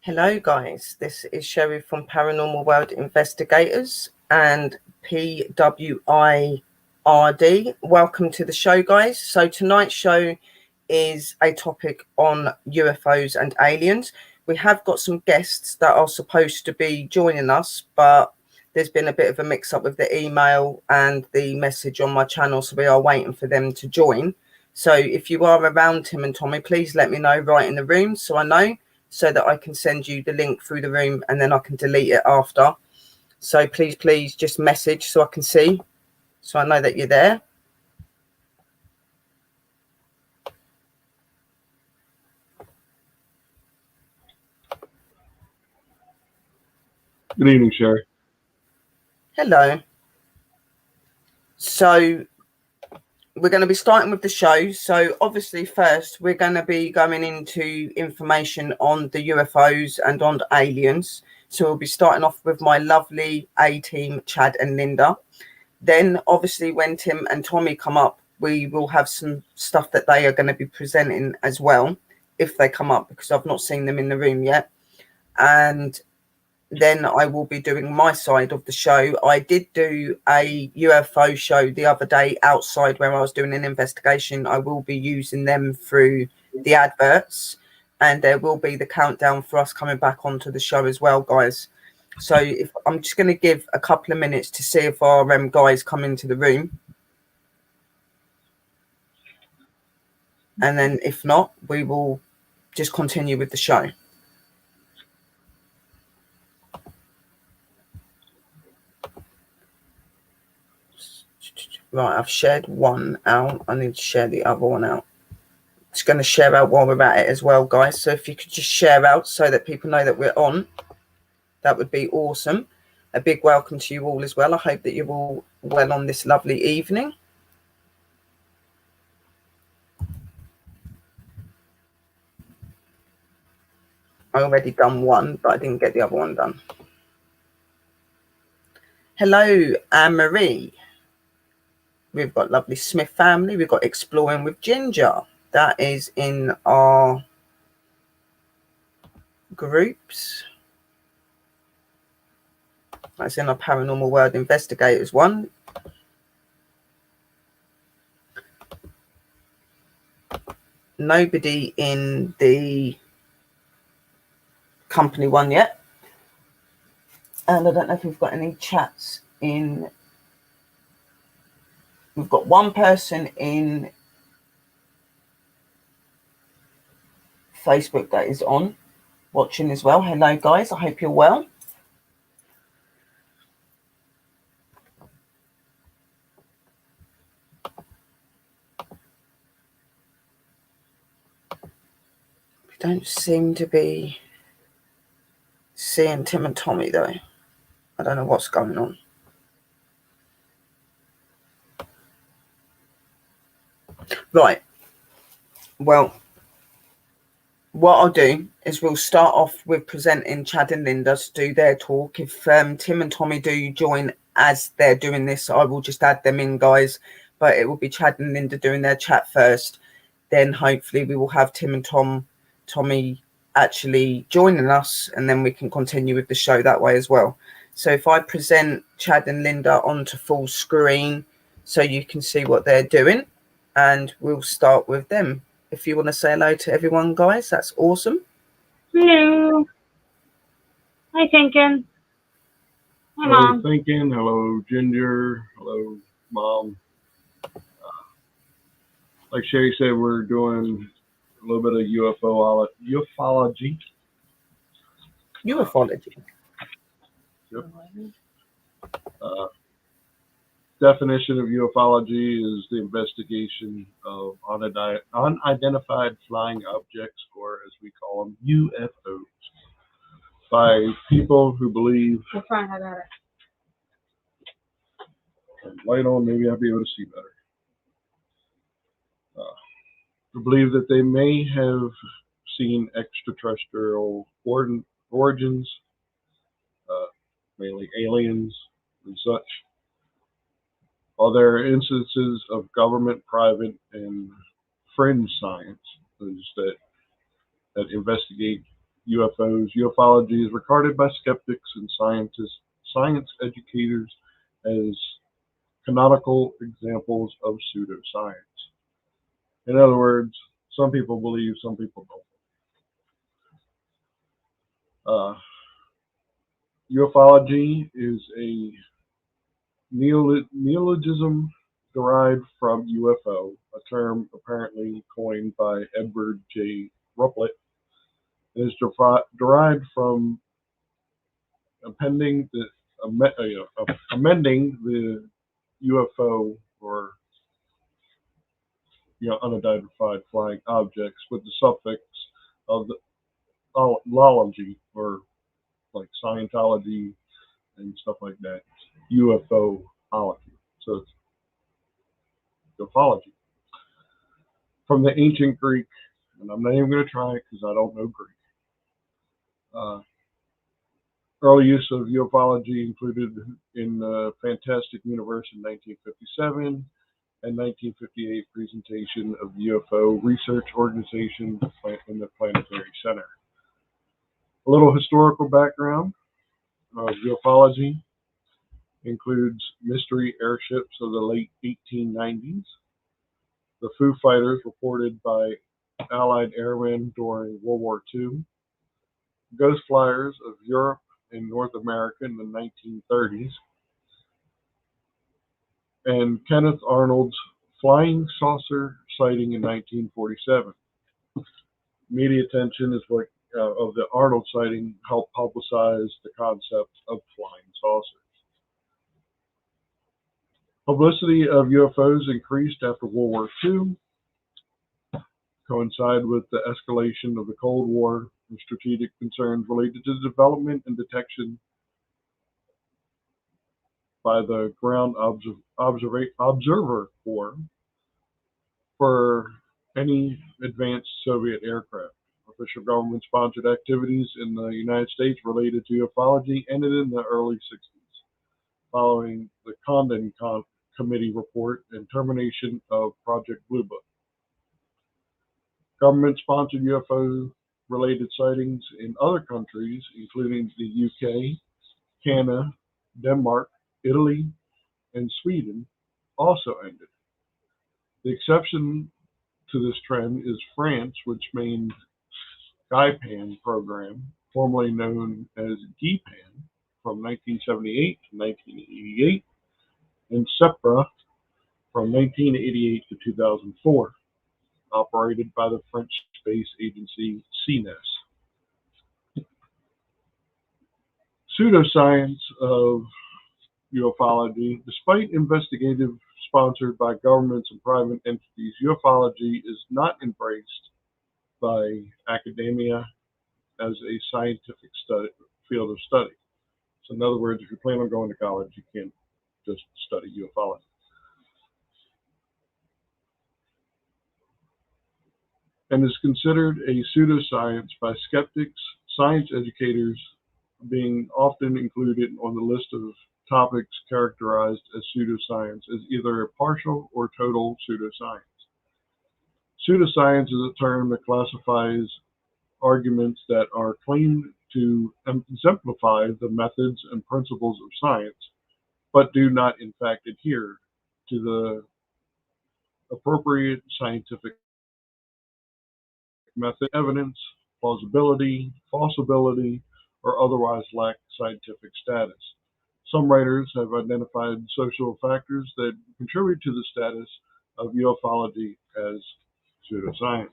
Hello guys, this is Sherry from Paranormal World Investigators and PWIRD. Welcome to the show, guys. So tonight's show is a topic on UFOs and aliens. We have got some guests that are supposed to be joining us, but there's been a bit of a mix-up with the email and the message on my channel, so we are waiting for them to join. So if you are around Tim and Tommy, please let me know right in the room so I know, so that I can send you the link through the room and then I can delete it after. So please just message so I can see, so I know that you're there. Good evening, Sherry. Hello. So we're going to be starting with the show. So obviously first we're going to be going into information on the UFOs and on the aliens. So we'll be starting off with my lovely A-team, Chad and Linda. Then obviously when Tim and Tommy come up, we will have some stuff that they are going to be presenting as well, if they come up, because I've not seen them in the room yet. And then I will be doing my side of the show. I did do a UFO show the other day outside where I was doing an investigation. I will be using them through the adverts, and there will be the countdown for us coming back onto the show as well, guys. So if I'm just going to give a couple of minutes to see if our guys come into the room, and then if not, we will just continue with the show. Right, I've shared one out. I need to share the other one out. Just going to share out while we're at it as well, guys. So if you could just share out so that people know that we're on, that would be awesome. A big welcome to you all as well. I hope that you're all well on this lovely evening. I already done one, but I didn't get the other one done. Hello, Anne-Marie. We've got lovely Smith family. We've got Exploring with Ginger. That is in our groups. That's in our Paranormal World Investigators one. Nobody in the company one yet. And I don't know if we've got any chats in. We've got one person in Facebook that is on watching as well. Hello guys, I hope you're well. We don't seem to be seeing Tim and Tommy though. I don't know what's going on. Right. Well, what I'll do is we'll start off with presenting Chad and Linda to do their talk. If Tim and Tommy do join as they're doing this, I will just add them in, guys. But it will be Chad and Linda doing their chat first. Then hopefully we will have Tim and Tommy actually joining us, and then we can continue with the show that way as well. So if I present Chad and Linda onto full screen so you can see what they're doing, and we'll start with them. If you want to say hello to everyone, guys, that's awesome. Hello. Hi, Tinkin. Hi, Hello, Mom. Thinking. Hello, Ginger. Hello, Mom. Like Sherry said, we're doing a little bit of ufology. Ufology. Yep. Definition of ufology is the investigation of unidentified flying objects, or as we call them, UFOs, by people who believe. We'll try and have that. Light on, maybe I'll be able to see better. Who believe that they may have seen extraterrestrial origins, mainly aliens and such. While there are instances of government, private, and fringe science that investigate UFOs. Ufology is regarded by skeptics and science educators as canonical examples of pseudoscience. In other words, some people believe, some people don't. Ufology is a neologism derived from UFO, a term apparently coined by Edward J. Ruppelt. It is derived from amending the UFO, or unidentified flying objects, with the suffix of the ology, or like Scientology and stuff like that, UFO'ology. So it's ufology. From the ancient Greek, and I'm not even going to try it because I don't know Greek. Early use of ufology included in the Fantastic Universe in 1957 and 1958 presentation of the UFO Research Organization in the Planetary Center. A little historical background of ufology includes mystery airships of the late 1890s, the Foo Fighters reported by Allied airmen during World War II, ghost flyers of Europe and North America in the 1930s, and Kenneth Arnold's flying saucer sighting in 1947. Media attention is what of the Arnold sighting helped publicize the concept of flying saucers. Publicity of UFOs increased after World War II, coincided with the escalation of the Cold War and strategic concerns related to the development and detection by the Ground Observer Corps for any advanced Soviet aircraft. Official government-sponsored activities in the United States related to ufology ended in the early 60s, following the Condon Committee report and termination of Project Blue Book. Government-sponsored UFO-related sightings in other countries, including the UK, Canada, Denmark, Italy, and Sweden, also ended. The exception to this trend is France, which made GIPAN program, formerly known as GIPAN, from 1978 to 1988, and SEPRA from 1988 to 2004, operated by the French space agency CNES. Pseudoscience of ufology. Despite investigative sponsored by governments and private entities, ufology is not embraced by academia as a scientific field of study. So in other words, if you plan on going to college, you can't just study ufology. And is considered a pseudoscience by skeptics, science educators, being often included on the list of topics characterized as pseudoscience as either a partial or total pseudoscience. Pseudoscience is a term that classifies arguments that are claimed to exemplify the methods and principles of science, but do not in fact adhere to the appropriate scientific method, evidence, plausibility, falsibility, or otherwise lack scientific status. Some writers have identified social factors that contribute to the status of ufology as pseudoscience.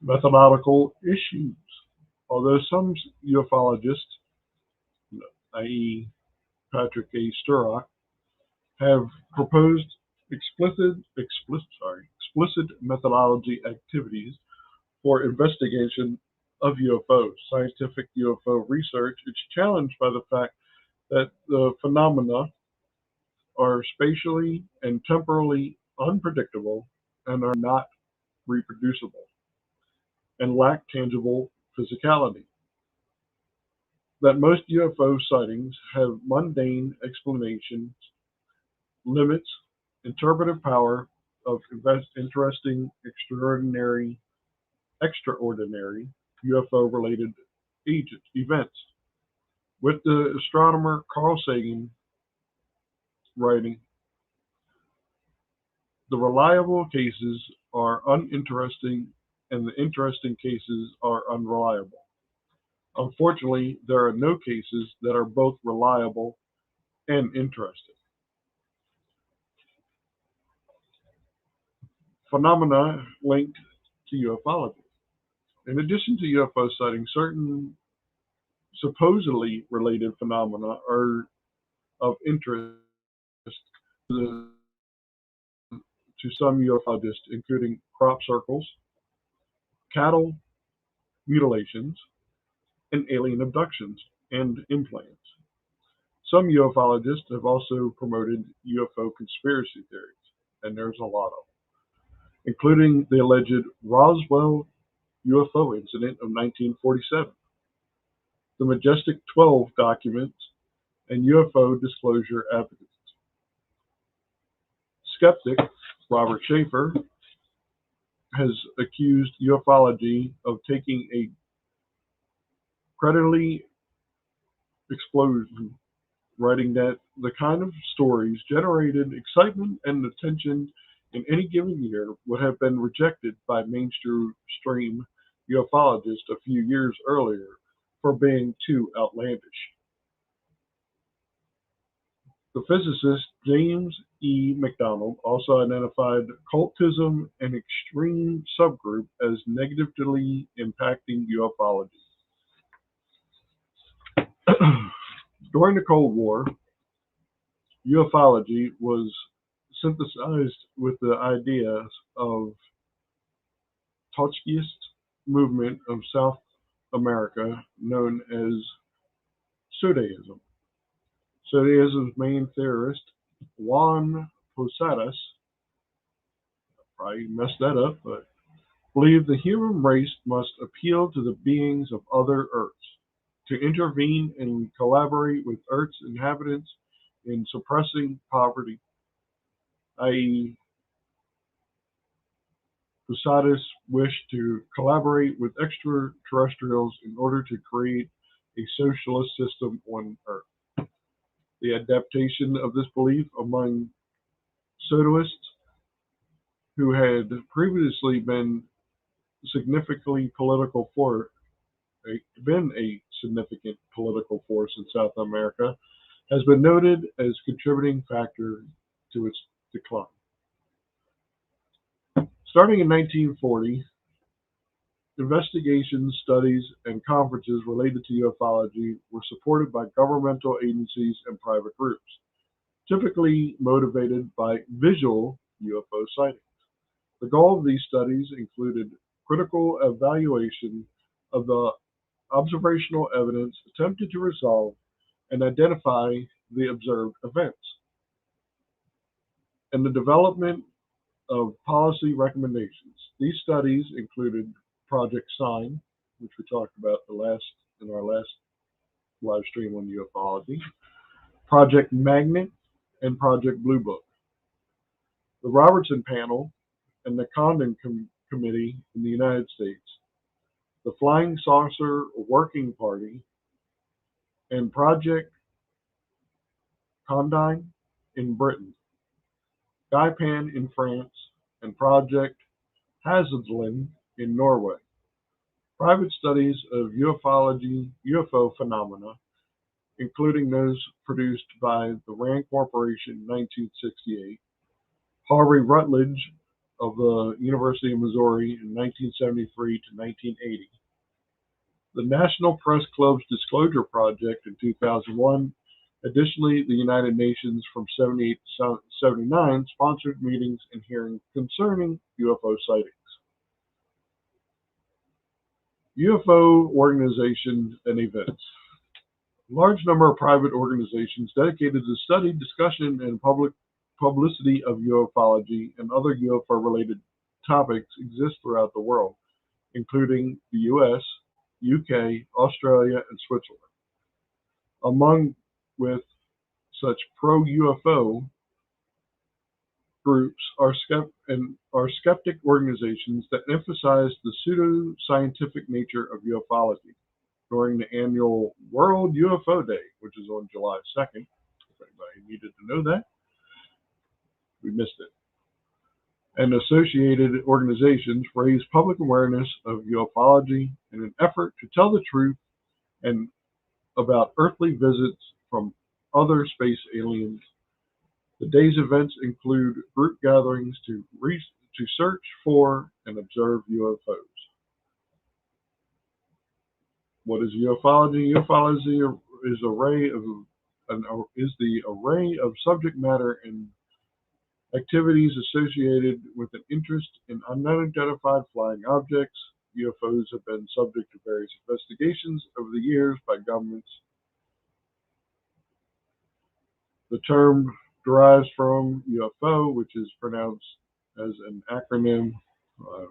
Methodological issues. Although some ufologists, i.e. Patrick A. Sturrock, have proposed explicit methodology activities for investigation of UFOs. Scientific UFO research is challenged by the fact that the phenomena are spatially and temporally unpredictable and are not reproducible and lack tangible physicality. That most UFO sightings have mundane explanations, limits, interpretive power, of interesting, extraordinary UFO-related events, with the astronomer Carl Sagan writing, "The reliable cases are uninteresting and the interesting cases are unreliable. Unfortunately, there are no cases that are both reliable and interesting." Phenomena linked to ufology. In addition to UFO sightings, certain supposedly related phenomena are of interest to some ufologists, including crop circles, cattle mutilations, and alien abductions and implants. Some ufologists have also promoted UFO conspiracy theories, and there's a lot of them, including the alleged Roswell UFO incident of 1947, the Majestic 12 documents, and UFO disclosure evidence. Skeptic Robert Schaefer has accused ufology of taking a credibly explosion, writing that the kind of stories generated excitement and attention in any given year would have been rejected by mainstream ufologists a few years earlier for being too outlandish. The physicist James E. McDonald also identified cultism, an extreme subgroup, as negatively impacting ufology. During the Cold War, ufology was synthesized with the ideas of Trotskyist movement of South America known as Judaism. Judaism's main theorist, Juan Posadas, probably messed that up, but believed the human race must appeal to the beings of other Earths, to intervene and collaborate with Earth's inhabitants in suppressing poverty, i.e., Posadas wished to collaborate with extraterrestrials in order to create a socialist system on Earth. The adaptation of this belief among Socialists who had previously been a significant political force in South America has been noted as a contributing factor to its decline. Starting in 1940, investigations, studies, and conferences related to ufology were supported by governmental agencies and private groups, typically motivated by visual UFO sightings. The goal of these studies included critical evaluation of the observational evidence attempted to resolve and identify the observed events, and the development of policy recommendations. These studies included Project Sign, which we talked about in our last live stream on ufology, Project Magnet, and Project Blue Book. The Robertson Panel and the Condon Committee in the United States, the Flying Saucer Working Party, and Project Condine in Britain, Guypan in France, and Project Hazelden in Norway. Private studies of UFO phenomena, including those produced by the Rand Corporation in 1968, Harvey Rutledge of the University of Missouri in 1973 to 1980, the National Press Club's Disclosure Project in 2001. Additionally, the United Nations from 78 to 79 sponsored meetings and hearings concerning UFO sightings. UFO organizations and events. A large number of private organizations dedicated to study, discussion, and publicity of ufology and other UFO-related topics exist throughout the world, including the US, UK, Australia, and Switzerland. Among with such pro-UFO groups are skeptic organizations that emphasize the pseudo-scientific nature of ufology. During the annual World UFO Day, which is on July 2nd, if anybody needed to know that, we missed it. And associated organizations raise public awareness of ufology in an effort to tell the truth and about earthly visits from other space aliens. The day's events include group gatherings to search for and observe UFOs. What is ufology? Ufology is the array of subject matter and activities associated with an interest in unidentified flying objects. UFOs have been subject to various investigations over the years by governments. The term derives from UFO, which is pronounced as an acronym. Hello.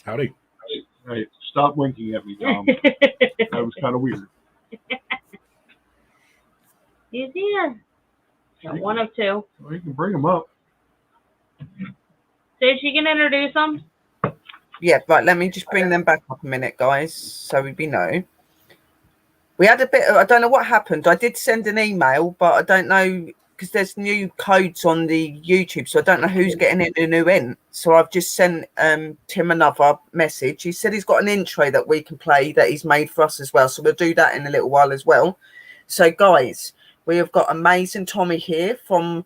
Howdy. Hey, stop winking at me, Tom. That was kind of weird. He's here. Got one of two. Well, you can bring him up. So she can introduce them. Yeah, right. Let me just bring them back up a minute, guys, so we know. We had a bit of, I don't know what happened. I did send an email, but I don't know, because there's new codes on the YouTube, so I don't know who's getting in the new in. So I've just sent Tim another message. He said he's got an intro that we can play that he's made for us as well. So we'll do that in a little while as well. So guys, we have got amazing Tommy here from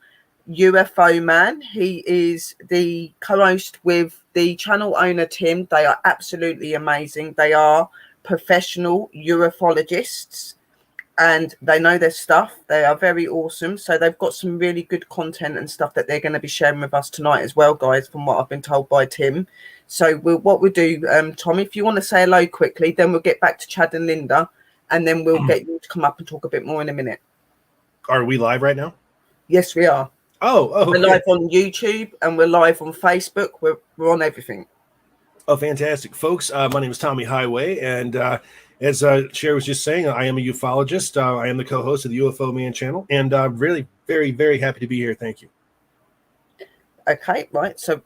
UFO Man. He is the co-host with the channel owner Tim. They are absolutely amazing. They are professional ufologists and they know their stuff. They are very awesome. So they've got some really good content and stuff that they're going to be sharing with us tonight as well, guys, from what I've been told by Tim. So what we'll do, Tom, if you want to say hello quickly, then we'll get back to Chad and Linda, and then we'll get you to come up and talk a bit more in a minute. Are we live right now? Yes, we are. Oh, We're live on YouTube and we're live on Facebook. We're on everything. Oh, fantastic. Folks, my name is Tommy Highway, and as Cher was just saying, I am a ufologist. I am the co-host of the UFO Man channel, and I'm really very, very happy to be here. Thank you. Okay, right. So,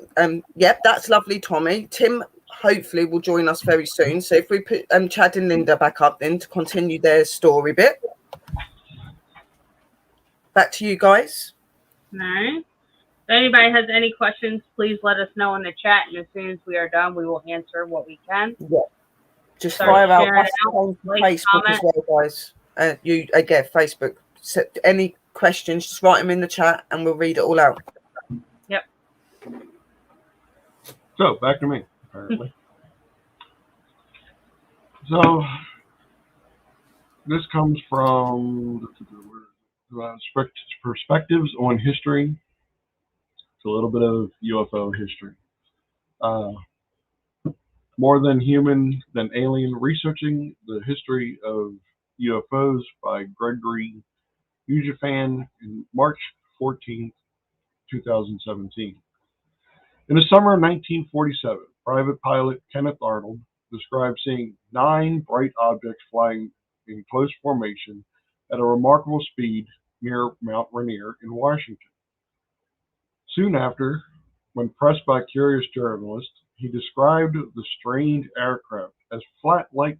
yep, that's lovely, Tommy. Tim hopefully will join us very soon. So if we put Chad and Linda back up then to continue their story bit. Back to you guys. All right. If anybody has any questions, please let us know in the chat, and as soon as we are done, we will answer what we can. Yeah. Just Start fire out sharing it out, Facebook comment. as well, guys. You again, Facebook. So any questions, just write them in the chat, and we'll read it all out. Yep. So back to me, apparently. So this comes from perspectives on history. It's a little bit of UFO history. More than human than alien, researching the history of UFOs by Gregory Ujafan in March 14th, 2017. In the summer of 1947, private pilot Kenneth Arnold described seeing 9 bright objects flying in close formation at a remarkable speed near Mount Rainier in Washington. Soon after, when pressed by curious journalists, he described the strange aircraft as flat like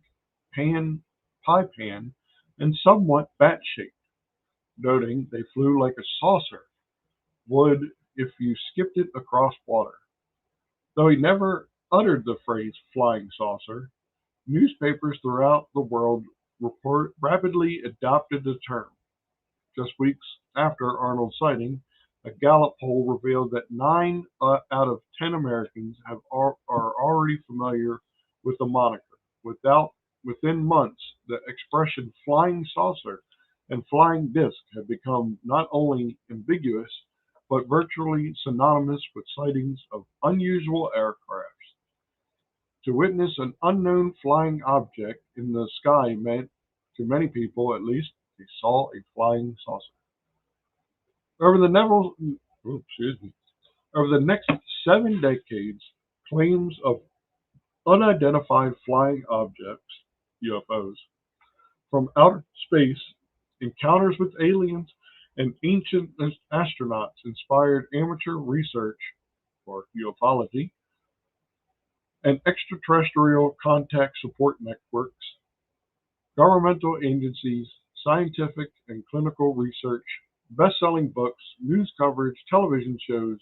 pie pan and somewhat bat-shaped, noting they flew like a saucer would if you skipped it across water. Though he never uttered the phrase flying saucer, newspapers throughout the world rapidly adopted the term. Just weeks after Arnold's sighting, a Gallup poll revealed that 9 out of 10 Americans are already familiar with the moniker. Within months, the expression flying saucer and flying disc have become not only ambiguous, but virtually synonymous with sightings of unusual aircrafts. To witness an unknown flying object in the sky meant, to many people at least, they saw a flying saucer. Over the next 7 decades, claims of unidentified flying objects, UFOs, from outer space, encounters with aliens, and ancient astronauts inspired amateur research, or ufology, and extraterrestrial contact support networks, governmental agencies, scientific and clinical research, best-selling books, news coverage, television shows,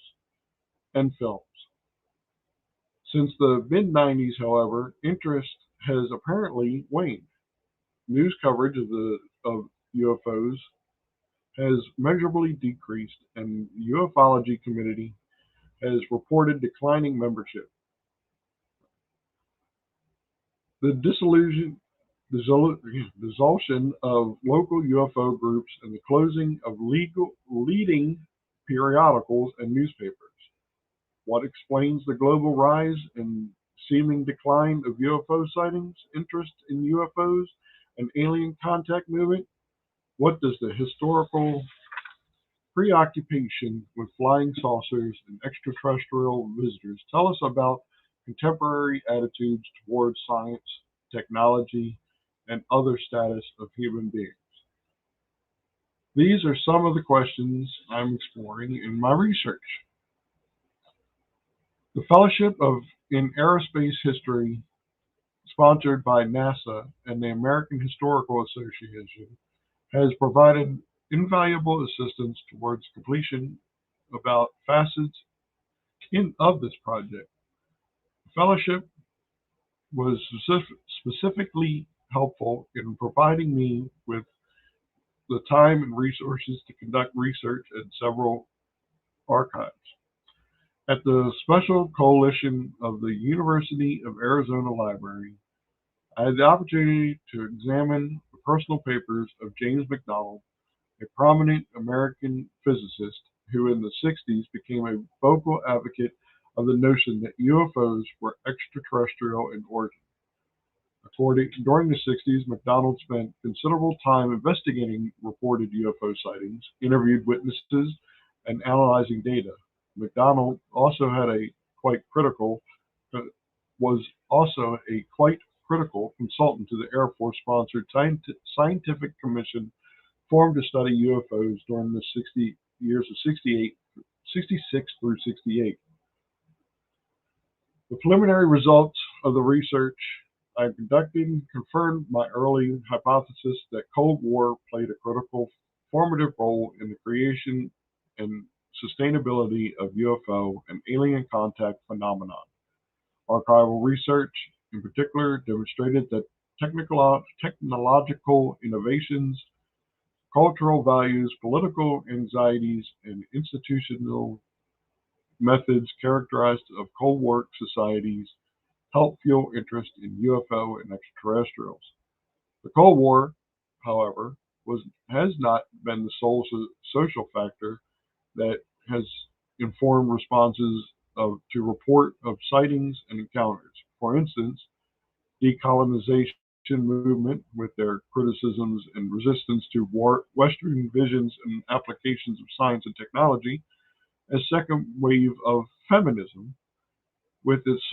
and films. Since the mid-90s, however, interest has apparently waned. News coverage of UFOs has measurably decreased, and the ufology community has reported declining membership. The dissolution of local UFO groups and the closing of leading periodicals and newspapers. What explains the global rise and seeming decline of UFO sightings, interest in UFOs, and alien contact movement? What does the historical preoccupation with flying saucers and extraterrestrial visitors tell us about contemporary attitudes towards science, technology, and other status of human beings? These are some of the questions I'm exploring in my research. The Fellowship in Aerospace History, sponsored by NASA and the American Historical Association, has provided invaluable assistance towards completion about facets of this project. The fellowship was specifically helpful in providing me with the time and resources to conduct research at several archives. At the Special Coalition of the University of Arizona Library, I had the opportunity to examine the personal papers of James McDonald, a prominent American physicist who in the 60s became a vocal advocate of the notion that UFOs were extraterrestrial in origin. During the 60s, McDonald spent considerable time investigating reported UFO sightings, interviewed witnesses, and analyzing data. McDonald also was also a quite critical consultant to the Air Force-sponsored scientific commission formed to study UFOs during the 60 years of 66 through 68. The preliminary results of the research I conducted confirmed my early hypothesis that Cold War played a critical, formative role in the creation and sustainability of UFO and alien contact phenomenon. Archival research, in particular, demonstrated that technological innovations, cultural values, political anxieties, and institutional methods characterized of Cold War societies help fuel interest in UFO and extraterrestrials. The Cold War, however, has not been the sole social factor that has informed responses to report of sightings and encounters. For instance, decolonization movement with their criticisms and resistance to Western visions and applications of science and technology, a second wave of feminism with its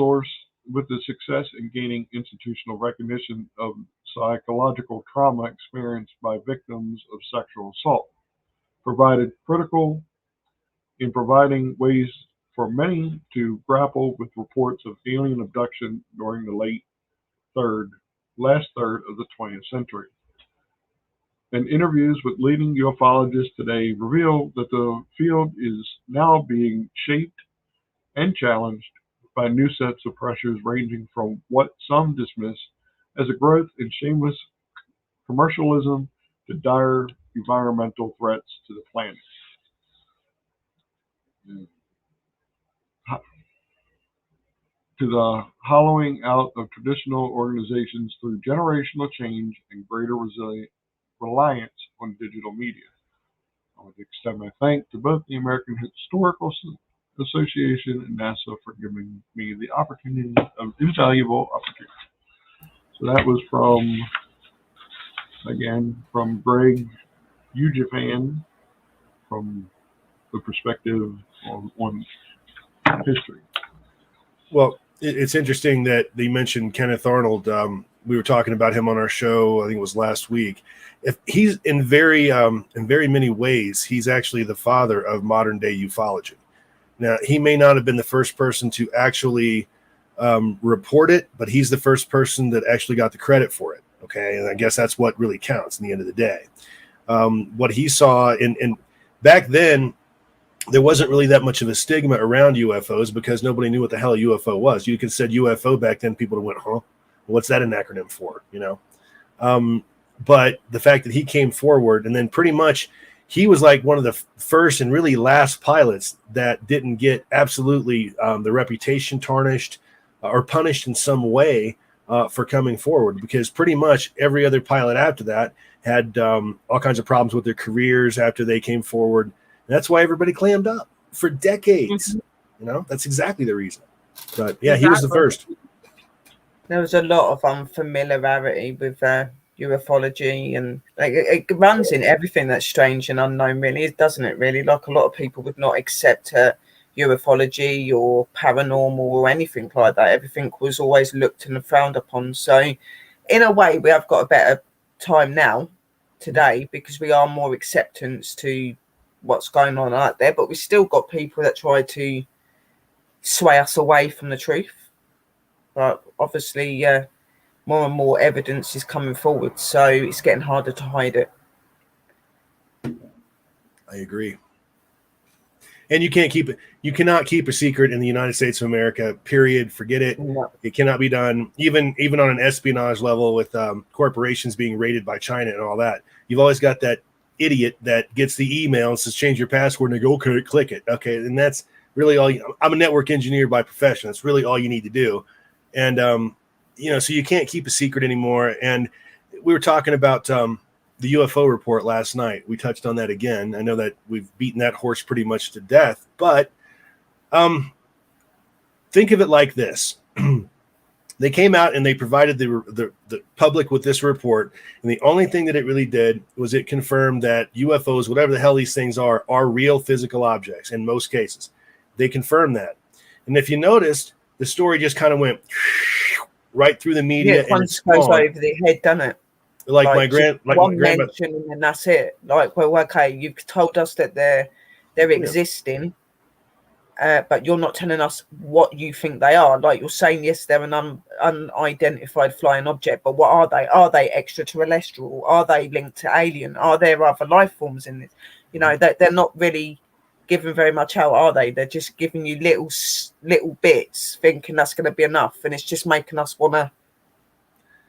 success in gaining institutional recognition of psychological trauma experienced by victims of sexual assault, provided critical in providing ways for many to grapple with reports of alien abduction during the last third of the 20th century. And interviews with leading ufologists today reveal that the field is now being shaped and challenged by new sets of pressures ranging from what some dismiss as a growth in shameless commercialism to dire environmental threats to the planet. To the hollowing out of traditional organizations through generational change and greater reliance on digital media. I want to extend my thanks to both the American Historical Association and NASA for giving me the invaluable opportunity. So that was from again, from Greg Ujifan, from the perspective on history. Well, it's interesting that they mentioned Kenneth Arnold. We were talking about him on our show, I think it was last week. If he's in very many ways, he's actually the father of modern day ufology. Now, he may not have been the first person to actually report it, but he's the first person that actually got the credit for it. Okay, and I guess that's what really counts in the end of the day. What he saw in back then, there wasn't really that much of a stigma around UFOs because nobody knew what the hell a UFO was. You could said UFO back then, people went, huh? What's that an acronym for? You know? But the fact that he came forward, and then pretty much he was like one of the first and really last pilots that didn't get absolutely the reputation tarnished or punished in some way for coming forward, because pretty much every other pilot after that had all kinds of problems with their careers after they came forward. And that's why everybody clammed up for decades. You know, that's exactly the reason. But yeah, he was the first. There was a lot of unfamiliarity with ufology, and like it runs in everything that's strange and unknown, really, doesn't it? Really, like a lot of people would not accept ufology or paranormal or anything like that. Everything was always looked and frowned upon. So, in a way, we have got a better time now, today, because we are more acceptance to what's going on out there. But we still got people that try to sway us away from the truth. But obviously, more and more evidence is coming forward, so it's getting harder to hide it. I agree. And you can't keep it. You cannot keep a secret in the United States of America. Period. Forget it. No. It cannot be done. Even on an espionage level, with corporations being raided by China and all that. You've always got that idiot that gets the email and says, "Change your password," and they go, "Okay, click it." Okay, and that's really all. I'm a network engineer by profession. That's really all you need to do. And so you can't keep a secret anymore. And we were talking about the UFO report last night. We touched on that again. I know that we've beaten that horse pretty much to death, but think of it like this. They came out and they provided the public with this report, and the only thing that it really did was it confirmed that UFOs, whatever the hell these things are real physical objects in most cases. They confirmed that. And if you noticed, the story just kind of went right through the media. Yeah, it once goes over the head, doesn't it? Like my one grandma mention, and that's it. Like, well, okay, you've told us that they're existing, but you're not telling us what you think they are. Like, you're saying, yes, they're an unidentified flying object, but what are they? Are they extraterrestrial? Are they linked to alien? Are there other life forms in this? You know, they're not really given very much out, are they? They're just giving you little bits, thinking that's going to be enough, and it's just making us want to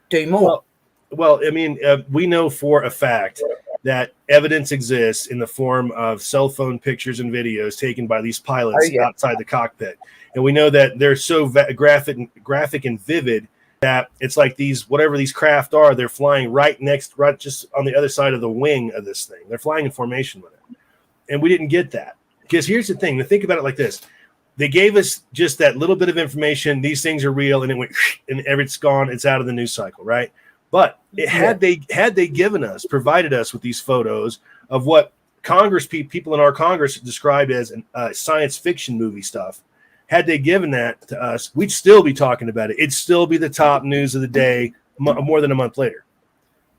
do more. Well, I mean, we know for a fact that evidence exists in the form of cell phone pictures and videos taken by these pilots outside the cockpit, and we know that they're so graphic and vivid that it's like whatever these craft are, they're flying right just on the other side of the wing of this thing. They're flying in formation with it, and we didn't get that. Because here's the thing, to think about it like this. They gave us just that little bit of information. These things are real, and it went, and it's gone. It's out of the news cycle, right? But had they provided us with these photos of what people in our Congress described as science fiction movie stuff, had they given that to us, we'd still be talking about it. It'd still be the top news of the day more than a month later,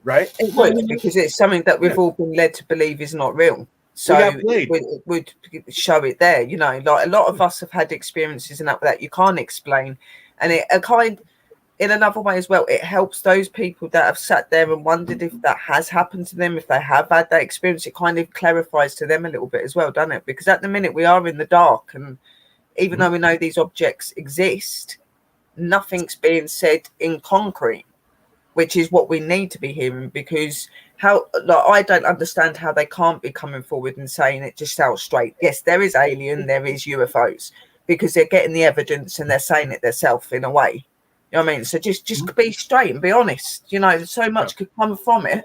right? It would, because it's something that we've all been led to believe is not real. So it would show it there, you know, like a lot of us have had experiences and that you can't explain. And in another way as well, it helps those people that have sat there and wondered if that has happened to them, if they have had that experience. It kind of clarifies to them a little bit as well, doesn't it? Because at the minute we are in the dark, and even though we know these objects exist, nothing's being said in concrete, which is what we need to be hearing. Because I don't understand how they can't be coming forward and saying it just out straight. Yes, there is alien, there is UFOs, because they're getting the evidence and they're saying it themselves in a way. You know what I mean? So just be straight and be honest. You know, so much could come from it.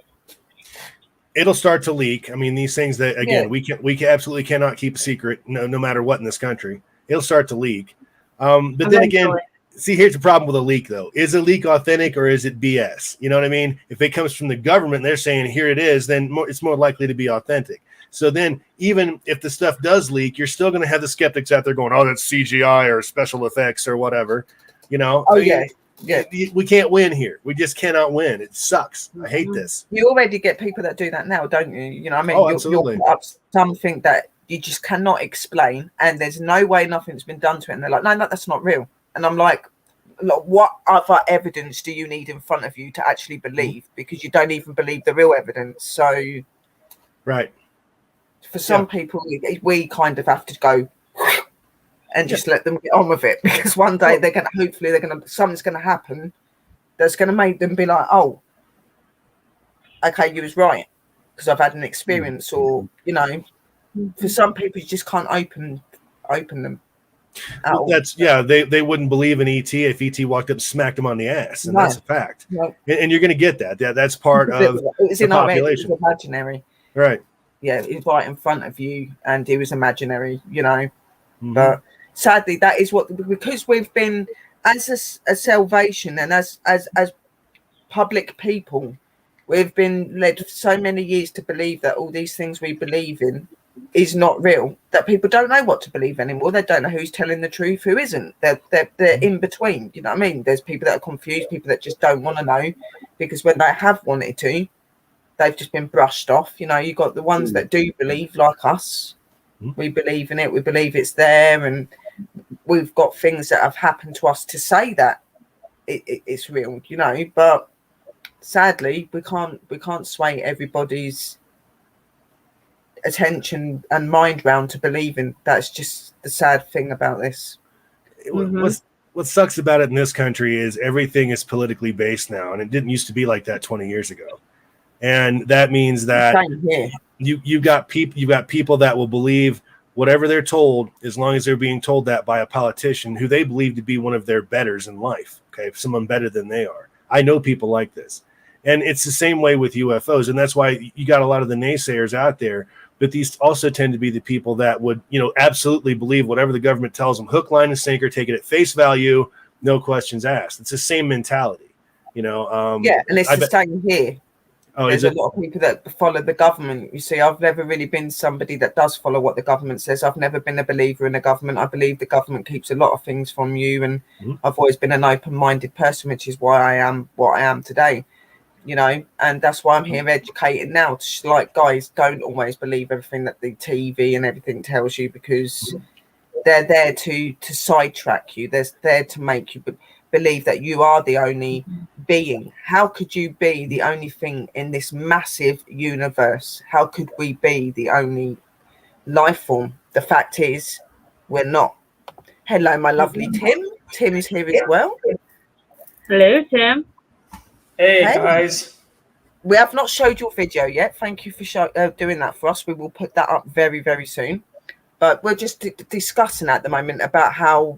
It'll start to leak. I mean, these things that, again, we absolutely cannot keep a secret, no matter what in this country. It'll start to leak. But then again, See, here's the problem with a leak, though. Is a leak authentic or is it BS? You know what I mean? If it comes from the government and they're saying, here it is, then it's more likely to be authentic. So then even if the stuff does leak, you're still going to have the skeptics out there going, oh, that's CGI or special effects or whatever. You know? Oh, yeah. Yeah. We can't win here. We just cannot win. It sucks. I hate this. You already get people that do that now, don't you? You know what I mean? Oh, absolutely. You'll put up something that you just cannot explain, and there's no way nothing's been done to it. And they're like, no, that's not real. And I'm like, look, what other evidence do you need in front of you to actually believe? Because you don't even believe the real evidence. So, right. For some people, we kind of have to go and just let them get on with it, because one day something's going to happen that's going to make them be like, oh, okay, you was right, because I've had an experience. Or, you know, for some people, you just can't open them. Well, they wouldn't believe in ET if ET walked up and smacked them on the ass, and that's a fact. No. And you're going to get that. That's part of the population. It was imaginary, right? Yeah, he's right in front of you, and he was imaginary, you know. But sadly, that is because we've been, as a salvation and as public people, we've been led for so many years to believe that all these things we believe in is not real, that people don't know what to believe anymore. They don't know who's telling the truth, who isn't. They're in between, you know what I mean? There's people that are confused, people that just don't want to know, because when they have wanted to, they've just been brushed off. You know, you've got the ones that do believe, like us. We believe in it, we believe it's there, and we've got things that have happened to us to say that it's real, you know. But sadly, we can't sway everybody's attention and mind round to believing. That's just the sad thing about this. What sucks about it in this country is everything is politically based now, and it didn't used to be like that 20 years ago. And that means that you got people that will believe whatever they're told, as long as they're being told that by a politician who they believe to be one of their betters in life. Okay, someone better than they are. I know people like this, and it's the same way with UFOs, and that's why you got a lot of the naysayers out there. But these also tend to be the people that would, you know, absolutely believe whatever the government tells them, hook, line, and sinker, take it at face value, no questions asked. It's the same mentality, you know. And it's the same here. Oh, there's a lot of people that follow the government. You see, I've never really been somebody that does follow what the government says. I've never been a believer in the government. I believe the government keeps a lot of things from you, and I've always been an open-minded person, which is why I am what I am today, you know. And that's why I'm here educating now. Like, guys, don't always believe everything that the TV and everything tells you, because they're there to sidetrack you. They're there to make you believe that you are the only being. How could you be the only thing in this massive universe? How could we be the only life form? The fact is, we're not. Hello, my lovely Tim. Tim's here as well. Hello, Tim. Hey, guys. We have not showed your video yet. Thank you for doing that for us. We will put that up very, very soon. But we're just discussing at the moment about how,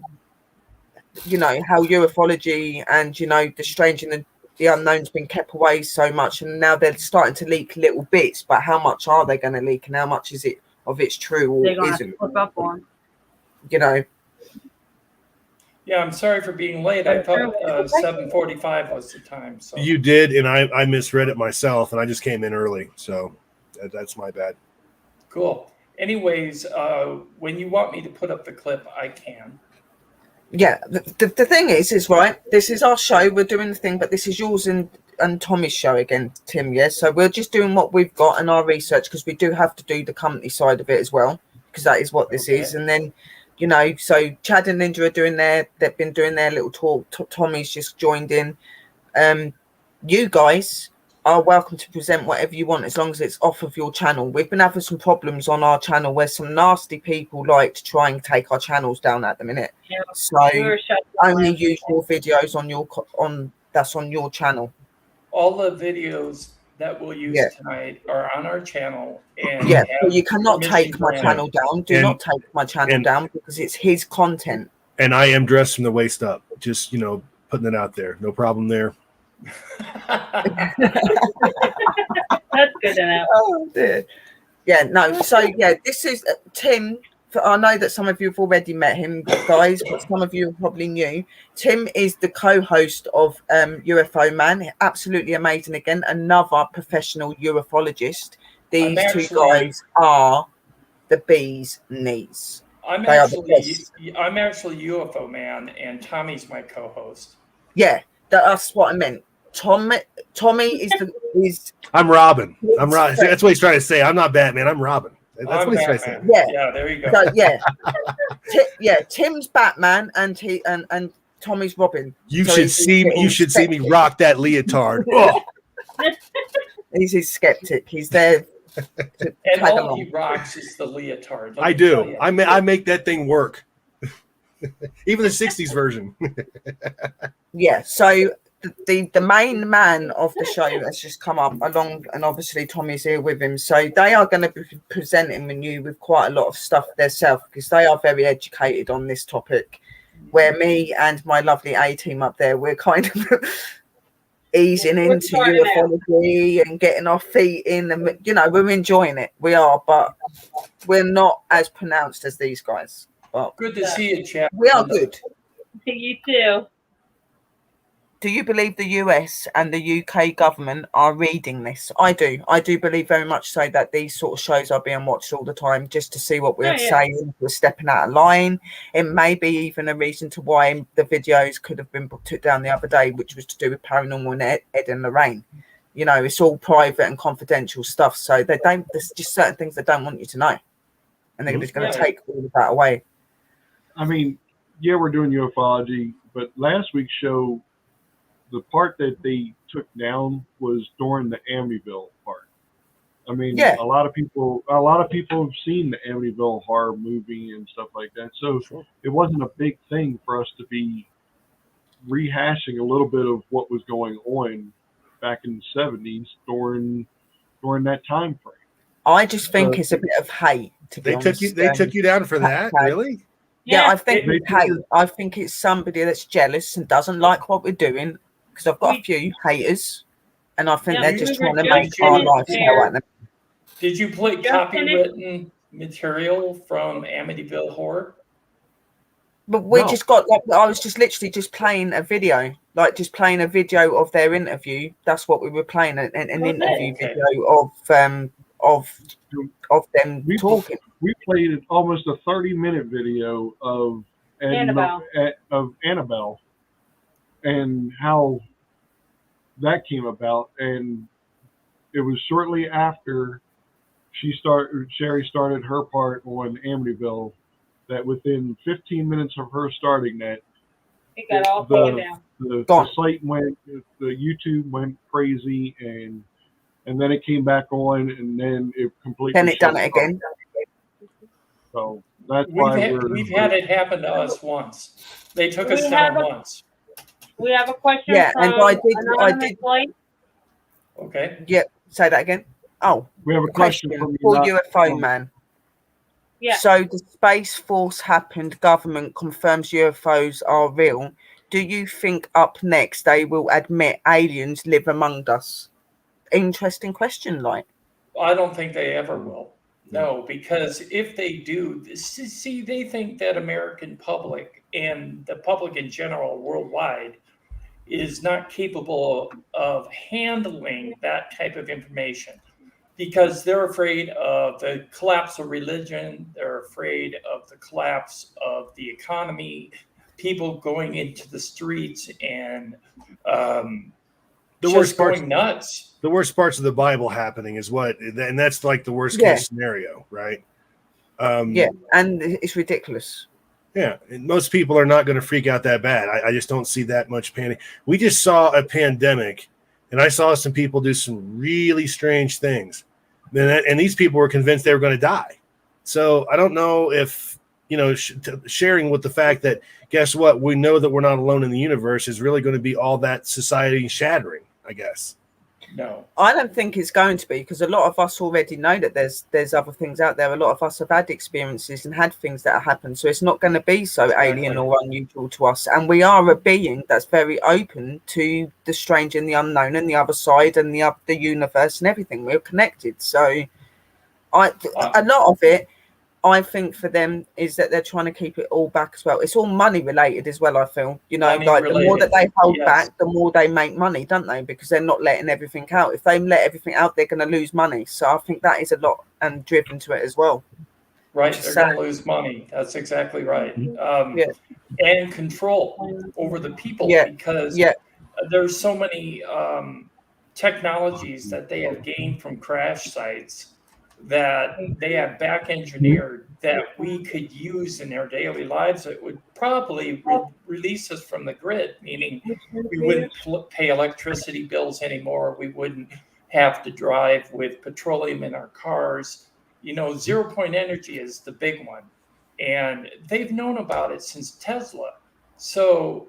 you know, how ufology and, you know, the strange and the unknown's been kept away so much, and now they're starting to leak little bits. But how much are they going to leak, and how much is it of it's true or isn't? Flip up on. You know. Yeah, I'm sorry for being late. I thought 7:45 was the time. So you did, and I misread it myself, and I just came in early, so that's my bad. Cool. Anyways, when you want me to put up the clip, I can. Yeah, the thing is right, this is our show, we're doing the thing, but this is yours and Tommy's show again, Tim. Yeah, so we're just doing what we've got and our research, because we do have to do the company side of it as well, because that is what this is. And then, you know, so Chad and Linda are they've been doing their little talk. Tommy's just joined in. You guys are welcome to present whatever you want, as long as it's off of your channel. We've been having some problems on our channel where some nasty people like to try and take our channels down at the minute. Yeah, so only use your videos that's on your channel. All the videos that we'll use tonight are on our channel. And so you cannot take my channel down. Do not take my channel down, because it's his content. And I am dressed from the waist up. Just, you know, putting it out there. No problem there. That's good enough. Oh dear. Yeah, no. So yeah, this is Tim. I know that some of you have already met him, guys, but some of you are probably new. Tim is the co-host of UFO Man. Absolutely amazing. Again, another professional ufologist. These two guys are the bee's knees. I'm actually UFO Man, and Tommy's my co-host. Yeah, that's what I meant. Tommy is. I'm Robin. I'm Robin. That's what he's trying to say. I'm not Batman. I'm Robin. That's what he's trying to say. Yeah, there you go. So, Tim's Batman and Tommy's Robin. You should see me rock that leotard. Oh. He's his skeptic. He's there. And all he rocks is the leotard. I do. I make that thing work. Even the 60s version. Yeah. So the main man of the show has just come up along, and obviously Tommy's here with him. So they are going to be presenting you with quite a lot of stuff themselves, because they are very educated on this topic. Where me and my lovely A team up there, we're kind of easing into ufology and getting our feet in, and we're enjoying it. We are, but we're not as pronounced as these guys. But good to see you, chap. We are good. You too. Do you believe the US and the UK government are reading this? I do. I do believe very much so that these sort of shows are being watched all the time just to see what we're saying. We're stepping out of line. It may be even a reason to why the videos could have been took down the other day, which was to do with paranormal and Ed and Lorraine. It's all private and confidential stuff. So there's just certain things they don't want you to know. And they're just going to take all of that away. I mean, yeah, we're doing ufology, but last week's show, the part that they took down was during the Amityville part. I mean, a lot of people have seen the Amityville horror movie and stuff like that. So it wasn't a big thing for us to be rehashing a little bit of what was going on back in the 70s during that time frame. I just think it's a bit of hate. To be honest, they took you down for that, really? Yeah, I think it's hate. I think it's somebody that's jealous and doesn't like what we're doing. Because I've got a few haters, and I think they're just trying to make our life hell at them. Did you play copywritten material from Amityville Horror? But we just got, I was just literally just playing a video, of their interview. That's what we were playing, an interview video of them talking. We played almost a 30-minute video of Annabelle. And how that came about, and it was shortly after Sherry started her part on Amityville, that within 15 minutes of her starting that, it got all taken down. The site went, the YouTube went crazy, and then it came back on, and then it completely. Then it done it again. So that's why we've had it happen to us once. They took us down once. We have a question. Yeah, from and I did. Okay. Yeah, say that again. Oh, we have a question for UFO Man. Yeah. So the Space Force happened. Government confirms UFOs are real. Do you think up next they will admit aliens live among us? Interesting question, like. I don't think they ever will. No, because if they do, see, they think that American public and the public in general worldwide is not capable of handling that type of information, because they're afraid of the collapse of religion. They're afraid of the collapse of the economy, people going into the streets and going nuts. The worst parts of the Bible happening is and that's like the worst case scenario, right? And it's ridiculous. Yeah, and most people are not going to freak out that bad. I just don't see that much panic. We just saw a pandemic, and I saw some people do some really strange things. And these people were convinced they were going to die. So I don't know if, sharing with the fact that, guess what, we know that we're not alone in the universe is really going to be all that society shattering, I guess. No, I don't think it's going to be, because a lot of us already know that there's other things out there. A lot of us have had experiences and had things that have happened, so it's not going to be so alien or unusual to us. And we are a being that's very open to the strange and the unknown and the other side and the universe and everything. We're connected. So a lot of it, I think for them is that they're trying to keep it all back as well. It's all money related as well, I feel. You know, Money like the more that they hold yes. back, the more they make money, don't they? Because they're not letting everything out. If they let everything out, they're going to lose money. So I think that is a lot and driven to it as well. Right, they're going to lose money. That's exactly right. And control over the people, because there's so many technologies that they have gained from crash sites that they have back engineered that we could use in our daily lives. It would probably release us from the grid, meaning we wouldn't pay electricity bills anymore. We wouldn't have to drive with petroleum in our cars. You know, 0 point energy is the big one, and they've known about it since Tesla. So,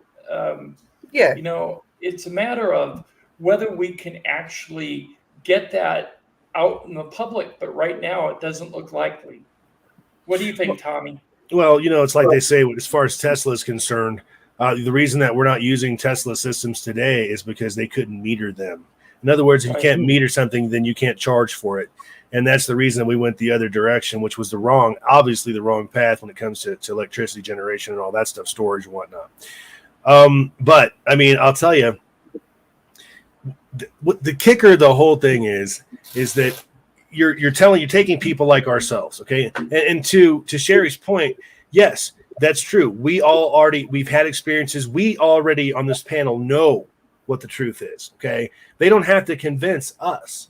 you know, it's a matter of whether we can actually get that out in the public, but right now it doesn't look likely. What do you think, Tommy? Well, you know, it's like they say, as far as Tesla is concerned, the reason that we're not using Tesla systems today is because they couldn't meter them. In other words, if you can't meter something, then you can't charge for it. And that's the reason we went the other direction, which was obviously the wrong path when it comes to electricity generation and all that stuff, storage and whatnot. But I mean, I'll tell you, the kicker of the whole thing is that you're taking people like ourselves, okay? And to Sherry's point, yes, that's true. We've had experiences. We already on this panel know what the truth is, okay? They don't have to convince us.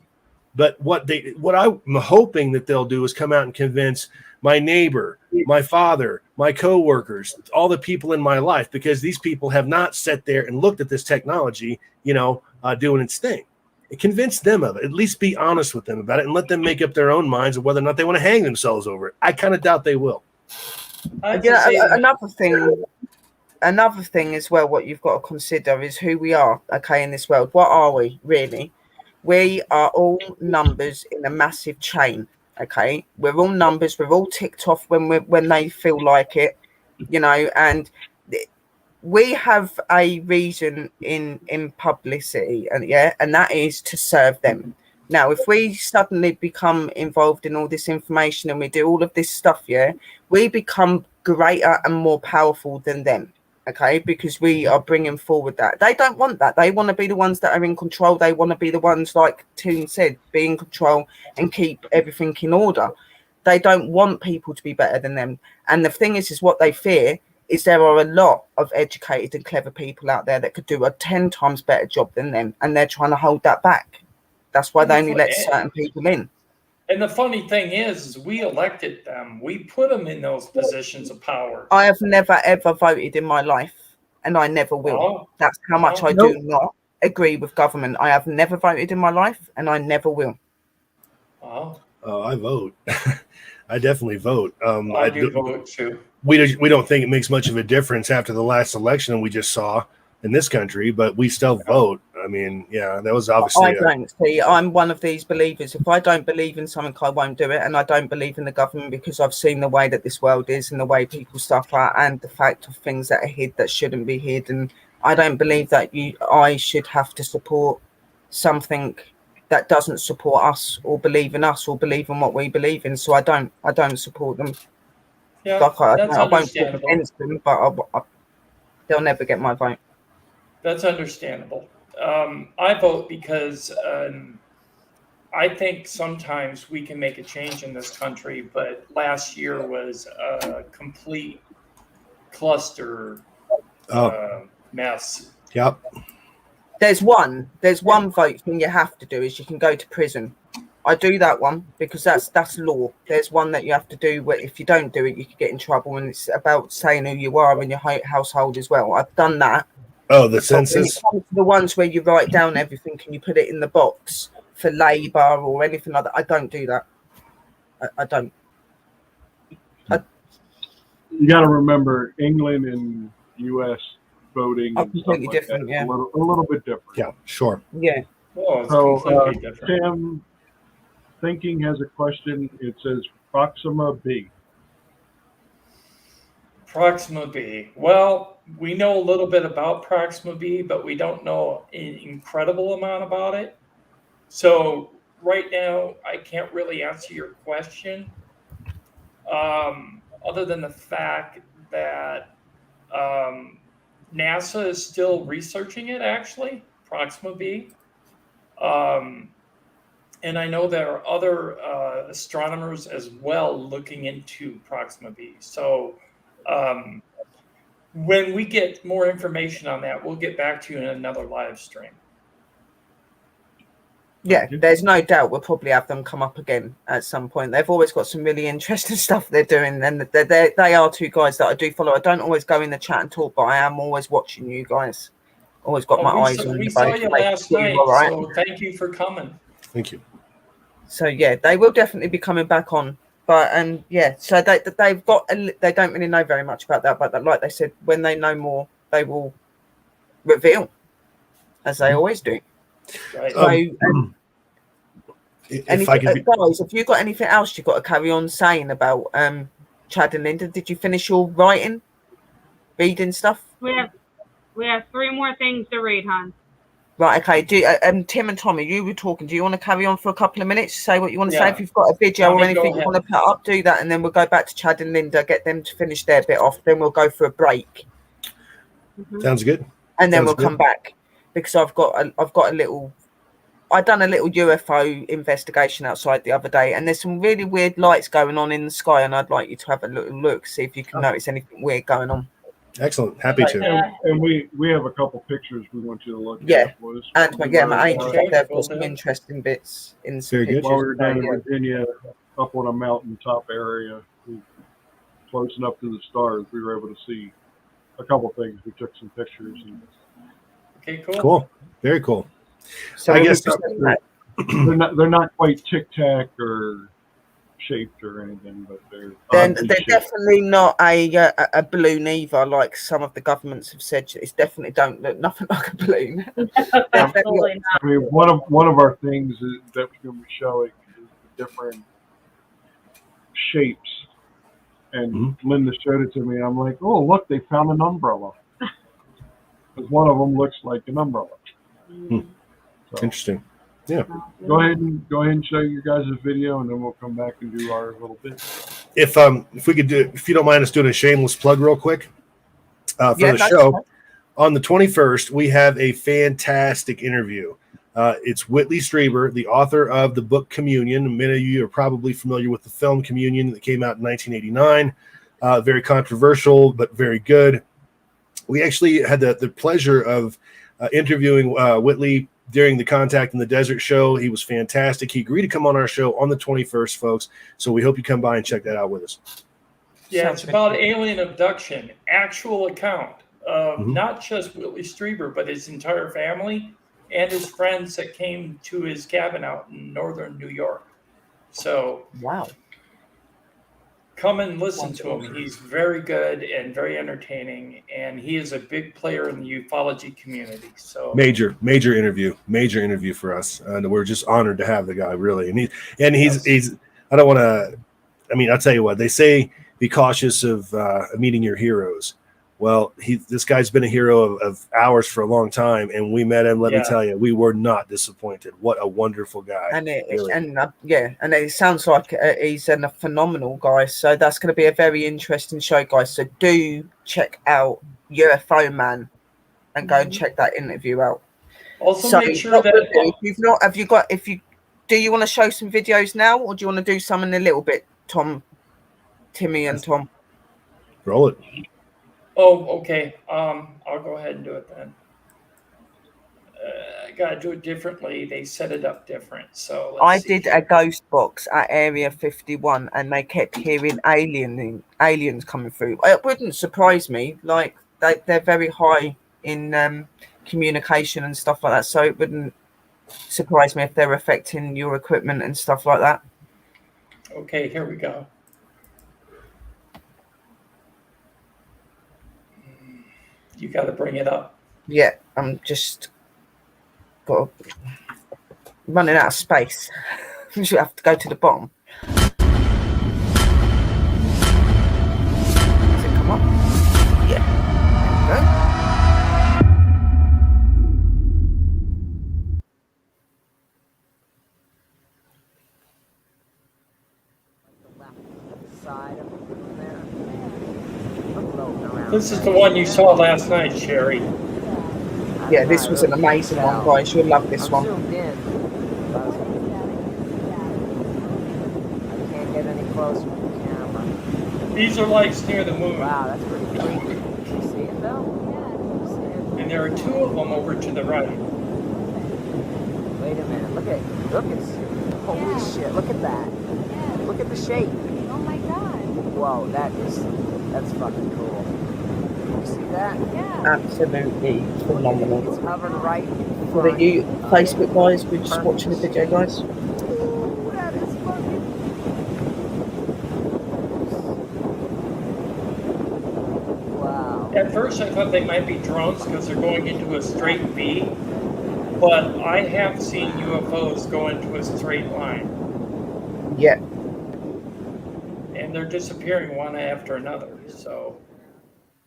But what I'm hoping that they'll do is come out and convince my neighbor, my father, my coworkers, all the people in my life, because these people have not sat there and looked at this technology, you know, doing its thing. Convince them of it. At least be honest with them about it and let them make up their own minds of whether or not they want to hang themselves over it. I kind of doubt they will. Another thing as well, what you've got to consider is who we are, okay, in this world. What are we really? We are all numbers in a massive chain, okay? We're all numbers. We're all ticked off when they feel like it, you know, and we have a reason in publicity, and that is to serve them. Now, if we suddenly become involved in all this information and we do all of this stuff, we become greater and more powerful than them. Okay, because we are bringing forward that. They don't want that. They want to be the ones that are in control. They want to be the ones, like Toon said, be in control and keep everything in order. They don't want people to be better than them. And the thing is what they fear is there are a lot of educated and clever people out there that could do a 10 times better job than them. And they're trying to hold that back. That's why they only let certain people in. And the funny thing is we elected them. We put them in those positions of power. I have never, ever voted in my life, and I never will. That's how much I do not agree with government. I have never voted in my life, and I never will. I vote. I definitely vote. I do vote too. We don't think it makes much of a difference after the last election we just saw in this country, but we still vote. I mean, yeah, that was obviously. I don't see. I'm one of these believers. If I don't believe in something, I won't do it, and I don't believe in the government because I've seen the way that this world is and the way people suffer, and the fact of things that are hid that shouldn't be hid. And I don't believe that I should have to support something that doesn't support us or believe in us or believe in what we believe in. So I don't support them. Yeah, like I won't vote understandable. against them, but they'll never get my vote. That's understandable. I vote because I think sometimes we can make a change in this country, but last year was a complete cluster mess. Yep. There's one vote thing you have to do is you can go to prison. I do that one because that's law. There's one that you have to do where if you don't do it, you could get in trouble, and it's about saying who you are in your household as well. I've done that. Oh, the census. The ones where you write down everything and you put it in the box for Labour or anything like that. I don't do that. I don't. You got to remember, England and U.S. voting are and completely stuff like different. that, Yeah, a little bit different. Yeah, sure. Yeah. Oh, it's So, completely different. Tim Thinking has a question. It says Proxima B. Proxima B. Well, we know a little bit about Proxima B, but we don't know an incredible amount about it. So right now, I can't really answer your question. other than the fact that NASA is still researching it, actually, Proxima B. And I know there are other astronomers as well looking into Proxima B. So when we get more information on that, we'll get back to you in another live stream. Yeah, there's no doubt we'll probably have them come up again at some point. They've always got some really interesting stuff they're doing, and they are two guys that I do follow. I don't always go in the chat and talk, but I am always watching you guys. Always got my eyes on you. We saw you last night, right? so thank you for coming. Thank you. So yeah, they will definitely be coming back on. But yeah, so they've got they don't really know very much about that, but like they said, when they know more, they will reveal, as they always do. Right. So, if I could guys, have you got anything else you've got to carry on saying about Chad and Linda? Did you finish your writing, reading stuff? We have 3 more things to read, hon. Right, okay. Tim and Tommy, you were talking. Do you want to carry on for a couple of minutes? Say what you want to say. Yeah. If you've got a video Tommy, or anything you want to put up, do that, and then we'll go back to Chad and Linda, get them to finish their bit off. Then we'll go for a break. Sounds good. And then Sounds we'll come back because I've got a little. I done a little UFO investigation outside the other day, and there's some really weird lights going on in the sky, and I'd like you to have a little look, see if you can notice anything weird going on. Excellent. Happy to. And we have a couple pictures we want you to look Yeah. at. Liz. And my angels Okay, up there have will got some do. interesting bits in some Very good. pictures. While we were down in So, yeah. Virginia, up on a mountaintop area, close enough to the stars, we were able to see a couple things. We took some pictures. And Okay, cool. Cool. Very cool. So I guess they're not quite Tic Tac or shaped or anything, but they're they're definitely not a balloon either, like some of the governments have said. It's definitely don't look nothing like a balloon. Absolutely not. I mean, one of our things that we're going to be showing is the different shapes. And Linda showed it to me, and I'm like, oh, look, they found an umbrella. Because one of them looks like an umbrella. So, Interesting. Yeah. Go ahead and show your guys' video, and then we'll come back and do our little bit. If we could do, if you don't mind us doing a shameless plug real quick for the show, fine. on the 21st, we have a fantastic interview. It's Whitley Strieber, the author of the book Communion. Many of you are probably familiar with the film Communion that came out in 1989. Very controversial, but very good. We actually had the pleasure of interviewing Whitley during the Contact in the Desert show. He was fantastic. He agreed to come on our show on the 21st, folks. So we hope you come by and check that out with us. Yeah, it's about alien abduction, actual account of not just Whitley Strieber, but his entire family and his friends that came to his cabin out in northern New York. So Wow. come and listen to him. He's very good and very entertaining, and he is a big player in the ufology community. So Major interview for us, and we're just honored to have the guy, really. And he's I don't want to. I mean, I'll tell you what they say: be cautious of meeting your heroes. Well, this guy's been a hero of ours for a long time, and we met him. Let me tell you, we were not disappointed. What a wonderful guy! And really. and it sounds like he's a phenomenal guy. So that's going to be a very interesting show, guys. So do check out UFO Man and go and check that interview out. also make sure that do you want to show some videos now, or do you want to do some in a little bit, Timmy and Tom? Roll it. Oh, okay. I'll go ahead and do it then. I gotta do it differently. They set it up different. So I did a ghost box at Area 51, and they kept hearing aliens coming through. It wouldn't surprise me. Like they're very high in communication and stuff like that. So it wouldn't surprise me if they're affecting your equipment and stuff like that. Okay, here we go. You got to bring it up. Yeah, I'm just running out of space. You have to go to the bottom. Does it come up? Yeah. There we go. side of the room there. I'm floating around. This is the one you saw last night, Sherry. Yeah, this was an amazing one, guys. You'll love this I'm one. zoomed in. I can't get any closer with the camera. These are lights near the moon. Wow, that's pretty creepy. You see it though? You see it? And there are two of them over to the right. Wait a minute. Look at holy shit, look at that. Look at the shape. Oh my god. Whoa, that's fucking cool. You see that? Yeah. Absolutely phenomenal. It's hovered right in For the front. Facebook guys, we're just watching the video, guys. Ooh, that is fucking... Wow. At first, I thought they might be drones because they're going into a straight V, but I have seen UFOs go into a straight line, Yeah. and they're disappearing one after another. So,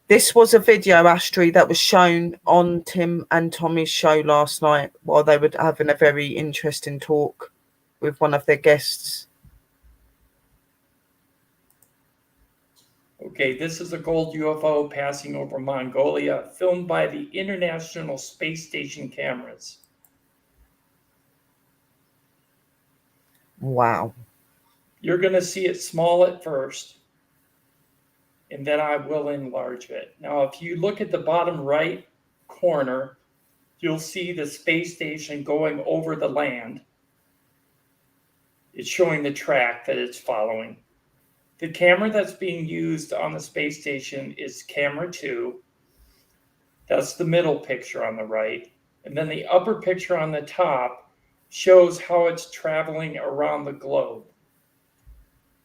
This was a video, Astrid, that was shown on Tim and Tommy's show last night while they were having a very interesting talk with one of their guests. okay, this is a gold UFO passing over Mongolia, filmed by the International Space Station cameras. Wow. You're going to see it small at first, and then I will enlarge it. Now, if you look at the bottom right corner, you'll see the space station going over the land. It's showing the track that it's following. The camera that's being used on the space station is camera 2. That's the middle picture on the right. And then the upper picture on the top shows how it's traveling around the globe.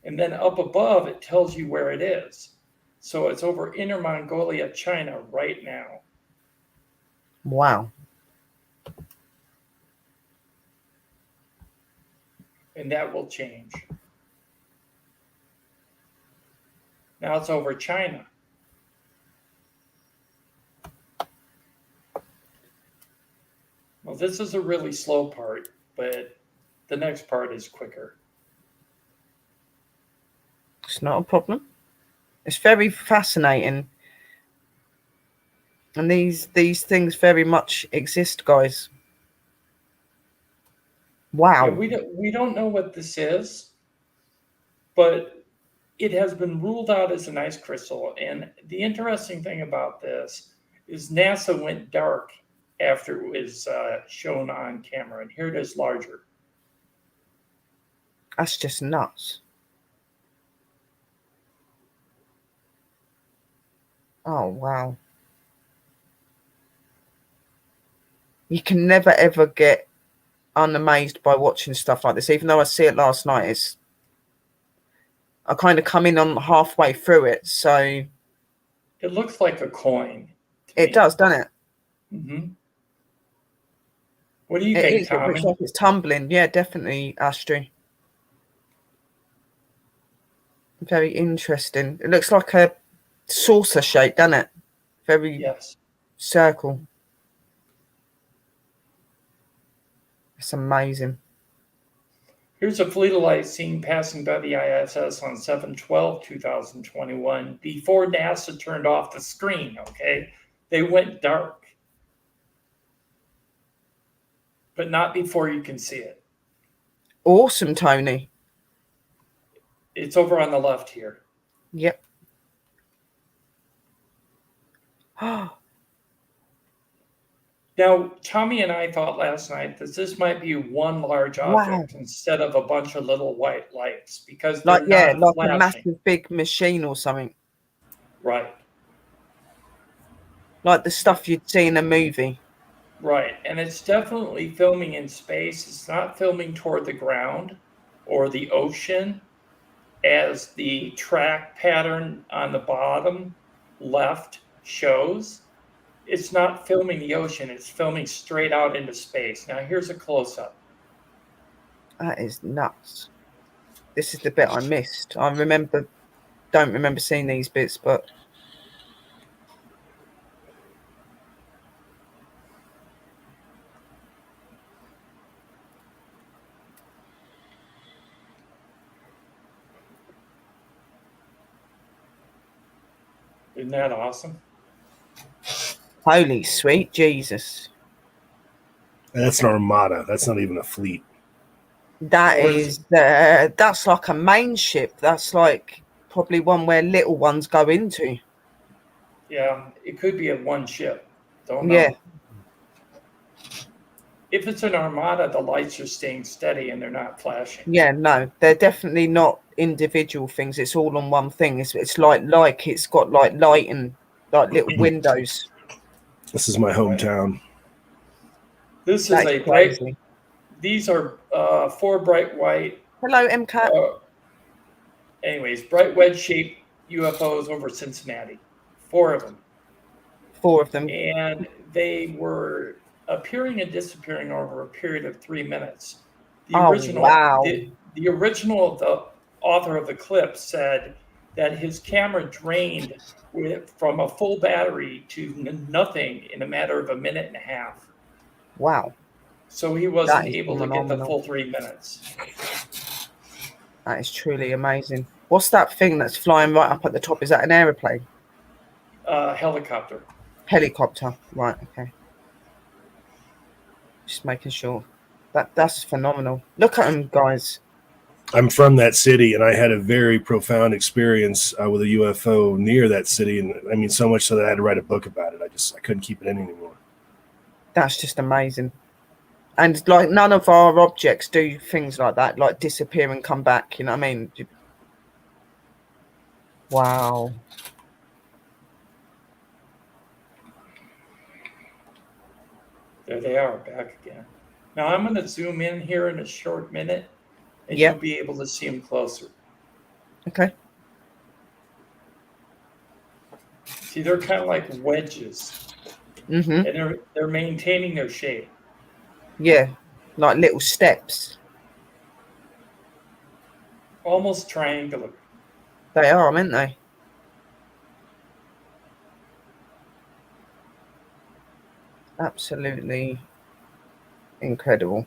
And then up above, it tells you where it is. So it's over Inner Mongolia, China right now. Wow. And that will change. Now it's over China. Well, this is a really slow part, but the next part is quicker. It's not a problem. It's very fascinating. And these things very much exist, guys. Wow. Yeah, we don't know what this is, but it has been ruled out as an ice crystal. And the interesting thing about this is NASA went dark after it was shown on camera. And here it is larger. That's just nuts. Oh, wow. You can never, ever get unamazed by watching stuff like this. Even though I see it last night, I kind of come in on halfway through it. So It looks like a coin. it does, doesn't it? Mm-hmm. What do you think, Tommy? It looks like it's tumbling. Yeah, definitely, Astrid. Very interesting. It looks like a saucer shape, doesn't it? Very circle. It's amazing. Here's a fleet of lights seen passing by the ISS on 7/12/2021 before NASA turned off the screen, okay? They went dark. But not before you can see it. Awesome, Tony. It's over on the left here. Yep. Now, Tommy and I thought last night that this might be one large object instead of a bunch of little white lights because they're not flashing. A massive big machine or something. Right. Like the stuff you'd see in a movie. Right. And it's definitely filming in space. It's not filming toward the ground or the ocean as the track pattern on the bottom left shows. It's not filming the ocean. It's filming straight out into space. Now, here's a close-up. That is nuts. This is the bit I missed. Don't remember seeing these bits, but Isn't that awesome? Holy sweet Jesus. That's an armada. That's not even a fleet. That Or is, that's like a main ship. That's like probably one where little ones go into. Yeah, it could be a one ship. Don't know. Yeah. If it's an armada, the lights are staying steady and they're not flashing. Yeah, no, they're definitely not individual things. It's all on one thing. It's like it's got like light and like little windows. This is my hometown. This is That's a bright. crazy. These are 4 bright white. Hello, MCAT. Anyways, bright wedge-shaped UFOs over Cincinnati. 4 of them. 4 of them. And they were appearing and disappearing over a period of 3 minutes. The original, wow. The original, the author of the clip said that his camera drained from a full battery to nothing in a matter of a minute and a half. Wow. So he wasn't That is able to get the phenomenal. full 3 minutes. That is truly amazing. What's that thing that's flying right up at the top? Is that an aeroplane? Helicopter. Helicopter. Right, okay. Just making sure. That's phenomenal. Look at them, guys. I'm from that city, and I had a very profound experience with a UFO near that city, and I mean so much so that I had to write a book about it. I couldn't keep it in anymore. That's just amazing. And like none of our objects do things like that, like disappear and come back. You know what I mean? Wow. There they are, back again. Now I'm going to zoom in here in a short minute, and Yep. you'll be able to see them closer. Okay. See, they're kind of like wedges, Mm-hmm. and they're maintaining their shape. Yeah. Like little steps. Almost triangular. They are, aren't they? Absolutely incredible.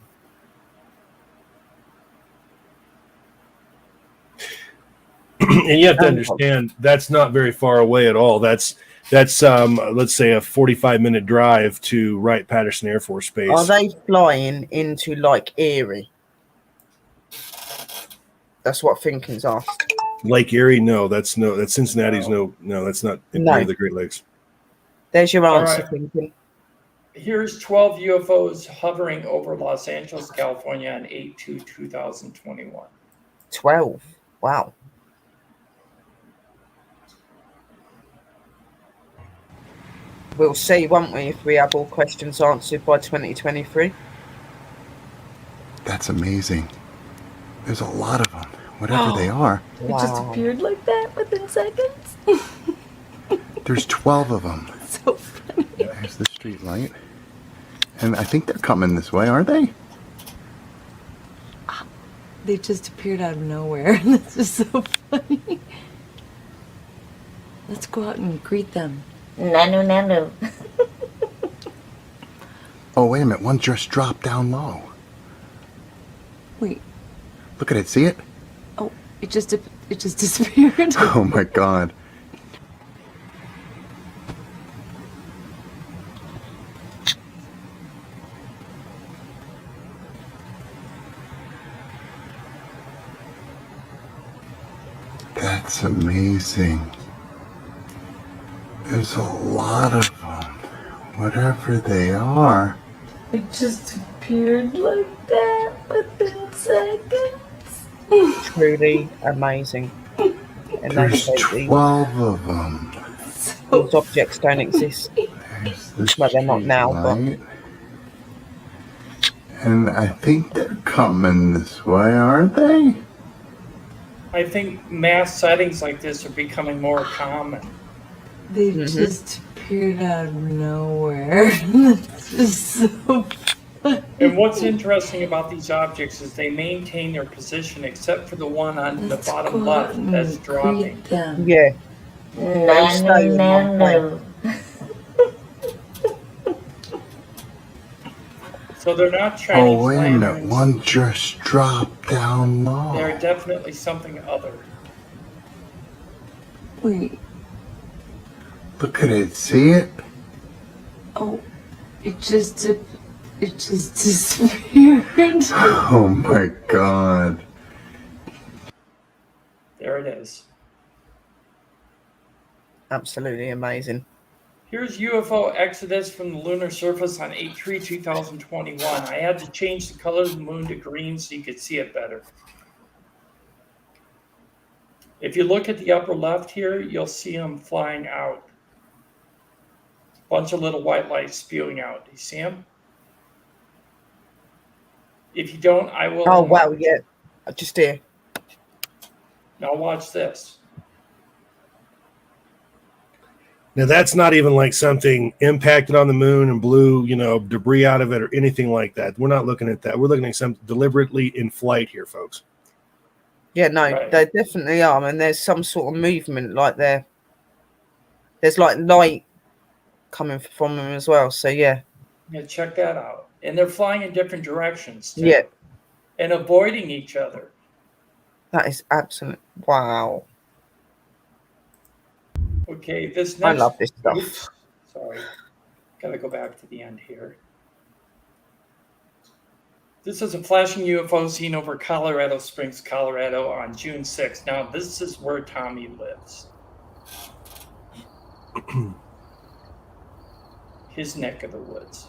And you have to understand that's not very far away at all. That's let's say a 45-minute drive to Wright-Patterson Air Force Base. Are they flying into like Erie? That's what thinking's asked. Lake Erie? No, that's Cincinnati's. No, that's not near the Great Lakes. There's your answer, right. thinking. Here's 12 UFOs hovering over Los Angeles, California on 8/2/2021. 12. Wow. We'll see, won't we, if we have all questions answered by 2023. That's amazing. There's a lot of them, whatever they are. It just appeared like that within seconds. There's 12 of them. So funny. There's the street light. And I think they're coming this way, aren't they? They just appeared out of nowhere. That's just so funny. Let's go out and greet them. Nanu nanu. Oh, wait a minute. One just dropped down low. Wait. Look at it. See it? Oh, it just disappeared. Oh, my God. That's amazing. There's a lot of them, whatever they are. It just appeared like that within seconds. Truly amazing. And There's 12 of them. those objects don't exist. Well, they're not now, but and I think they're coming this way, aren't they? I think mass sightings like this are becoming more common. They just appeared out of nowhere. That's just so funny. And what's interesting about these objects is they maintain their position except for the one on the bottom left that's dropping. yeah. Nanu nanu. So they're not Chinese Oh, wait a minute. lanterns. One just dropped down low. They're definitely something other. Wait. Look at it. See it? Oh, it just disappeared. Oh my God. There it is. Absolutely amazing. Here's UFO exodus from the lunar surface on 8/3/2021. I had to change the color of the moon to green so you could see it better. If you look at the upper left here, you'll see them flying out. Bunch of little white lights spewing out. Do you see them? If you don't, I will. Oh, wow, yeah. Just here. Now watch this. Now that's not even like something impacted on the moon and blew, debris out of it or anything like that. We're not looking at that. We're looking at something deliberately in flight here, folks. Yeah, no, Right. they definitely are. And there's some sort of movement like there. There's like light coming from them as well. So, yeah. Yeah, check that out. And they're flying in different directions too. Yeah. And avoiding each other. That is absolute. Wow. Okay, this I next. love this stuff. Oops, sorry. Gotta go back to the end here. This is a flashing UFO seen over Colorado Springs, Colorado on June 6th. Now, this is where Tommy lives. His neck of the woods.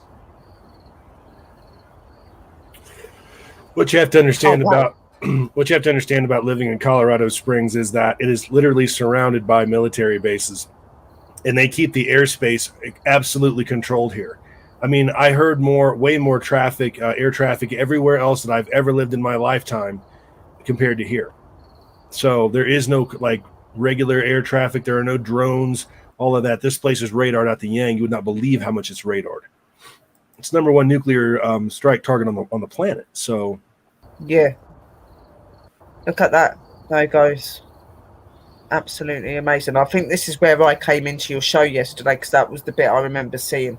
What you have to understand Oh, wow. about living in Colorado Springs is that it is literally surrounded by military bases, and they keep the airspace absolutely controlled here. I mean, I heard way more traffic, air traffic everywhere else that I've ever lived in my lifetime compared to here. So there is no like regular air traffic. There are no drones, all of that. This place is radared out the yang. You would not believe how much it's radared. It's #1 nuclear strike target on the planet. So, Yeah. Look at that. There goes. Absolutely amazing. I think this is where I came into your show yesterday because that was the bit I remember seeing.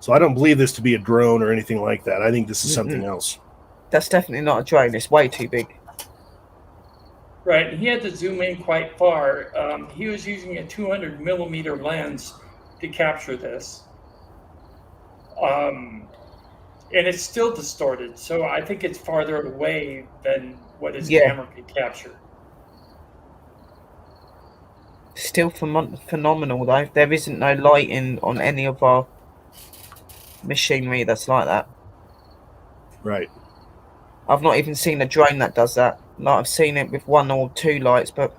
so I don't believe this to be a drone or anything like that. I think this is something else. That's definitely not a drone. It's way too big. Right, and he had to zoom in quite far. He was using a 200 millimeter lens to capture this. And it's still distorted, so I think it's farther away than what his camera could capture. Still phenomenal though. There isn't no lighting on any of our machinery that's like that. Right. I've not even seen a drone that does that. Like I've seen it with 1 or 2 lights, but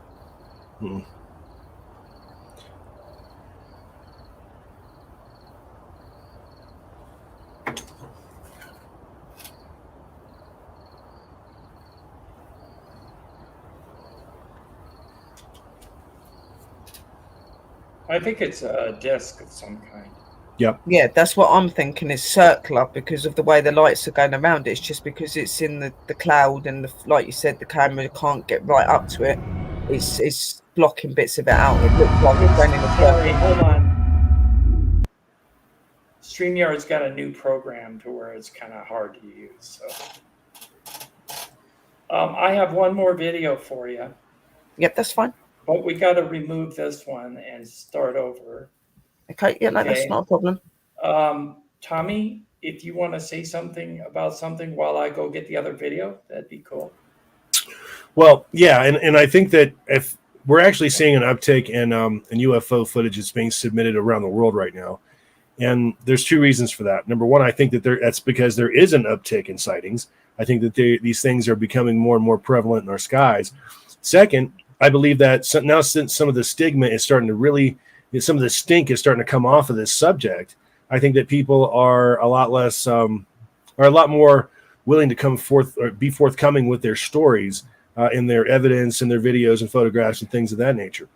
I think it's a disc of some kind. Yep. yeah, that's what I'm thinking is circular because of the way the lights are going around it. It's just because it's in the cloud and like you said, the camera can't get right up to it. It's blocking bits of it out. It looks like it's going in a Sorry, circle. hold on. StreamYard's got a new program to where it's kind of hard to use. So, I have one more video for you, Yep, that's fine. but we got to remove this one and start over. Okay, yeah, no, that's Okay. not a problem. Tommy, if you want to say something about something while I go get the other video, that'd be cool. Well, yeah, and I think that if we're actually seeing an uptick in UFO footage that's being submitted around the world right now, and there's 2 reasons for that. Number one, I think that that's because there is an uptick in sightings. I think that these things are becoming more and more prevalent in our skies. Second, I believe that now since some of the stigma is starting to really, some of the stink is starting to come off of this subject, I think that people are a lot less, are a lot more willing to come forth or be forthcoming with their stories in their evidence and their videos and photographs and things of that nature.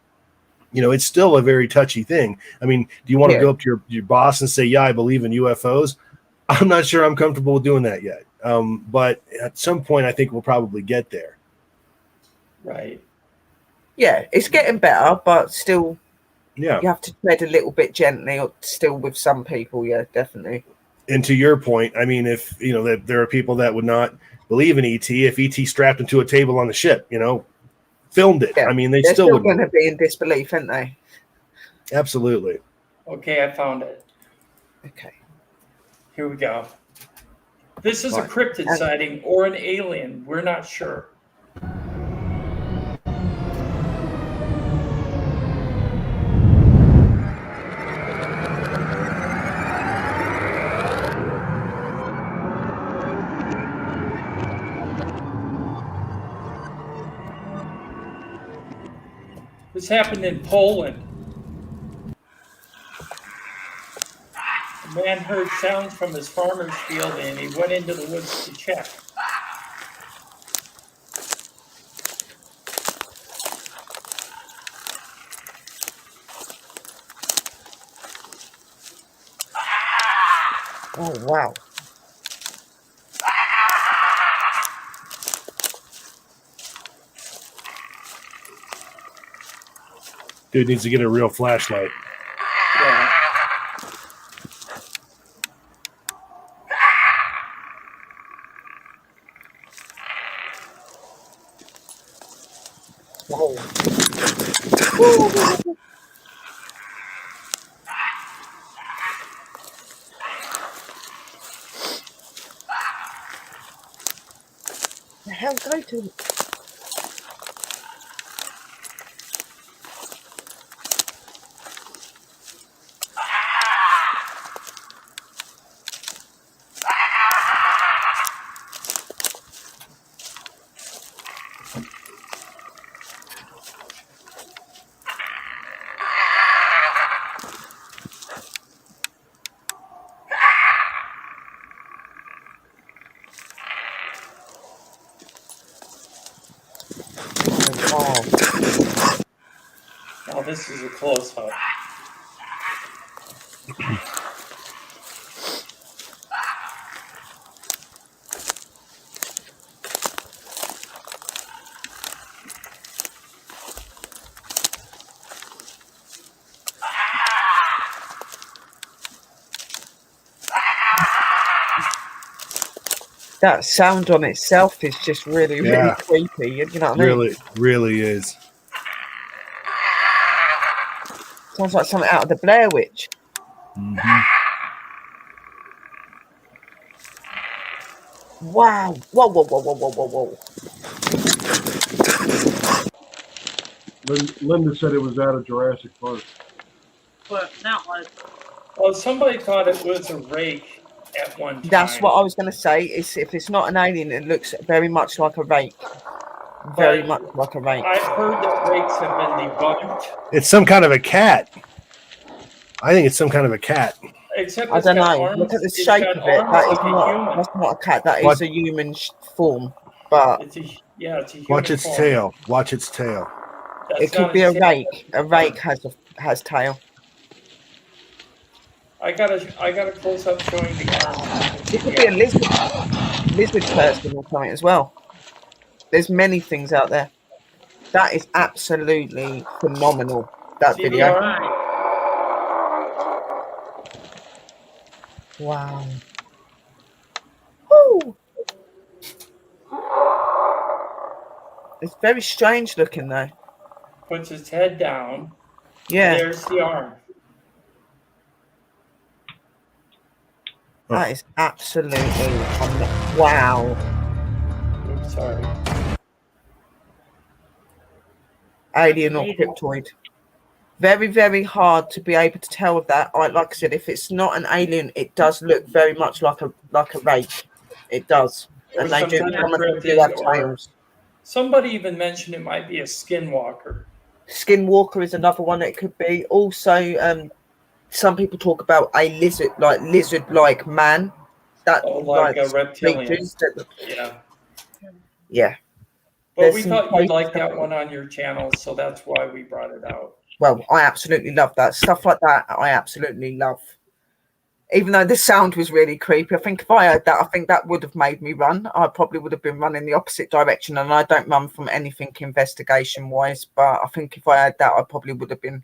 It's still a very touchy thing. I mean, do you want to go up to your boss and say, yeah, I believe in UFOs? I'm not sure I'm comfortable with doing that yet. But at some point, I think we'll probably get there. Right. Yeah, it's getting better, but still, Yeah. you have to tread a little bit gently still with some people. Yeah, definitely. And to your point, I mean, if, that there are people that would not believe in ET, if ET strapped into a table on the ship, filmed it. Yeah. I mean, they're still wouldn't. going to be in disbelief, aren't they? Absolutely. Okay, I found it. Okay. Here we go. This is a cryptid sighting or an alien. We're not sure. This happened in Poland. A man heard sounds from his farmer's field and he went into the woods to check. Oh, wow. Dude needs to get a real flashlight. Yeah. Whoa. The hell go to? Oh, Now this is a close-up. that sound on itself is just really, really Yeah. creepy. You know what I mean? Really is. Sounds like something out of the Blair Witch. Mm-hmm. Wow. Whoa, whoa, whoa, whoa, whoa, whoa, whoa. Linda said it was out of Jurassic Park. But that was. Well, somebody thought it was a rake at one time. That's what I was going to say. Is if it's not an alien, it looks very much like a rake. Very But much like a rake. I've heard that rakes have been debunked. It's some kind of a cat. I think it's some kind of a cat. Except I it's don't got know. arms. Look at the It's shape got of it. arms That is like a not. human. That's not a cat. That What? is a human form. But It's a human Watch its form. tail. Watch its tail. That's it could not be a tail. rake. A rake has tail. I got a close up showing the arms. It could be a lizard person or something as well. There's many things out there. That is absolutely phenomenal. That See the video. arm? Wow. Woo. It's very strange looking though. Puts its head down. Yeah. There's the arm. That is absolutely wow. Oops, sorry. Alien or cryptoid. Very, very hard to be able to tell with that. Like I said, if it's not an alien, it does look very much like a rake. It does. And they do, some of them do have tails. Somebody even mentioned it might be a skinwalker. Skinwalker is another one that it could be. Also, some people talk about a lizard-like man. That like a reptilian. creatures that- Yeah. Yeah. But There's we some thought you'd crazy like stuff. that one on your channel, so that's why we brought it out. Well, I absolutely love that. Stuff like that, I absolutely love. Even though the sound was really creepy, I think if I heard that, I think that would have made me run. I probably would have been running the opposite direction, and I don't run from anything investigation-wise, but I think if I heard that, I probably would have been...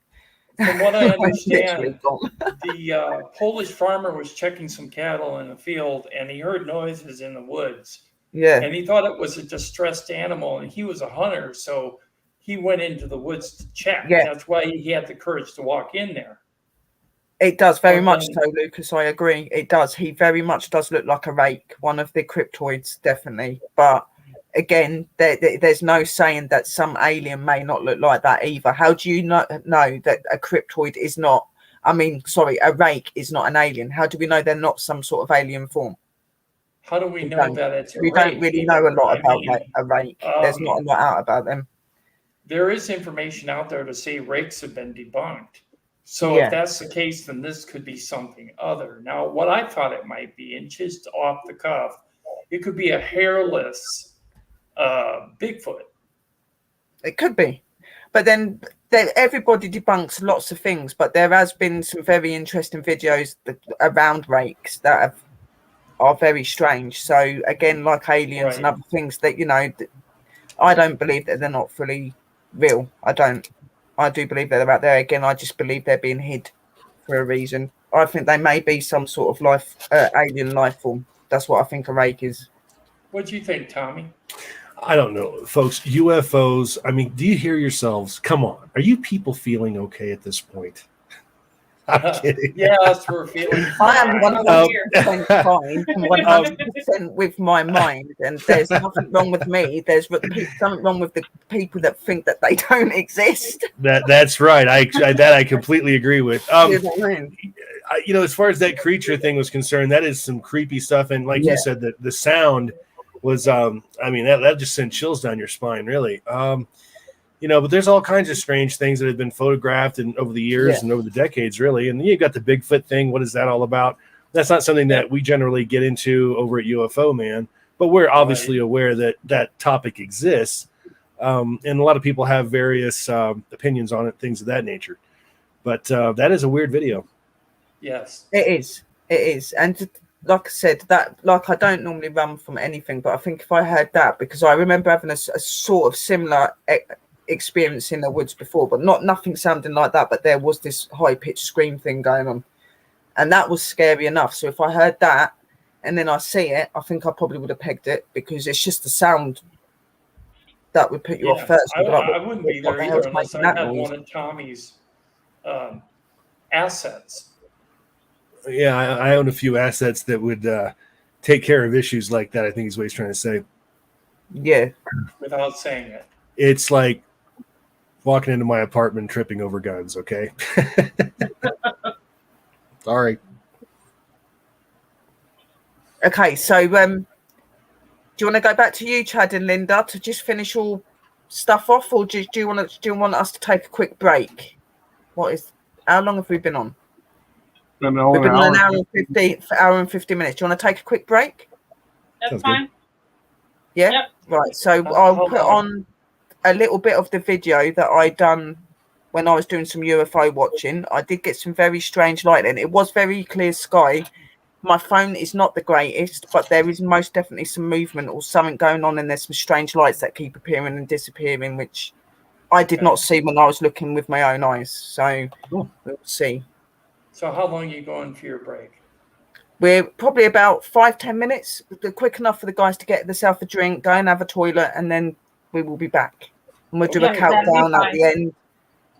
From what I understand, literally gone. the Polish farmer was checking some cattle in the field, and he heard noises in the woods. Yeah. And he thought it was a distressed animal, and he was a hunter, so he went into the woods to check. Yeah. That's why he had the courage to walk in there. It does very But much then- so, Lucas. I agree. It does. He very much does look like a rake, one of the cryptoids, definitely. But again, there's no saying that some alien may not look like that either. How do you know that a cryptoid is not? I mean, sorry, a rake is not an alien. How do we know they're not some sort of alien form? How do we know don't. that it's a We rake? don't really know a lot I about mean, a rake. There's not a lot out about them. There is information out there to say rakes have been debunked. So Yeah. if that's the case, then this could be something other. Now, what I thought it might be, and just off the cuff, it could be a hairless Bigfoot. It could be, but then everybody debunks lots of things. But there has been some very interesting videos around rakes that are very strange. So again, like aliens and Right. other things that I don't believe that they're not fully real. I don't. I do believe that they're out there. Again, I just believe they're being hid for a reason. I think they may be some sort of alien life form. That's what I think a rake is. What do you think, Tommy? I don't know, folks. UFOs. I mean, do you hear yourselves? Come on. Are you people feeling okay at this point? I'm kidding. Yes, we're feeling I am fine. 100% fine and 100% with my mind, and there's nothing wrong with me. There's something wrong with the people that think that they don't exist. That's right. I completely agree with. You know what I mean? As far as that creature thing was concerned, that is some creepy stuff. And like Yeah. you said, the sound was, that just sent chills down your spine, really. But there's all kinds of strange things that have been photographed and over the years and over the decades, really. And you got the Bigfoot thing. What is that all about? That's not something that we generally get into over at UFO Man, but we're obviously aware that that topic exists. And a lot of people have various opinions on it, things of that nature. But that is a weird video. Yes. It is. And like I said, I don't normally run from anything, but I think if I heard that, because I remember having a sort of similar experience in the woods before, but nothing sounding like that, but there was this high-pitched scream thing going on, and that was scary enough. So if I heard that and then I see it, I think I probably would have pegged it, because it's just the sound that would put you off first. I wouldn't be there either unless I had noise? one of Tommy's assets. Yeah, I own a few assets that would take care of issues like that, I think is what he's trying to say. Yeah. Without saying it. It's like walking into my apartment and tripping over guns, okay? Sorry. Okay, so do you want to go back to you, Chad and Linda, to just finish all stuff off, or do you want us to take a quick break? How long have we been on? We've been on an hour and 50 minutes. Do you want to take a quick break? That's Sounds fine. Yeah? Yep. Right, so I'll put on a little bit of the video that I done when I was doing some UFO watching. I did get some very strange lighting. It was very clear sky. My phone is not the greatest, but there is most definitely some movement or something going on, and there's some strange lights that keep appearing and disappearing, which I did not see when I was looking with my own eyes. So we'll see. So how long are you going for your break? We're probably about 5-10 minutes. Quick enough for the guys to get themselves a drink, go and have a toilet, and then we will be back. And we'll do a Okay, that'd be countdown at fine. the end,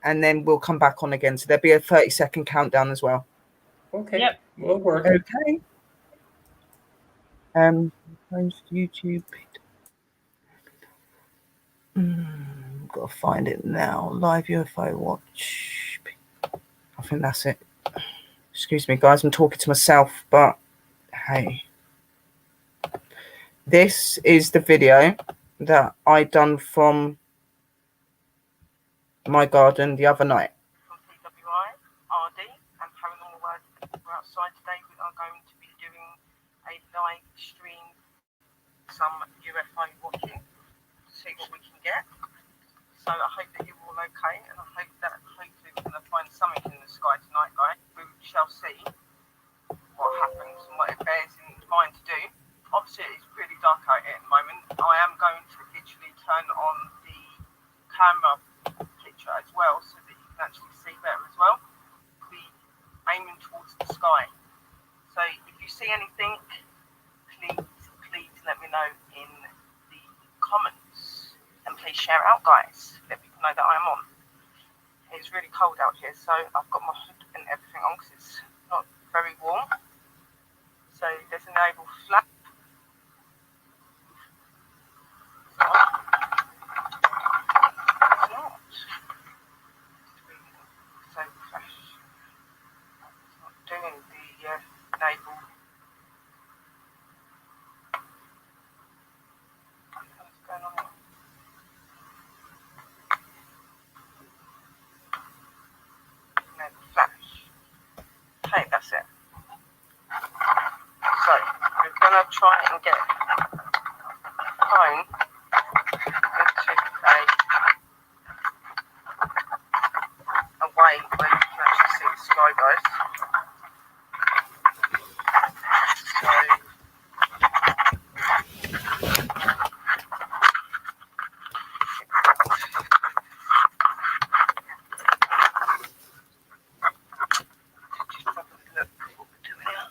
and then we'll come back on again. So there'll be a 30-second countdown as well. Okay. Yep. We'll work. Okay. Post YouTube. Gotta find it now. Live UFO watch. I think that's it. Excuse me, guys. I'm talking to myself, but hey. This is the video that I done from my garden the other night. From PWI, RD, and Paranormal World. We're outside today. We are going to be doing a live stream, some UFO watching, to see what we can get. So I hope that you're all okay, and I hope that hopefully we're going to find something in the sky tonight, guys. We shall see what happens and what it bears in mind to do. Obviously, it's pretty dark out here at the moment. I am going to literally turn on the camera picture as well, so that you can actually see better as well. Be aiming towards the sky. So if you see anything, please let me know in the comments, and please share it out, guys. Let people know that I'm on. It's really cold out here, so I've got my hood and everything on because it's not very warm. So there's a naval flap. It's not. So fresh. It's not doing the naval. What's going on here? Naval flash. Okay, that's it. So we're gonna try and get phone into a way where you can actually see the sky, guys. So just have a look at what we're doing here.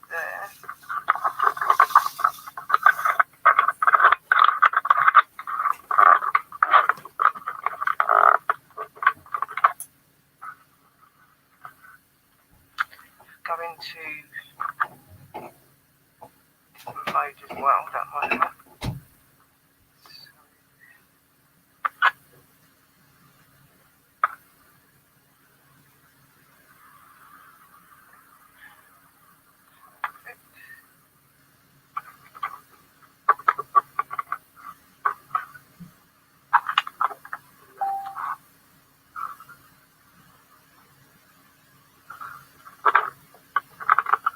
There. Go into different mode as well, that might help.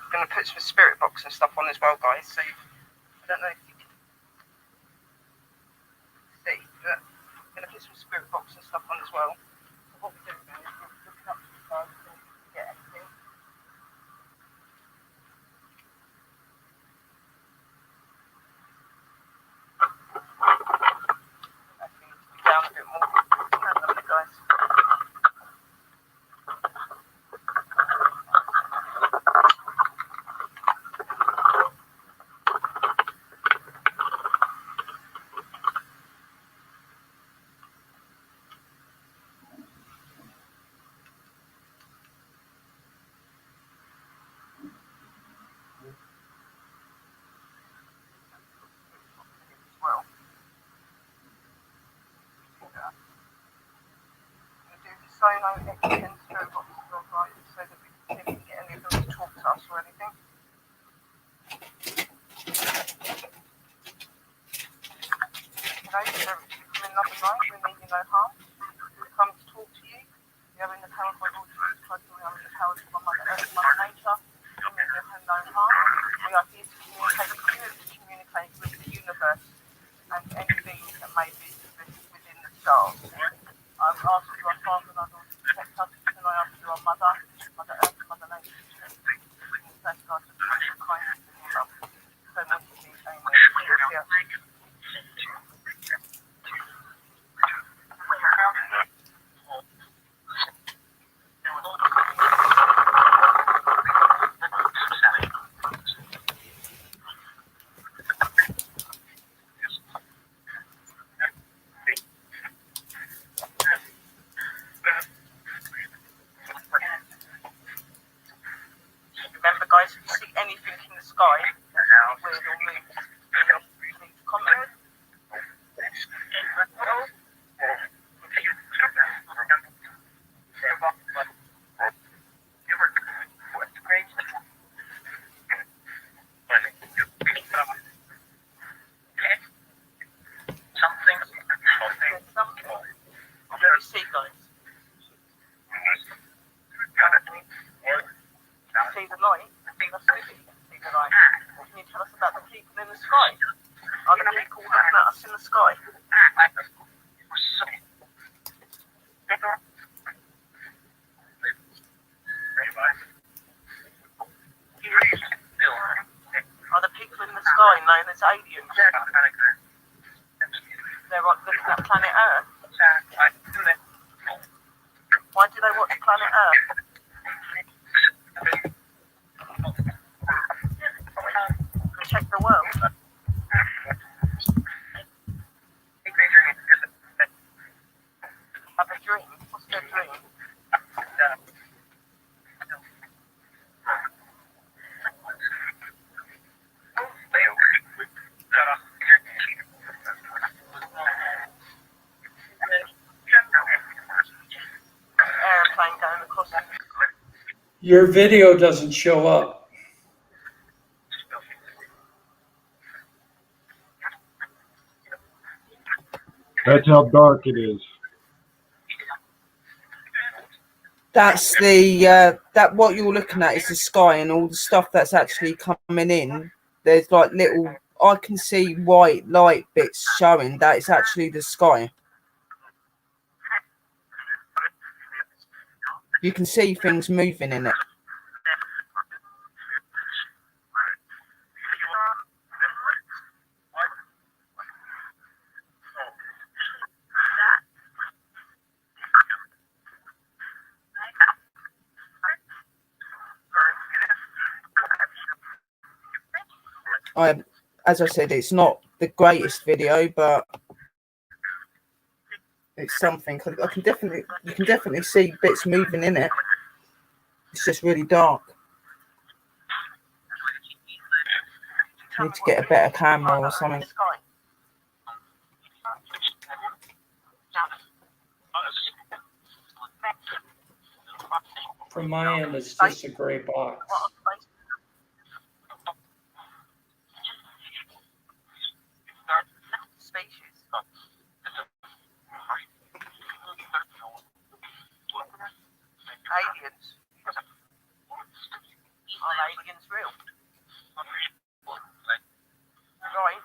I'm going to put some spirit box and stuff on as well, guys, so I don't know if you can see, but I'm going to put some spirit box and stuff on as well. So what we're doing now is we're looking up to the stars so we can get everything. I think it's to be down a bit more. Hang on a minute, guys. As well. We do the solo X10 spirit box as well, guys, so that we can see if we can get any of them to talk to us or anything. You know, so if you come in another night, we mean you no harm. We come to talk to you. We are in the power of my Lord Jesus Christ, we are in the power of my Mother Earth, Mother Nature. We mean you have no harm. We are here to communicate with you and to communicate with the universe and anything that may be within the stars. I've asked you, our Father and our Lord, to protect us, and I ask you, our Mother, Mother Earth, Mother Nature, to thank God for your kindness and your love. So much to you, amen. Yeah. Remember, guys, if you see anything in the sky that's weird or moves, you need to comment. What do you see, guys? See the light? That's good. See the light. Can you tell us about the people in the sky? Are the people looking at us in the sky? Are the people in the sky known as aliens? They're like looking at planet Earth. Why do they watch Planet Earth? Check the world. Have a dream. What's their dream? Airplane going across. Your video doesn't show up. That's how dark it is. That's the that what you're looking at is the sky, and all the stuff that's actually coming in. There's like little. I can see white light bits showing that it's actually the sky. You can see things moving in it. As I said, it's not the greatest video, but it's something. I can definitely, you can definitely see bits moving in it. It's just really dark. Need to get a better camera or something. From my end, it's just a gray box. Aliens. Are aliens real? Right.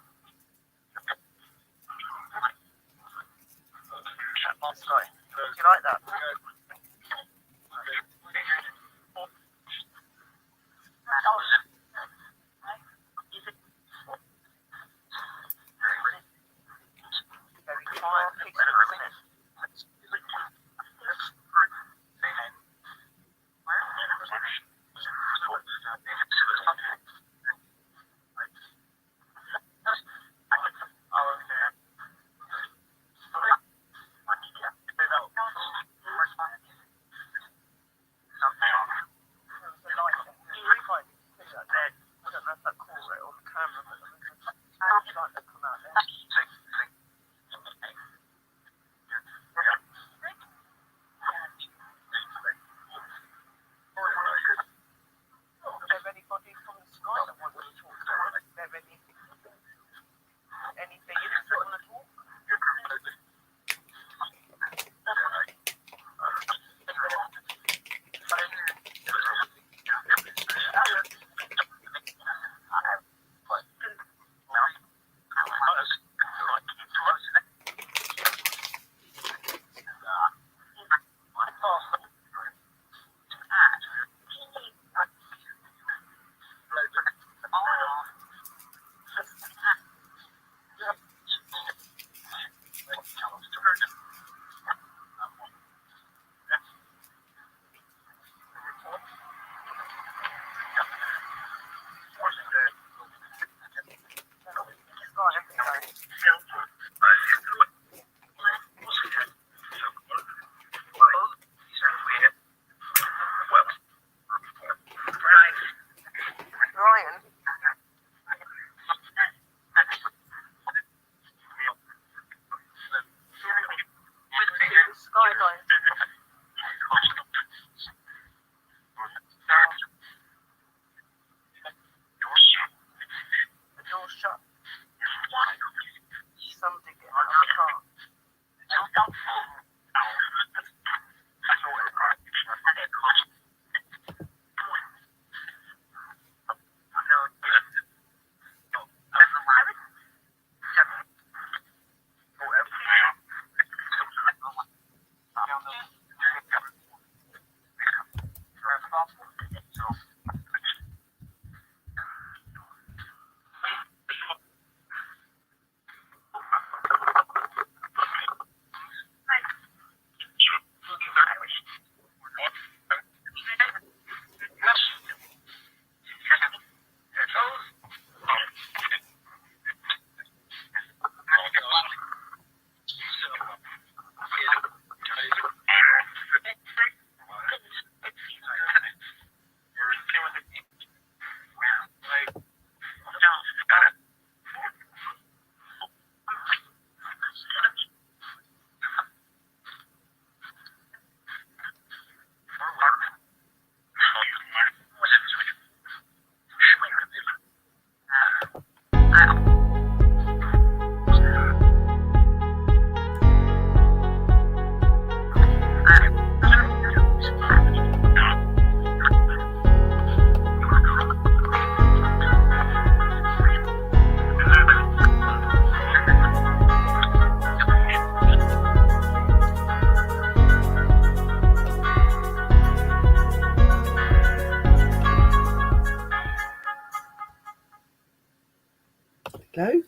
Sorry. Do you like that?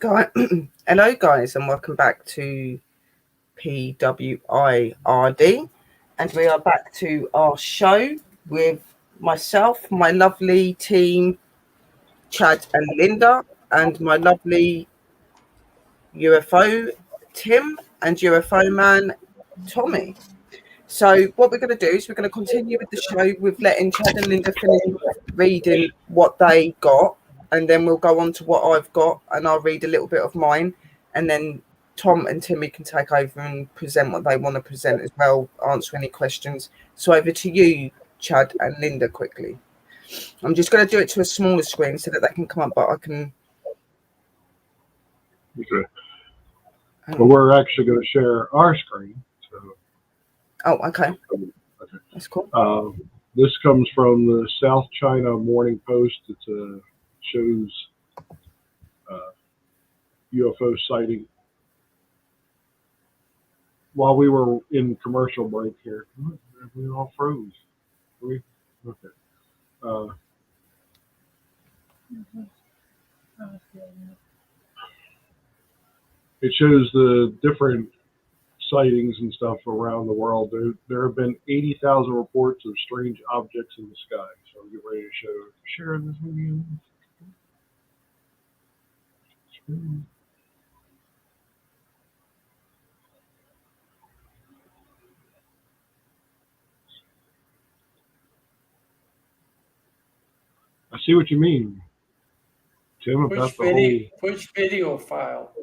Hello, guys, and welcome back to PWIRD. And we are back to our show with myself, my lovely team, Chad and Linda, and my lovely UFO Tim and UFO Man Tommy. So what we're going to do is we're going to continue with the show with letting Chad and Linda finish reading what they got, and then we'll go on to what I've got, and I'll read a little bit of mine, and then Tom and Timmy can take over and present what they want to present as well, answer any questions. So over to you, Chad and Linda, quickly. I'm just going to do it to a smaller screen so that they can come up, but I can... Okay. Well, we're actually going to share our screen. So. Oh, okay. That's cool. This comes from the South China Morning Post. It shows UFO sighting. While we were in commercial break here, we all froze. Okay. It shows the different sightings and stuff around the world. There have been 80,000 reports of strange objects in the sky. So I'm getting ready to share this video. I see what you mean, Tim, about the whole... Push video file.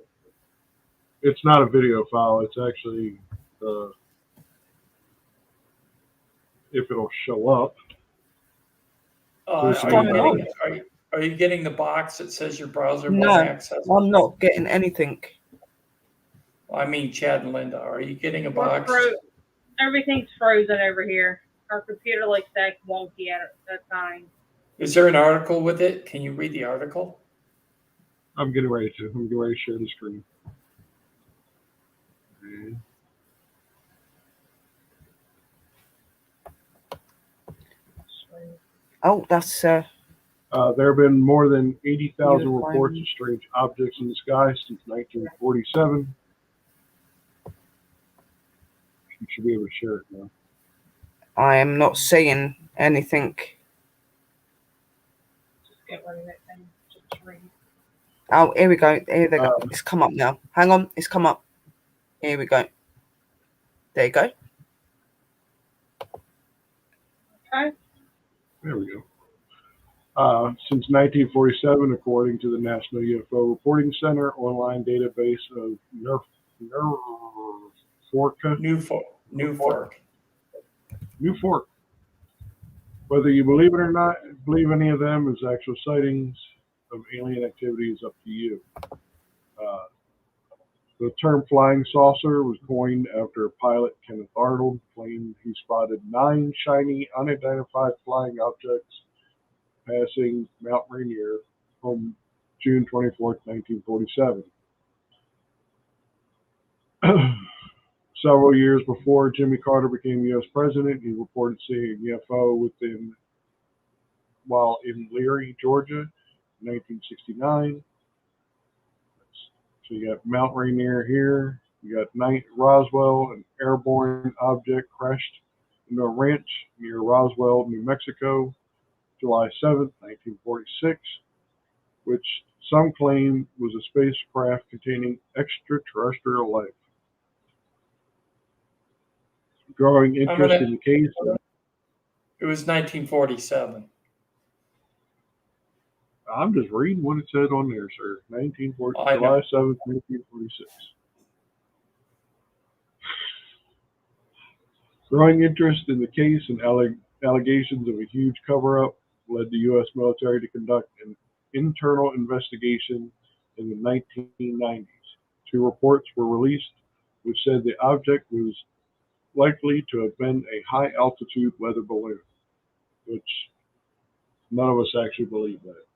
It's not a video file. It's actually if it'll show up. Are you getting the box that says your browser won't access? No, I'm not getting anything. I mean, Chad and Linda, are you getting a box? Everything's frozen over here. Our computer likes to act wonky at times. Is there an article with it? Can you read the article? I'm getting ready to share the screen. Okay. Oh, that's... there have been more than 80,000 reports of strange objects in the sky since 1947. You should be able to share it now. I am not seeing anything. Just get rid of it and just read. Oh, here we go. Here they go. It's come up now. Hang on. It's come up. Here we go. There you go. Okay. There we go. Since 1947, according to the National UFO Reporting Center online database of Newfork. Whether you believe it or not, believe any of them as actual sightings of alien activity is up to you. The term flying saucer was coined after pilot Kenneth Arnold claimed he spotted 9 shiny, unidentified flying objects passing Mount Rainier on June 24, 1947. Several years before Jimmy Carter became U.S. president, he reported seeing a UFO while in Leary, Georgia, in 1969. So you got Mount Rainier here. You got Roswell, an airborne object crashed into a ranch near Roswell, New Mexico, July 7th, 1946, which some claim was a spacecraft containing extraterrestrial life. Growing interest in the case. It was 1947. I'm just reading what it said on there, sir. July 7th, 1946. Growing interest in the case and allegations of a huge cover-up led the U.S. military to conduct an internal investigation in the 1990s. 2 reports were released which said the object was likely to have been a high-altitude weather balloon, which none of us actually believe that.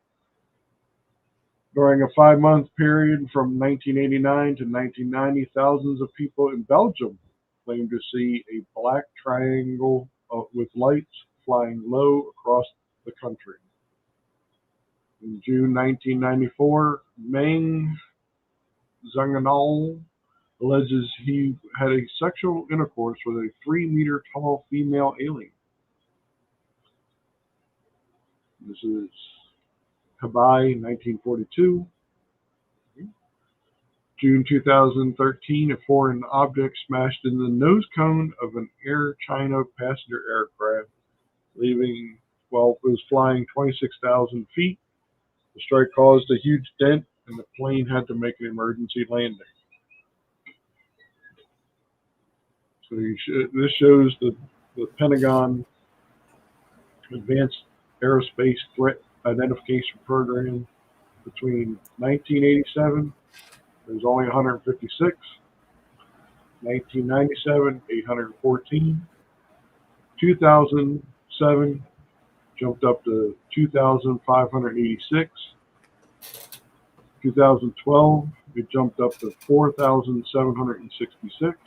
During a 5-month period from 1989 to 1990, thousands of people in Belgium claimed to see a black triangle with lights flying low across the country. In June 1994, Meng Zanganol alleges he had a sexual intercourse with a 3-meter tall female alien. This is Hawaii, 1942. June 2013, a foreign object smashed in the nose cone of an Air China passenger aircraft, it was flying 26,000 feet. The strike caused a huge dent, and the plane had to make an emergency landing. So this shows the Pentagon Advanced Aerospace Threat Identification Program between 1987, there was only 156, 1997, 814, 2007, jumped up to 2,586, 2012, it jumped up to 4,766,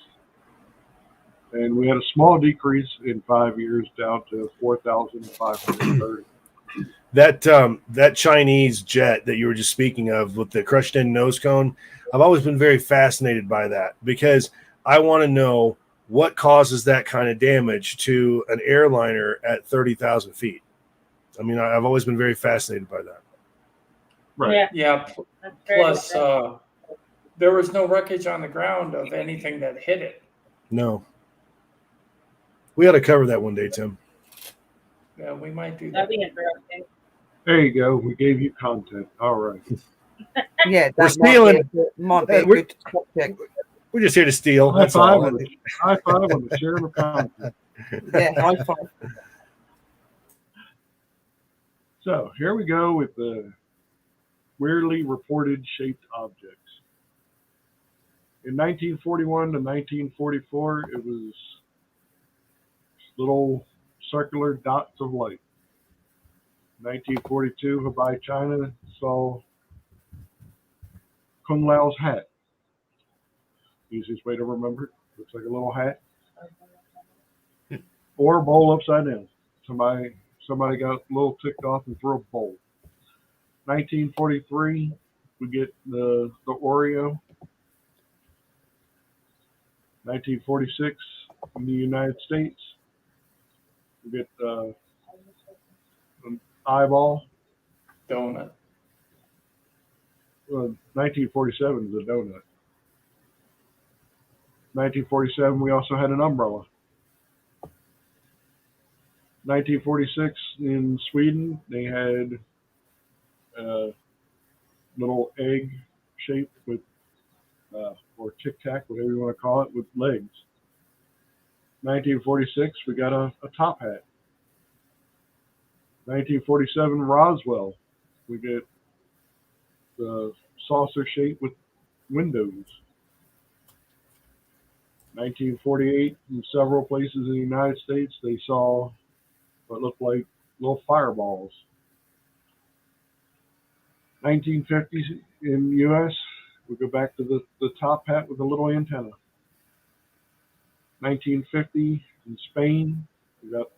and we had a small decrease in 5 years down to 4,530. That Chinese jet that you were just speaking of with the crushed in nose cone, I've always been very fascinated by that because I want to know what causes that kind of damage to an airliner at 30,000 feet. I mean, I've always been very fascinated by that. Right. Yeah. Plus, there was no wreckage on the ground of anything that hit it. No. We ought to cover that one day, Tim. Yeah, we might do that. That'd be interesting. There you go. We gave you content. All right. Yeah, We're that might stealing. Might be a good topic. We're just here to steal. High That's five all. on the sharing of content. Yeah, high five. So here we go with the weirdly reported shaped objects. In 1941 to 1944, it was little circular dots of light. 1942, Hawaii, China, saw Kung Lao's hat. Easiest way to remember it. Looks like a little hat. Or a bowl upside down. Somebody got a little ticked off and threw a bowl. 1943, we get the Oreo. 1946, in the United States, we get an eyeball. Donut. 1947 is a donut. 1947, we also had an umbrella. 1946, in Sweden, they had a little egg shape with, or Tic Tac, whatever you want to call it, with legs. 1946, we got a top hat. 1947, Roswell, we get the saucer shape with windows. 1948, in several places in the United States, they saw what looked like little fireballs. 1950s in the U.S., we go back to the top hat with a little antenna. 1950 in Spain, we got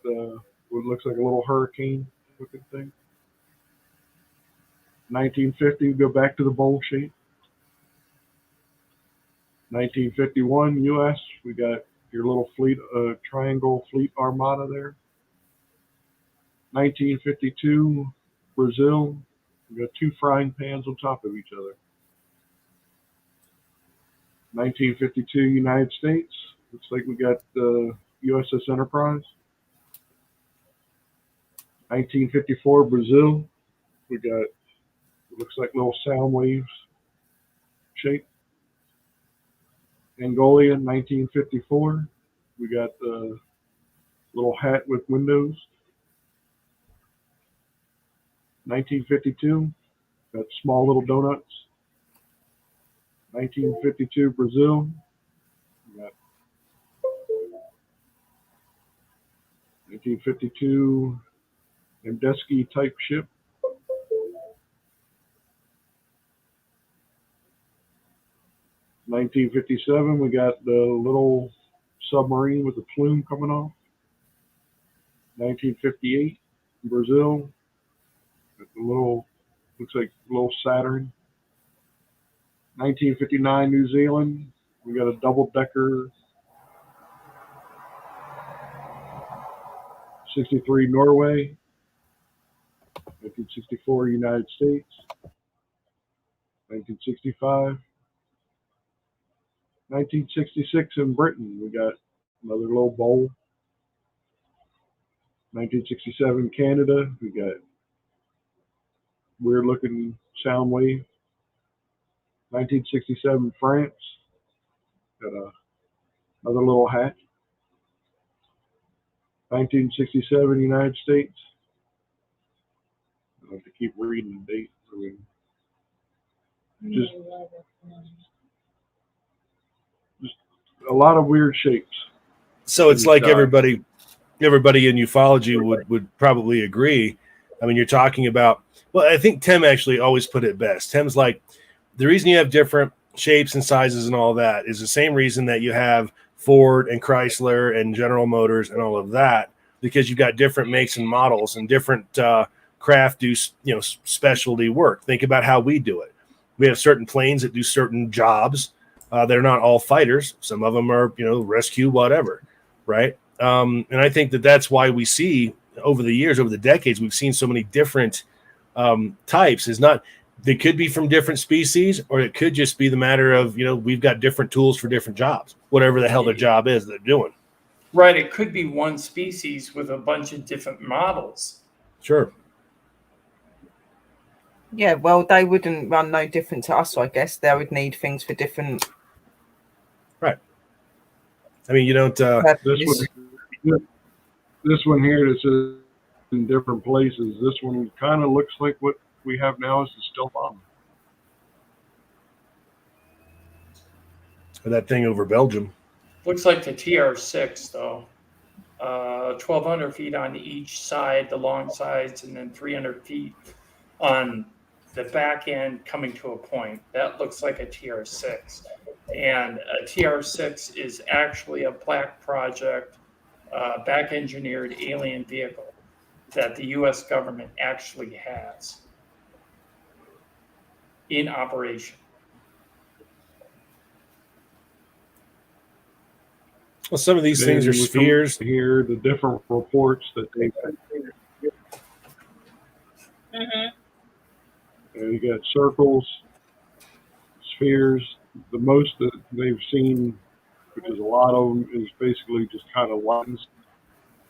what looks like a little hurricane looking thing. 1950, we go back to the bowl shape. 1951 U.S., we got your little triangle fleet armada there. 1952 Brazil, we got two frying pans on top of each other. 1952 United States, looks like we got the USS Enterprise. 1954 Brazil, we got, it looks like little sound waves shape. Angola, 1954, we got the little hat with windows. 1952, got small little donuts. 1952 Brazil, we got 1952 Andesky type ship. 1957, we got the little submarine with the plume coming off. 1958, Brazil, got the little, looks like little Saturn. 1959 New Zealand. We got a double-decker. 63 Norway. 1964 United States. 1965. 1966 in Britain. We got another little bowl. 1967 Canada. We got weird-looking sound wave. 1967 France. Got another little hat. 1967 United States. I have to keep reading the date. I mean, just a lot of weird shapes. So it's like everybody in ufology would probably agree. I mean, you're talking about, well, I think Tim actually always put it best. Tim's like, the reason you have different shapes and sizes and all that is the same reason that you have Ford and Chrysler and General Motors and all of that, because you've got different makes and models and different craft do, specialty work. Think about how we do it. We have certain planes that do certain jobs. They're not all fighters. Some of them are, rescue, whatever, right? And I think that's why we see over the years, over the decades, we've seen so many different types. Is not, they could be from different species, or it could just be the matter of, we've got different tools for different jobs, whatever the hell their job is they're doing. Right. It could be one species with a bunch of different models. Sure. Yeah, well, they wouldn't run no different to us, I guess. They would need things for different. Right. I mean, you don't. This one here that says in different places. This one kind of looks like what we have now is the stealth bomber. Or that thing over Belgium. Looks like the TR-6, though. 1,200 feet on each side, the long sides, and then 300 feet on the back end coming to a point. That looks like a TR-6. And a TR-6 is actually a black project, back-engineered alien vehicle that the U.S. government actually has in operation. Well, some of these things are spheres. Here, the different reports that they've had. You got circles, spheres. The most that they've seen, which is a lot of them, is basically just kind of lines.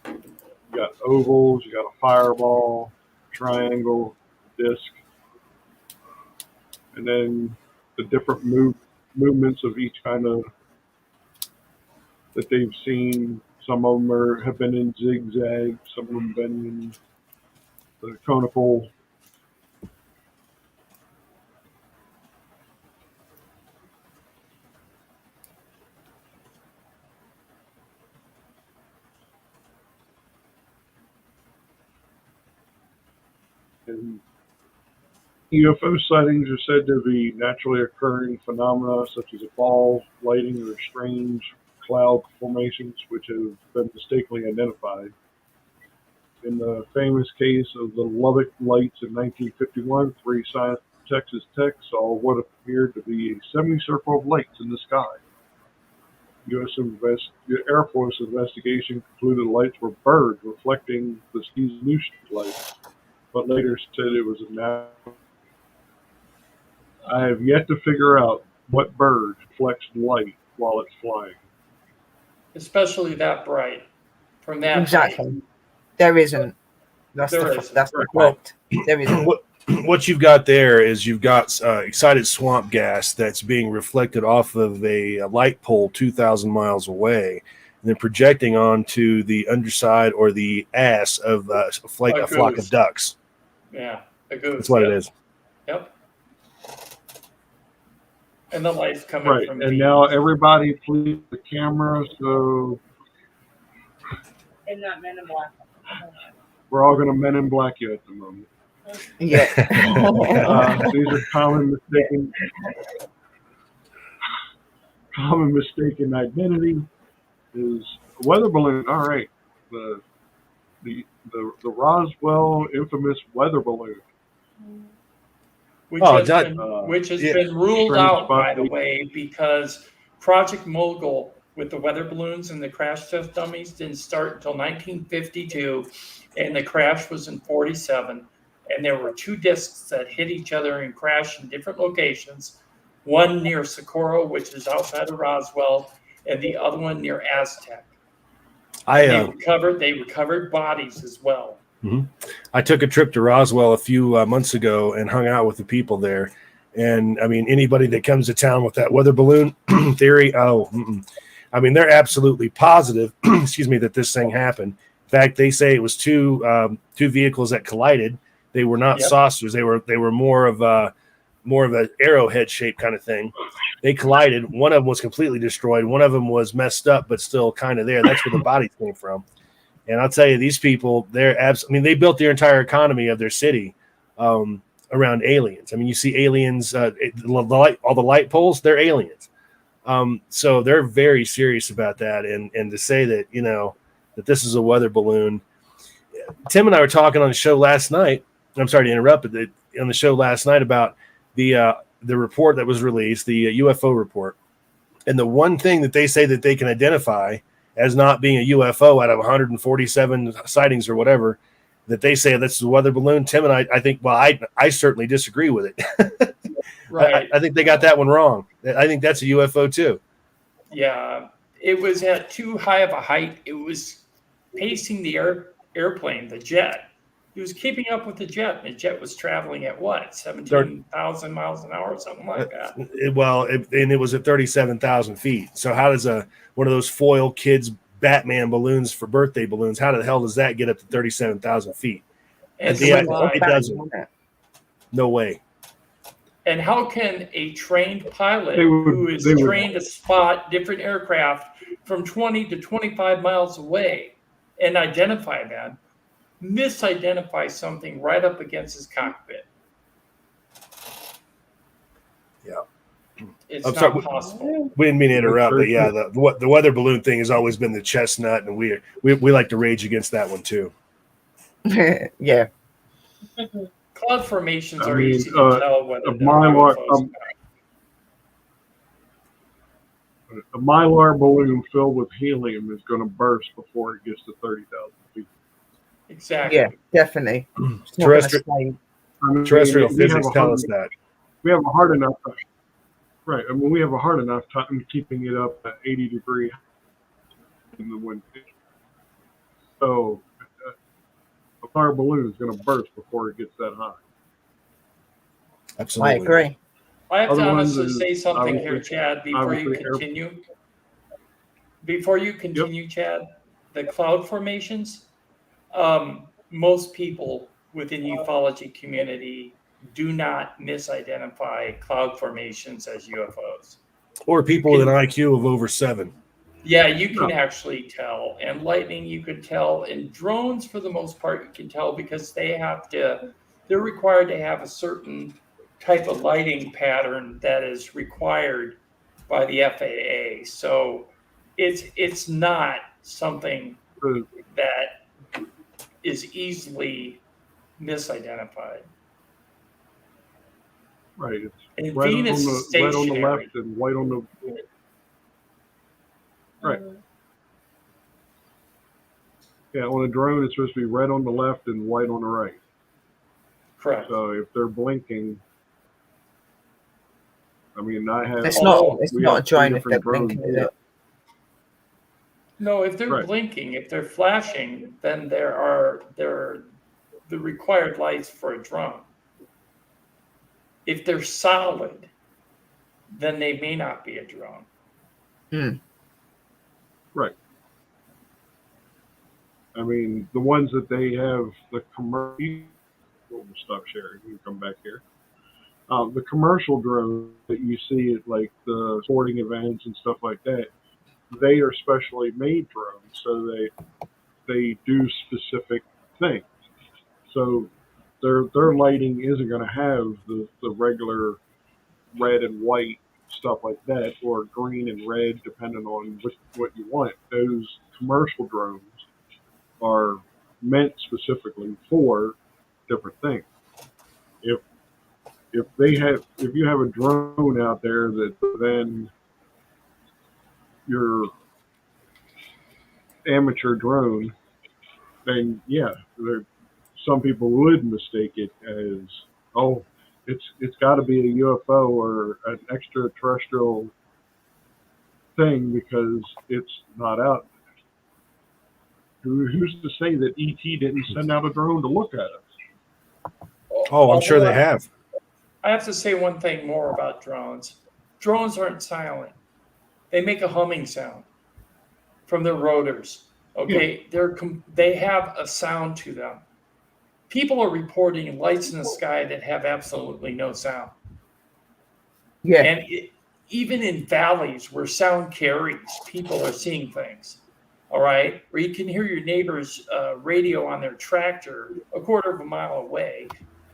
You got ovals, you got a fireball, triangle, disc, and then the different movements of each kind of that they've seen. Some of them have been in zigzag, some of them have been in the conical. And UFO sightings are said to be naturally occurring phenomena such as a ball, lighting, or strange cloud formations which have been mistakenly identified. In the famous case of the Lubbock lights in 1951, 3 Texas techs saw what appeared to be a semicircle of lights in the sky. U.S. Air Force investigation concluded the lights were birds reflecting the season's light, but later said it was a natural. I have yet to figure out what bird reflects light while it's flying. Especially that bright. From that Exactly. height. There isn't. That's the fact. There isn't. What you've got there is you've got excited swamp gas that's being reflected off of a light pole 2,000 miles away, and then projecting onto the underside or the ass of a flock of ducks. Yeah, a goose. That's what it is. Yep. And the light's coming from and now everybody please the camera, so And not Men in Black. we're all going to Men in Black you at the moment. Yeah. These are common mistaken identity is a weather balloon. All right, the Roswell infamous weather balloon. which Oh, has that- been, which has yeah. been ruled Strange out, by the spot. way, because Project Mogul with the weather balloons and the crash test dummies didn't start until 1952, and the crash was in 47. And there were two discs that hit each other and crashed in different locations, one near Socorro, which is outside of Roswell, and the other one near Aztec. They recovered bodies as well. I took a trip to Roswell a few months ago and hung out with the people there. And I mean, anybody that comes to town with that weather balloon theory, I mean, they're absolutely positive, excuse me, that this thing happened. In fact, they say it was two vehicles that collided. They were not saucers. They were more of an arrowhead shape kind of thing. They collided. One of them was completely destroyed. One of them was messed up, but still kind of there. That's where the bodies came from. And I'll tell you, these people, they built their entire economy of their city around aliens. I mean, you see aliens, all the light poles, they're aliens. So they're very serious about that. And to say that, that this is a weather balloon. Tim and I were talking on the show last night. I'm sorry to interrupt, but on the show last night about the report that was released, the UFO report. And the one thing that they say that they can identify as not being a UFO out of 147 sightings or whatever, that they say this is a weather balloon. Tim and I think, well, I certainly disagree with it. Right. I think they got that one wrong. I think that's a UFO too. Yeah, it was at too high of a height. It was pacing the airplane, the jet. He was keeping up with the jet. And the jet was traveling at what, 17,000 miles an hour, or something like that. And it was at 37,000 feet. So how does one of those foil kids Batman balloons for birthday balloons, how the hell does that get up to 37,000 feet? And it doesn't. No way. And how can a trained pilot who is trained to spot different aircraft from 20 to 25 miles away and identify them, misidentify something right up against his cockpit? Yeah. It's not possible. We didn't mean to interrupt, but yeah, the weather balloon thing has always been the chestnut, and we like to rage against that one too. Yeah. Cloud formations are easy to tell whether a Mylar balloon filled with helium is going to burst before it gets to 30,000 feet. Exactly. Yeah, definitely. Terrestrial physics tell us that. We have a hard enough time. Right. I mean, we have a hard enough time keeping it up at 80 degrees in the wind. So a fire balloon is going to burst before it gets that high. Absolutely. I agree. I have to honestly say something here, Chad, before you continue. Before you continue, Chad, the cloud formations, most people within the ufology community do not misidentify cloud formations as UFOs. Or people with an IQ of over 7. Yeah, you can actually tell. And lightning, you can tell. And drones, for the most part, you can tell because they're required to have a certain type of lighting pattern that is required by the FAA. So it's not something that is easily misidentified. Right. It's and red Venus is red on the stationary. left and white on the right. Yeah, on a drone, it's supposed to be red on the left and white on the right. Correct. So if they're blinking, I mean, It's not a drone if they're blinking, is it? No, if they're blinking, if they're flashing, then there are the required lights for a drone. If they're solid, then they may not be a drone. Right. I mean, the ones that they have, the commercial, we'll stop sharing, you can come back here. The commercial drones that you see at like the sporting events and stuff like that, they are specially made drones, so they do specific things. So their lighting isn't going to have the regular red and white stuff like that, or green and red, depending on what you want. Those commercial drones are meant specifically for different things. if you have a drone out there that then your amateur drone, then yeah, some people would mistake it as, oh, it's got to be a UFO or an extraterrestrial thing because it's not out. Who's to say that ET didn't send out a drone to look at us? Oh, I'm sure they have. I have to say one thing more about drones. Drones aren't silent. They make a humming sound from their rotors. Okay, they have a sound to them. People are reporting lights in the sky that have absolutely no sound. Yeah. And even in valleys where sound carries, people are seeing things. All right, where you can hear your neighbor's radio on their tractor a quarter of a mile away.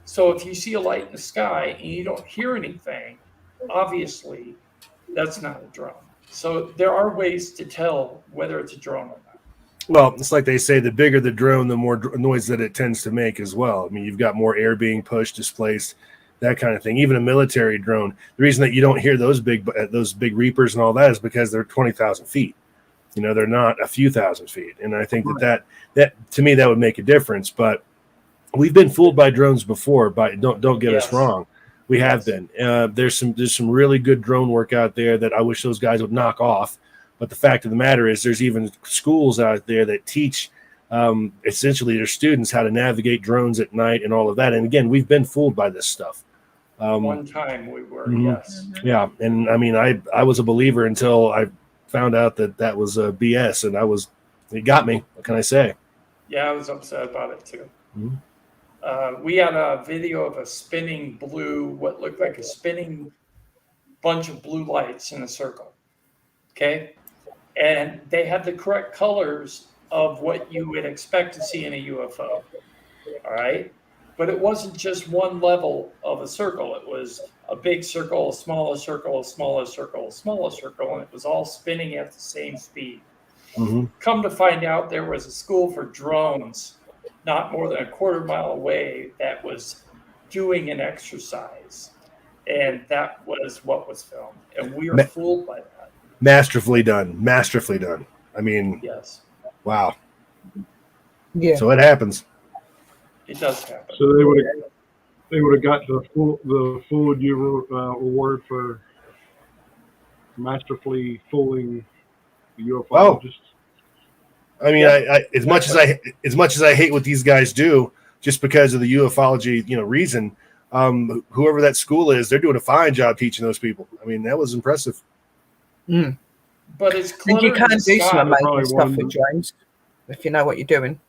So if you see a light in the sky and you don't hear anything, obviously that's not a drone. So there are ways to tell whether it's a drone or not. Well, it's like they say, the bigger the drone, the more noise that it tends to make as well. I mean, you've got more air being pushed, displaced, that kind of thing. Even a military drone, the reason that you don't hear those big Reapers and all that is because they're 20,000 feet. You know, they're not a few thousand feet. And I think that to me, that would make a difference. But we've been fooled by drones before, but don't get us wrong. We have been. There's some really good drone work out there that I wish those guys would knock off. But the fact of the matter is there's even schools out there that teach essentially their students how to navigate drones at night and all of that. And again, we've been fooled by this stuff. One time we were, yes. Yeah. And I mean, I was a believer until I found out that was BS, and it got me. What can I say? Yeah, I was upset about it too. We had a video of a spinning blue, what looked like a spinning bunch of blue lights in a circle. Okay. And they had the correct colors of what you would expect to see in a UFO. All right. But it wasn't just one level of a circle. It was a big circle, a smaller circle, a smaller circle, a smaller circle, and it was all spinning at the same speed. Come to find out, there was a school for drones not more than a quarter mile away that was doing an exercise. And that was what was filmed. And we were fooled by that. Masterfully done. Masterfully done. I mean, yes. Wow. Yeah. So it happens. It does happen. So they would have got the Fooled You award for masterfully fooling the ufologists. I mean, as much as I hate what these guys do, just because of the ufology, reason, whoever that school is, they're doing a fine job teaching those people. I mean, that was impressive. But it's and you can do some amazing stuff with drones if you know what you're doing.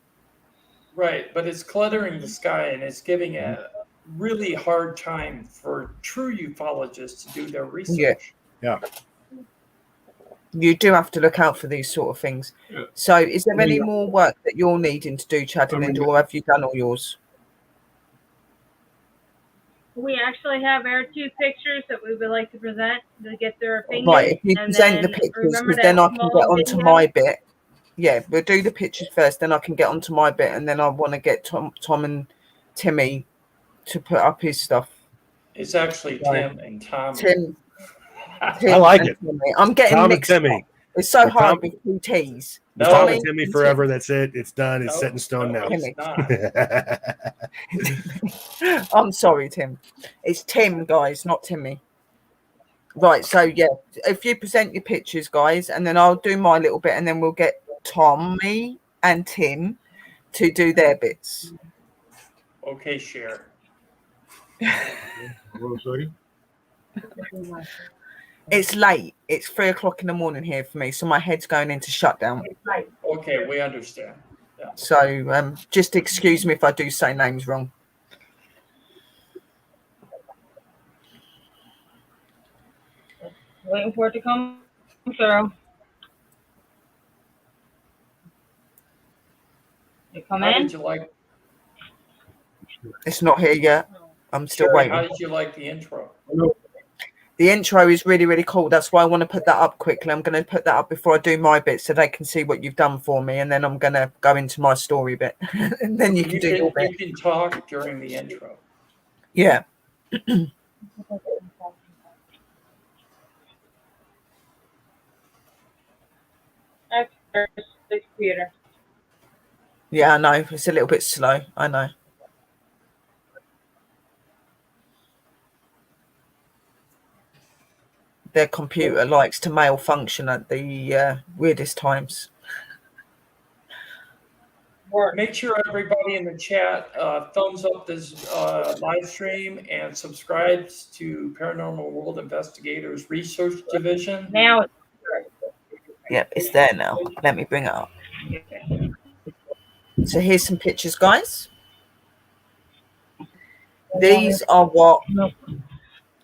Right, but it's cluttering the sky, and it's giving a really hard time for true ufologists to do their research. Yeah. You do have to look out for these sort of things. Yeah. So is there any more work that you're needing to do, Chad and Linda, or have you done all yours? We actually have our 2 pictures that we would like to present to get their opinion. Right, if you present the pictures, because then I can get onto my bit. Yeah, we'll do the pictures first, then I can get onto my bit, and then I want to get Tom and Timmy to put up his stuff. It's actually Tim and Tommy. Tim I like it. Timmy. I'm getting Tom mixed and Timmy. Up. It's so hard with 2 T's. No, Tom and Timmy forever. That's it. It's done. It's set in stone now. I'm sorry, Tim. It's Tim, guys, not Timmy. Right, so yeah, if you present your pictures, guys, and then I'll do my little bit, and then we'll get Tommy and Tim to do their bits. Okay, share. It's late. It's 3:00 in the morning here for me, so my head's going into shutdown. Okay, we understand. Yeah. So just excuse me if I do say names wrong. Waiting for it to come through. You come in? How did you like? It's not here yet. I'm still waiting. How did you like the intro? The intro is really, really cool. That's why I want to put that up quickly. I'm going to put that up before I do my bit so they can see what you've done for me. And then I'm going to go into my story bit. And then you can do your bit. You can talk during the intro. Yeah. That's the computer. Yeah, I know. It's a little bit slow. I know. Their computer likes to malfunction at the weirdest times. Make sure everybody in the chat thumbs up this live stream and subscribes to Paranormal World Investigators Research Division. Now it's Yep, it's there now. Let me bring it up. So here's some pictures, guys. These are what?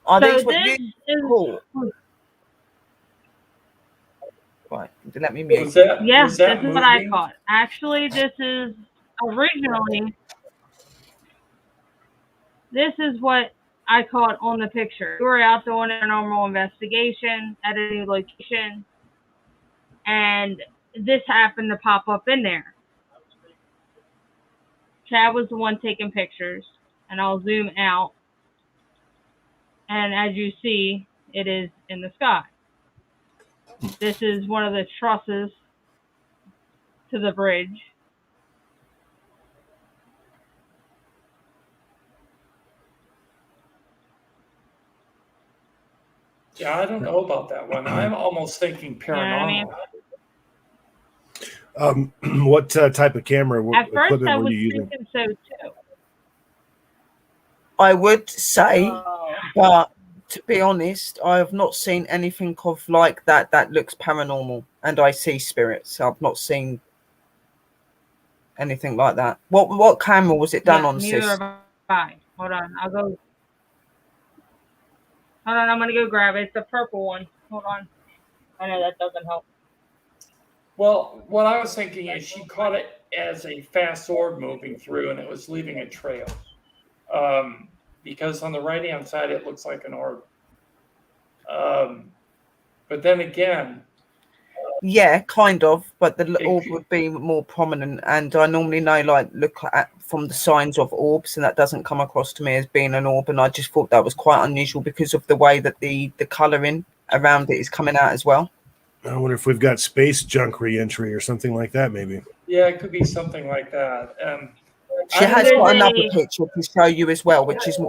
Are So these what this you is call? Right, let me mute. Was that, yeah, was that this is what I moving? caught. Actually, this is originally. This is what I caught on the picture. We were out doing a normal investigation at a new location, and this happened to pop up in there. Chad was the one taking pictures, and I'll zoom out. And as you see, it is in the sky. This is one of the trusses to the bridge. Yeah, I don't know about that one. I'm almost thinking You know what I mean? paranormal. What type of camera At first, equipment I were was you using? thinking so too. I would say, but to be honest, I have not seen anything of like that that looks paranormal, and I see spirits. I've not seen anything like that. What camera was it done Yeah, on, neither sis? have I. Hold on, I'll go. Hold on, I'm gonna go grab it. It's the purple one. Hold on. I know that doesn't help. Well, what I was thinking is she caught it as a fast orb moving through, and it was leaving a trail. Because on the right-hand side, it looks like an orb. But then again, Yeah, kind of, but the It orb could- would be more prominent, and I normally know, like, look at from the signs of orbs, and that doesn't come across to me as being an orb, and I just thought that was quite unusual because of the way that the colouring around it is coming out as well. I wonder if we've got space junk re-entry or something like that, maybe. yeah, it could be something like that. She I has don't know. got another picture to show you as well, which is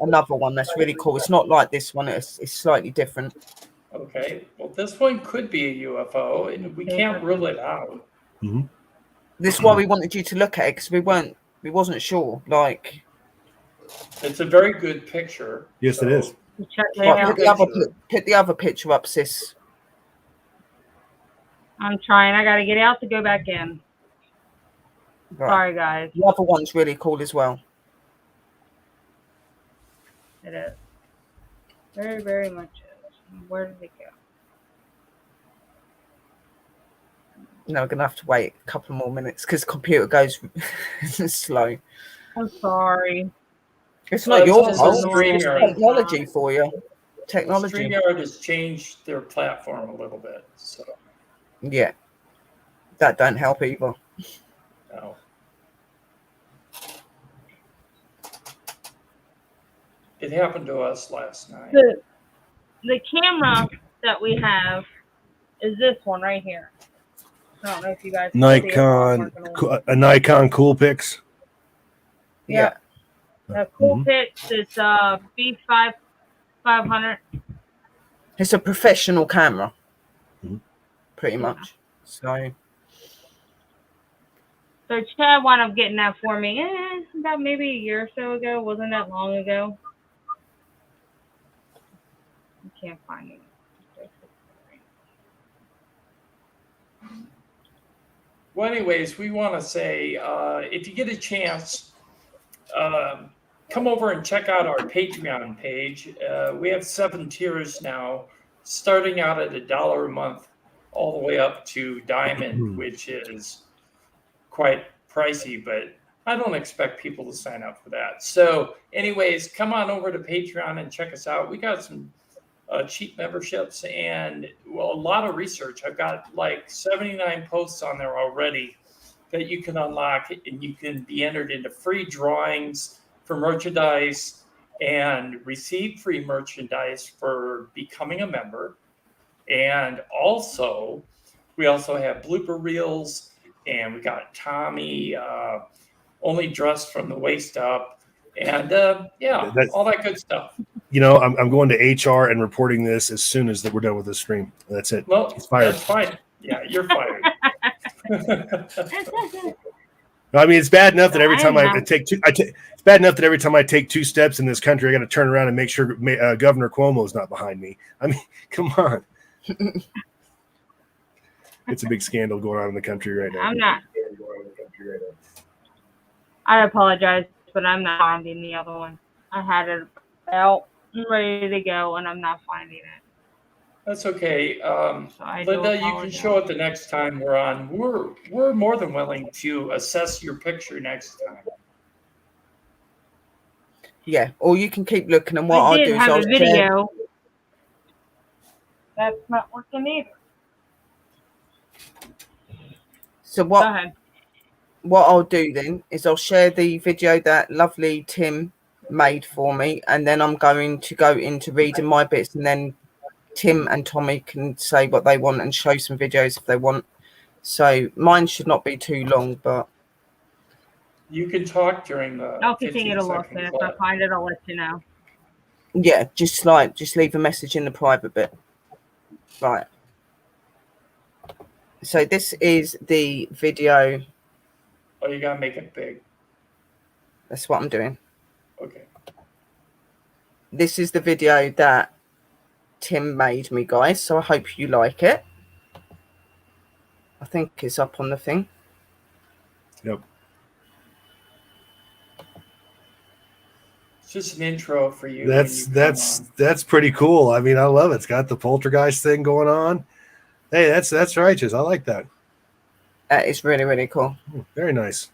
another one that's really cool. It's not like this one; it's slightly different. Okay, well, this one could be a UFO, and we can't rule it out. Mm-hmm. This is why we wanted you to look at it, because we wasn't sure. Like, It's a very good picture. Yes, it is. Check it right, out. put the other picture up, sis. I'm trying. I gotta get out to go back in. Right. Sorry, guys. The other one's really cool as well. It is. Very, very much is. Where did it go? No, we're gonna have to wait a couple more minutes because the computer goes slow. I'm sorry. It's not It's your also fault. It's StreamYard. technology for you. Well, Technology. StreamYard has changed their platform a little bit, so Yeah, that don't help either. no. It happened to us last night. The camera that we have is this one right here. I don't know if you guys can see it. Nikon, a Nikon Coolpix. Yeah. The Cool Mhm. Pix is B500. It's a professional camera, pretty Yeah. much. So Chad wound up getting that for me about maybe a year or so ago. Wasn't that long ago? I can't find it. Well, anyways, we want to say if you get a chance, come over and check out our Patreon page. We have 7 tiers now, starting out at $1 a month, all the way up to Diamond, which is quite pricey, but I don't expect people to sign up for that. So, anyways, come on over to Patreon and check us out. We got some cheap memberships and a lot of research. I've got like 79 posts on there already that you can unlock, and you can be entered into free drawings for merchandise and receive free merchandise for becoming a member. And also, we also have blooper reels, and we got Tommy only dressed from the waist up, and yeah, all that good stuff. I'm going to HR and reporting this as soon as we're done with this stream. That's it. Well, He's fired. that's fine. Yeah, you're fired. I mean, it's bad enough that every time it's bad enough that every time I take 2 steps in this country, I got to turn around and make sure Governor Cuomo is not behind me. I mean, come on. It's a big scandal going on in the country right now. I'm not. I apologize, but I'm not finding the other one. I had it out and ready to go, and I'm not finding it. That's okay. So Linda, you can show it the next time we're on. We're more than willing to assess your picture next time. Yeah, or you can keep looking, and what I'll do is have I'll a video. That's not working either. So what I'll do then is I'll share the video that lovely Tim made for me, and then I'm going to go into reading my bits, and then Tim and Tommy can say what they want and show some videos if they want. So mine should not be too long, but you can talk during the. I'll continue to look, and if I find it, I'll let you know. Yeah, just leave a message in the private bit. Right. So this is the video. Oh, you gotta make it big. That's what I'm doing. Okay. This is the video that Tim made me, guys. So I hope you like it. I think it's up on the thing. Yep. It's just an intro for you. That's pretty cool. I mean, I love it. It's got the poltergeist thing going on. Hey, that's righteous. I like that. It's really, really cool. Very nice.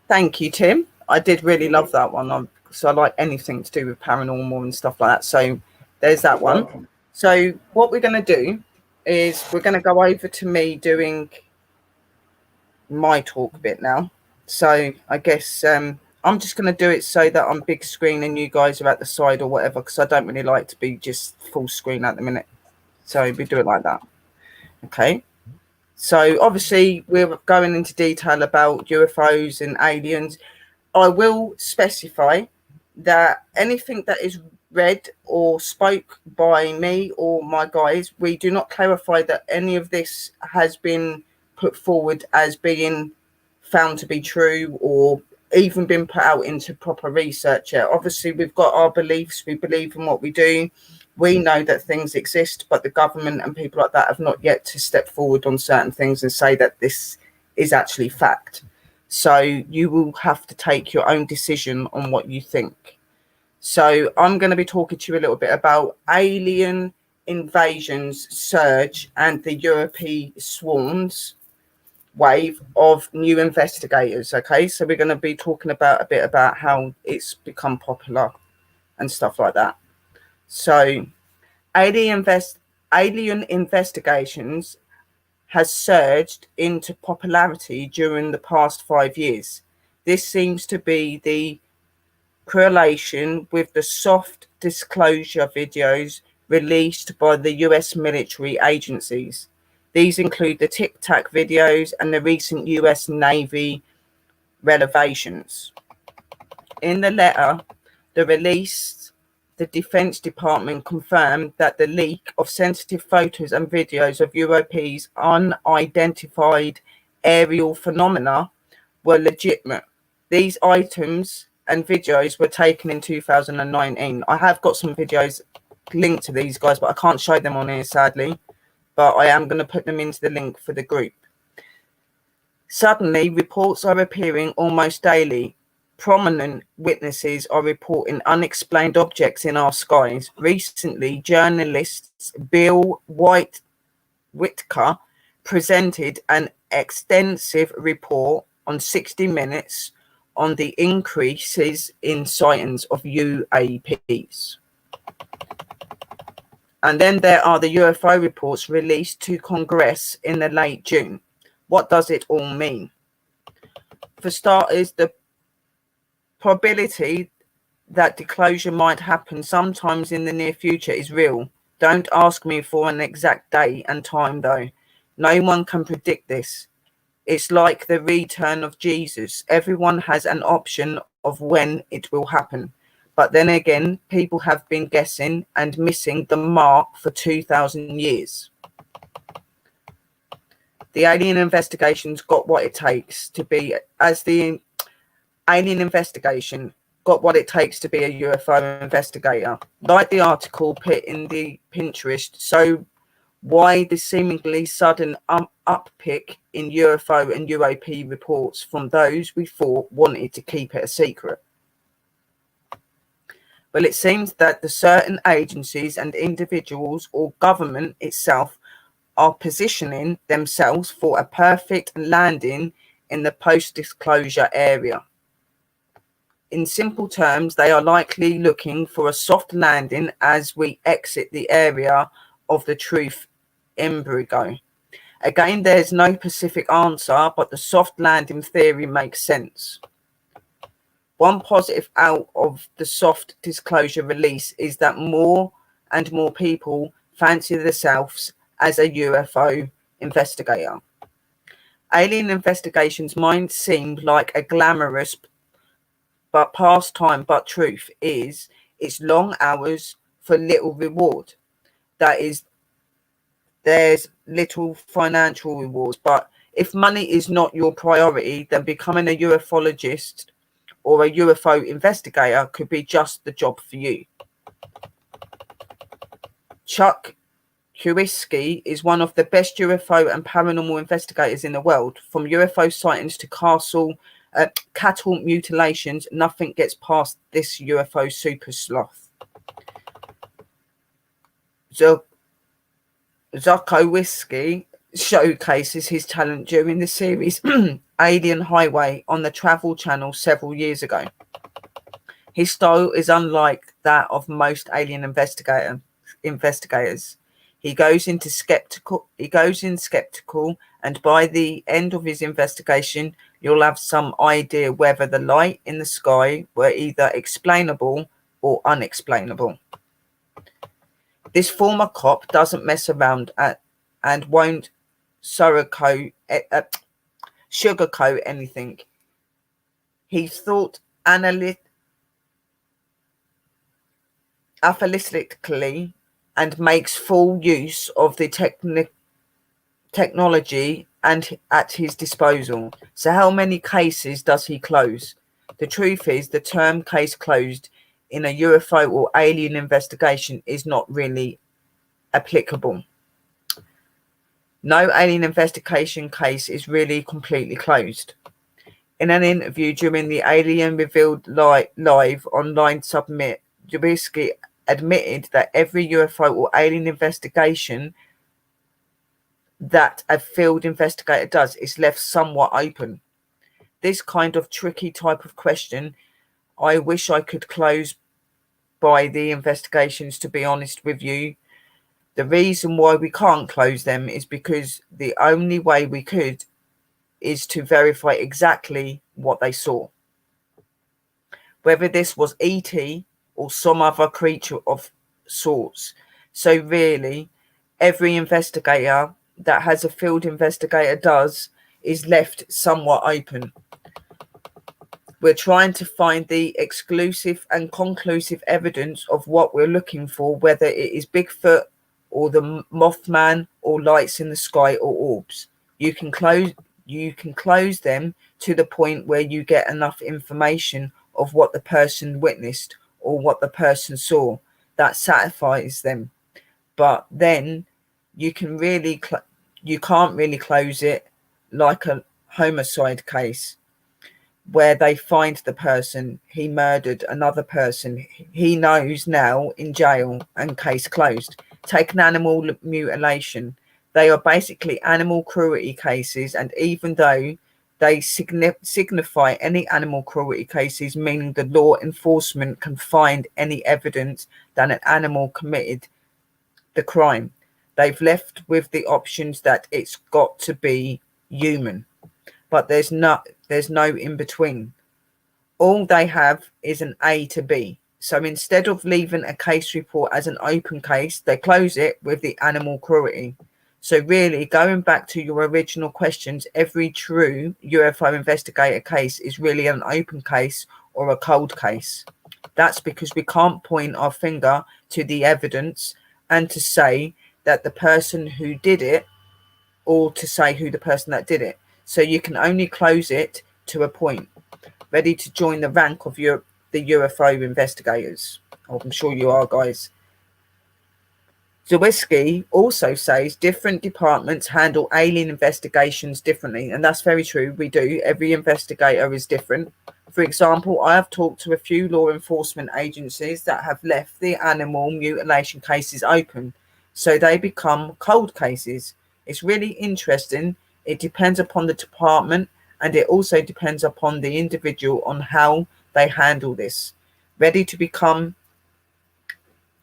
Thank you, Tim. I did really love that one. So I like anything to do with paranormal and stuff like that. So there's that one. So what we're going to do is we're going to go over to me doing my talk bit now. So I guess I'm just going to do it so that I'm big screen and you guys are at the side or whatever, because I don't really like to be just full screen at the minute. So we do it like that. Okay. So obviously we're going into detail about UFOs and aliens. I will specify that anything that is read or spoke by me or my guys, we do not clarify that any of this has been put forward as being found to be true or even been put out into proper research yet. Obviously, we've got our beliefs. We believe in what we do. We know that things exist, but the government and people like that have not yet to step forward on certain things and say that this is actually fact. So you will have to take your own decision on what you think. So I'm going to be talking to you a little bit about alien invasions surge and the European swarms wave of new investigators. Okay, so we're going to be talking about a bit about how it's become popular and stuff like that. So alien investigations has surged into popularity during the past 5 years. This seems to be the correlation with the soft disclosure videos released by the US military agencies. These include the Tic Tac videos and the recent US Navy revelations. In the letter, the Defense Department confirmed that the leak of sensitive photos and videos of UAP's unidentified aerial phenomena were legitimate. These items and videos were taken in 2019. I have got some videos linked to these guys, but I can't show them on here, sadly. But I am going to put them into the link for the group. Suddenly, reports are appearing almost daily. Prominent witnesses are reporting unexplained objects in our skies. Recently, journalists Bill Whitaker presented an extensive report on 60 Minutes on the increases in sightings of UAPs. And then there are the UFO reports released to Congress in the late June. What does it all mean? For starters, the probability that disclosure might happen sometimes in the near future is real. Don't ask me for an exact date and time, though. No one can predict this. It's like the return of Jesus. Everyone has an option of when it will happen. But then again, people have been guessing and missing the mark for 2,000 years. The alien investigations got what it takes to be, as the alien investigation got what it takes to be a UFO investigator. Like the article put in the Pinterest, so why the seemingly sudden uppick in UFO and UAP reports from those we thought wanted to keep it a secret? Well, it seems that the certain agencies and individuals or government itself are positioning themselves for a perfect landing in the post-disclosure area. In simple terms, they are likely looking for a soft landing as we exit the area of the truth embargo. Again, there's no specific answer, but the soft landing theory makes sense. One positive out of the soft disclosure release is that more and more people fancy themselves as a UFO investigator. Alien investigations might seem like a glamorous but pastime, but truth is it's long hours for little reward. That is, there's little financial rewards, but if money is not your priority, then becoming a ufologist or a UFO investigator could be just the job for you. Chuck Kowalski is one of the best UFO and paranormal investigators in the world. From UFO sightings to cattle mutilations, nothing gets past this UFO super sloth. Zakowski showcases his talent during the series Alien Highway on the Travel Channel several years ago. His style is unlike that of most alien investigators. He goes in skeptical, and by the end of his investigation, you'll have some idea whether the light in the sky were either explainable or unexplainable. This former cop doesn't mess around and won't sugarcoat anything. He thought analytically and makes full use of the technology and at his disposal. So how many cases does he close? The truth is, the term case closed in a UFO or alien investigation is not really applicable. No alien investigation case is really completely closed. In an interview during the Alien Revealed live online summit, Jabisky admitted that every UFO or alien investigation that a field investigator does is left somewhat open. This kind of tricky type of question, I wish I could close by the investigations, to be honest with you. The reason why we can't close them is because the only way we could is to verify exactly what they saw. Whether this was ET or some other creature of sorts. So really, every investigator that has a field investigator does is left somewhat open. We're trying to find the exclusive and conclusive evidence of what we're looking for, whether it is Bigfoot or the Mothman or lights in the sky or orbs. You can close them to the point where you get enough information of what the person witnessed or what the person saw that satisfies them. But then you can't really close it like a homicide case where they find the person, he murdered another person, he knows now in jail and case closed. Take an animal mutilation. They are basically animal cruelty cases, and even though they signify any animal cruelty cases, meaning the law enforcement can find any evidence that an animal committed the crime, they've left with the options that it's got to be human, but there's no in between. All they have is an A to B. So instead of leaving a case report as an open case, they close it with the animal cruelty. So really, going back to your original questions, every true UFO investigator case is really an open case or a cold case. That's because we can't point our finger to the evidence and to say that the person who did it, or to say who the person that did it. So you can only close it to a point. Ready to join the rank of the UFO investigators? Oh, I'm sure you are, guys. Zawiski also says different departments handle alien investigations differently, and that's very true. We do. Every investigator is different. For example, I have talked to a few law enforcement agencies that have left the animal mutilation cases open, so they become cold cases. It's really interesting. It depends upon the department, and it also depends upon the individual on how they handle this. Ready to become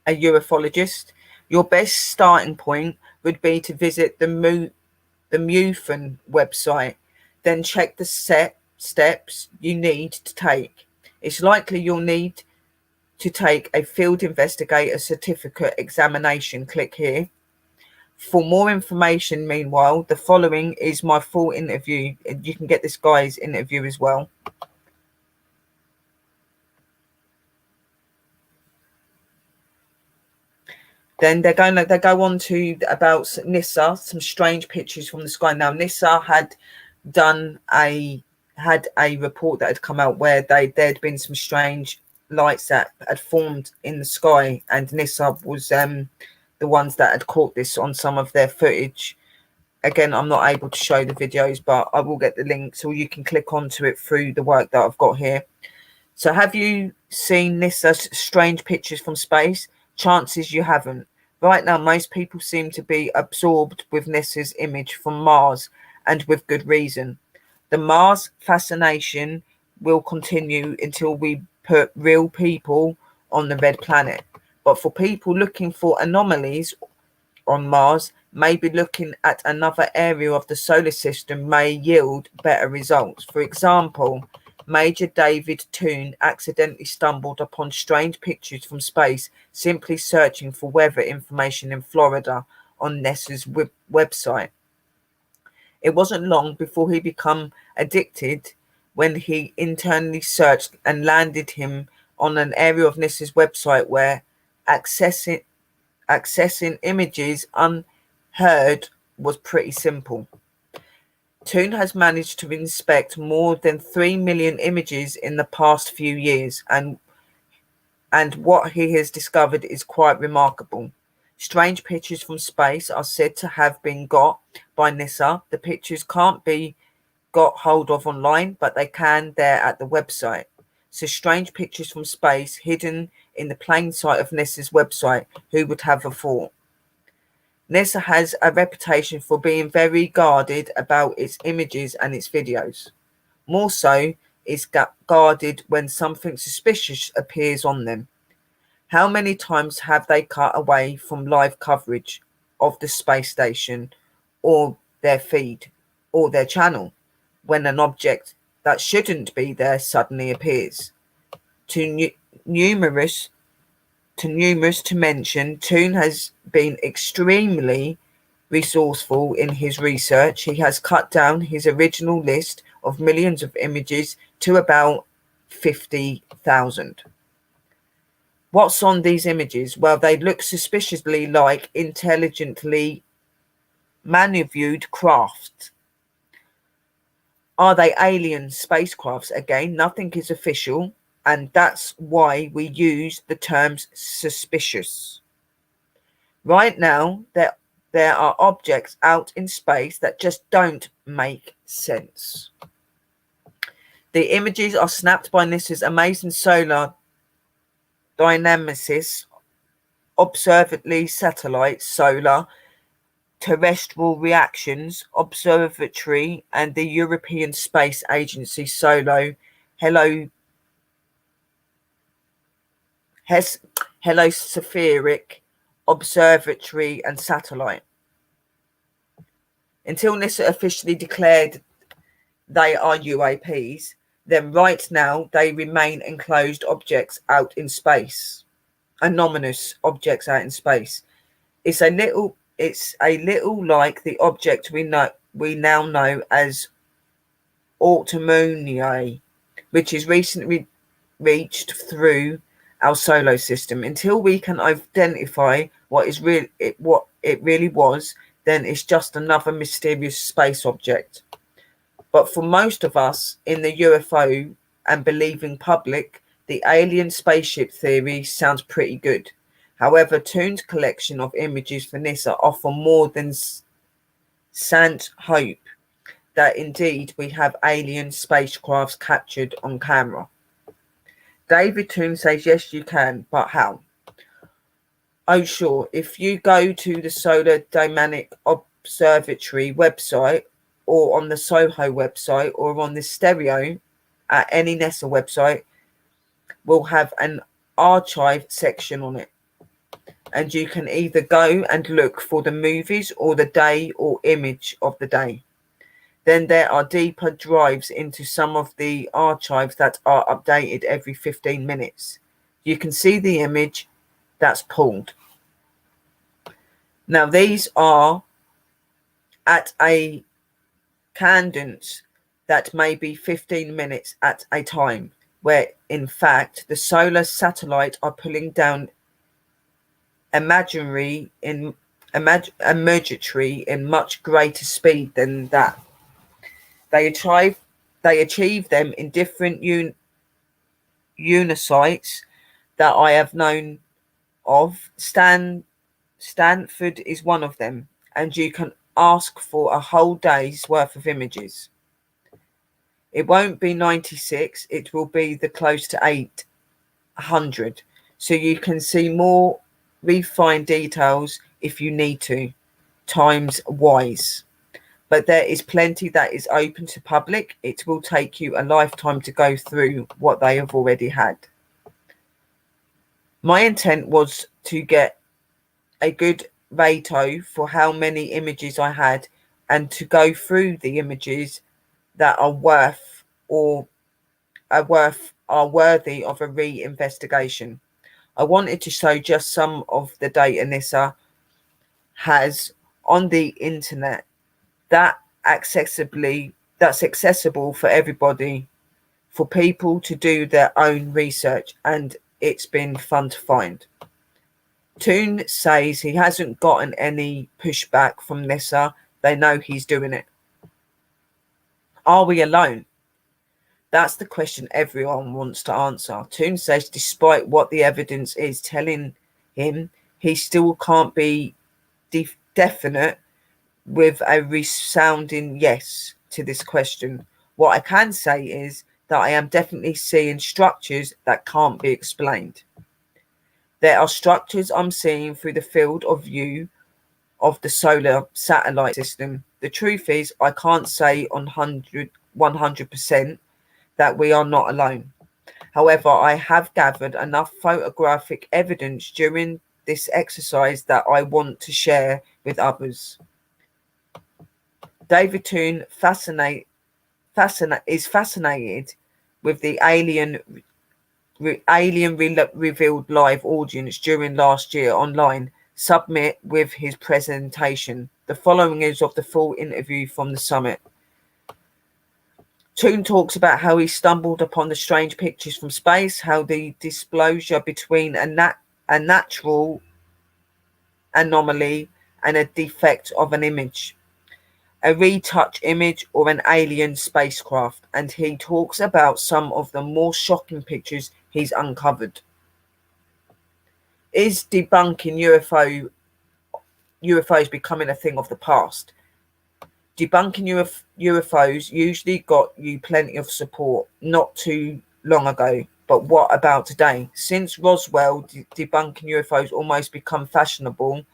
a ufologist? Your best starting point would be to visit the MUFON website, then check the steps you need to take. It's likely you'll need to take a field investigator certificate examination. Click here. For more information, meanwhile, the following is my full interview. You can get this guy's interview as well. Then they go on to about NISA, some strange pictures from the sky. Now NISA had a report that had come out where there'd been some strange lights that had formed in the sky, and NISA was the ones that had caught this on some of their footage. Again, I'm not able to show the videos, but I will get the links, or you can click onto it through the work that I've got here. So have you seen NISA's strange pictures from space? Chances you haven't. Right now, most people seem to be absorbed with NISA's image from Mars, and with good reason. The Mars fascination will continue until we put real people on the red planet. But for people looking for anomalies on Mars, maybe looking at another area of the solar system may yield better results. For example, Major David Toon accidentally stumbled upon strange pictures from space simply searching for weather information in Florida on NASA's website. It wasn't long before he became addicted when he internally searched and landed him on an area of NASA's website where accessing images unheard was pretty simple. Toon has managed to inspect more than 3 million images in the past few years, and what he has discovered is quite remarkable. Strange pictures from space are said to have been got by NISA. The pictures can't be got hold of online, but they can there at the website. So strange pictures from space hidden in the plain sight of NISA's website. Who would have a thought? NISA has a reputation for being very guarded about its images and its videos. More so, it's guarded when something suspicious appears on them. How many times have they cut away from live coverage of the space station or their feed or their channel when an object that shouldn't be there suddenly appears? Too numerous to mention, Toon has been extremely resourceful in his research. He has cut down his original list of millions of images to about 50,000. What's on these images? Well, they look suspiciously like intelligently maneuvered craft. Are they alien spacecrafts? Again, nothing is official, and that's why we use the terms suspicious. Right now, there are objects out in space that just don't make sense. The images are snapped by NISA's amazing solar dynamicist observatory satellite, solar terrestrial reactions observatory, and the European Space Agency Heliocentric Observatory and Satellite. Until NISA officially declared they are UAPs, then right now they remain enclosed objects out in space, anomalous objects out in space. It's a little like the object we now know as Autumniae, which is recently reached through our solar system. Until we can identify what it really was, then it's just another mysterious space object. But for most of us in the UFO and believing public, the alien spaceship theory sounds pretty good. However, Toon's collection of images for NISA offer more than scant hope that indeed we have alien spacecrafts captured on camera. David Toon says, yes, you can, but how? Oh, sure. If you go to the Solar Dynamic Observatory website, or on the Soho website, or on the Stereo at any NASA website, we'll have an archive section on it. And you can either go and look for the movies or the day or image of the day. Then there are deeper drives into some of the archives that are updated every 15 minutes. You can see the image that's pulled. Now, these are at a cadence that may be 15 minutes at a time, where in fact the solar satellite are pulling down imagery in much greater speed than that. They achieve them in different unisites that I have known of. Stanford is one of them, and you can ask for a whole day's worth of images. It won't be 96, it will be the close to 800, so you can see more refined details if you need to, times wise. But there is plenty that is open to public. It will take you a lifetime to go through what they have already had. My intent was to get a good rato for how many images I had, and to go through the images that are worthy of a re-investigation. I wanted to show just some of the data NISA has on the internet that's accessible for everybody, for people to do their own research, and it's been fun to find. Toon says he hasn't gotten any pushback from NISA. They know he's doing it. Are we alone? That's the question everyone wants to answer. Toon says despite what the evidence is telling him, he still can't be definite with a resounding yes to this question. What I can say is that I am definitely seeing structures that can't be explained. There are structures I'm seeing through the field of view of the solar satellite system. The truth is, I can't say on 100% that we are not alone. However, I have gathered enough photographic evidence during this exercise that I want to share with others. David Toon is fascinated with the Alien revealed live audience during last year online. Submit with his presentation. The following is of the full interview from the summit. Toon talks about how he stumbled upon the strange pictures from space, how the disclosure between a natural anomaly and a defect of an image, a retouch image or an alien spacecraft, and he talks about some of the more shocking pictures he's uncovered. Is debunking UFOs becoming a thing of the past? Debunking UFOs usually got you plenty of support not too long ago, but what about today? Since Roswell, debunking UFOs almost become fashionable,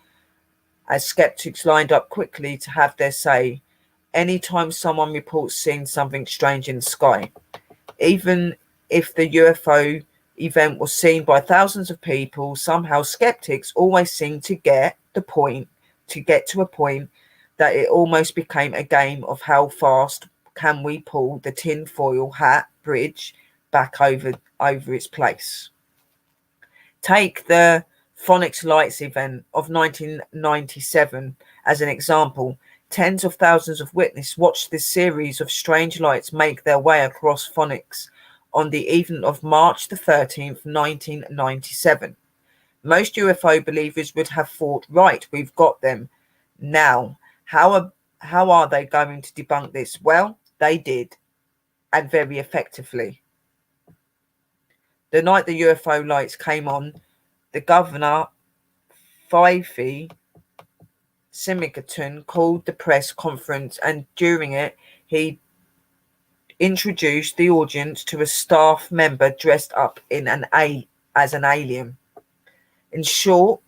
as skeptics lined up quickly to have their say anytime someone reports seeing something strange in the sky. Even if the UFO event was seen by thousands of people, somehow skeptics always seem to get to a point that it almost became a game of how fast can we pull the tinfoil hat bridge back over its place. Take the Phonics Lights event of 1997 as an example. Tens of thousands of witnesses watched this series of strange lights make their way across Phonics on the evening of March the 13th, 1997. Most UFO believers would have thought, right, we've got them. Now, how are they going to debunk this? Well, they did, and very effectively. The night the UFO lights came on, the governor, Fifi Simigaton, called the press conference, and during it, he introduced the audience to a staff member dressed up as an alien. In short,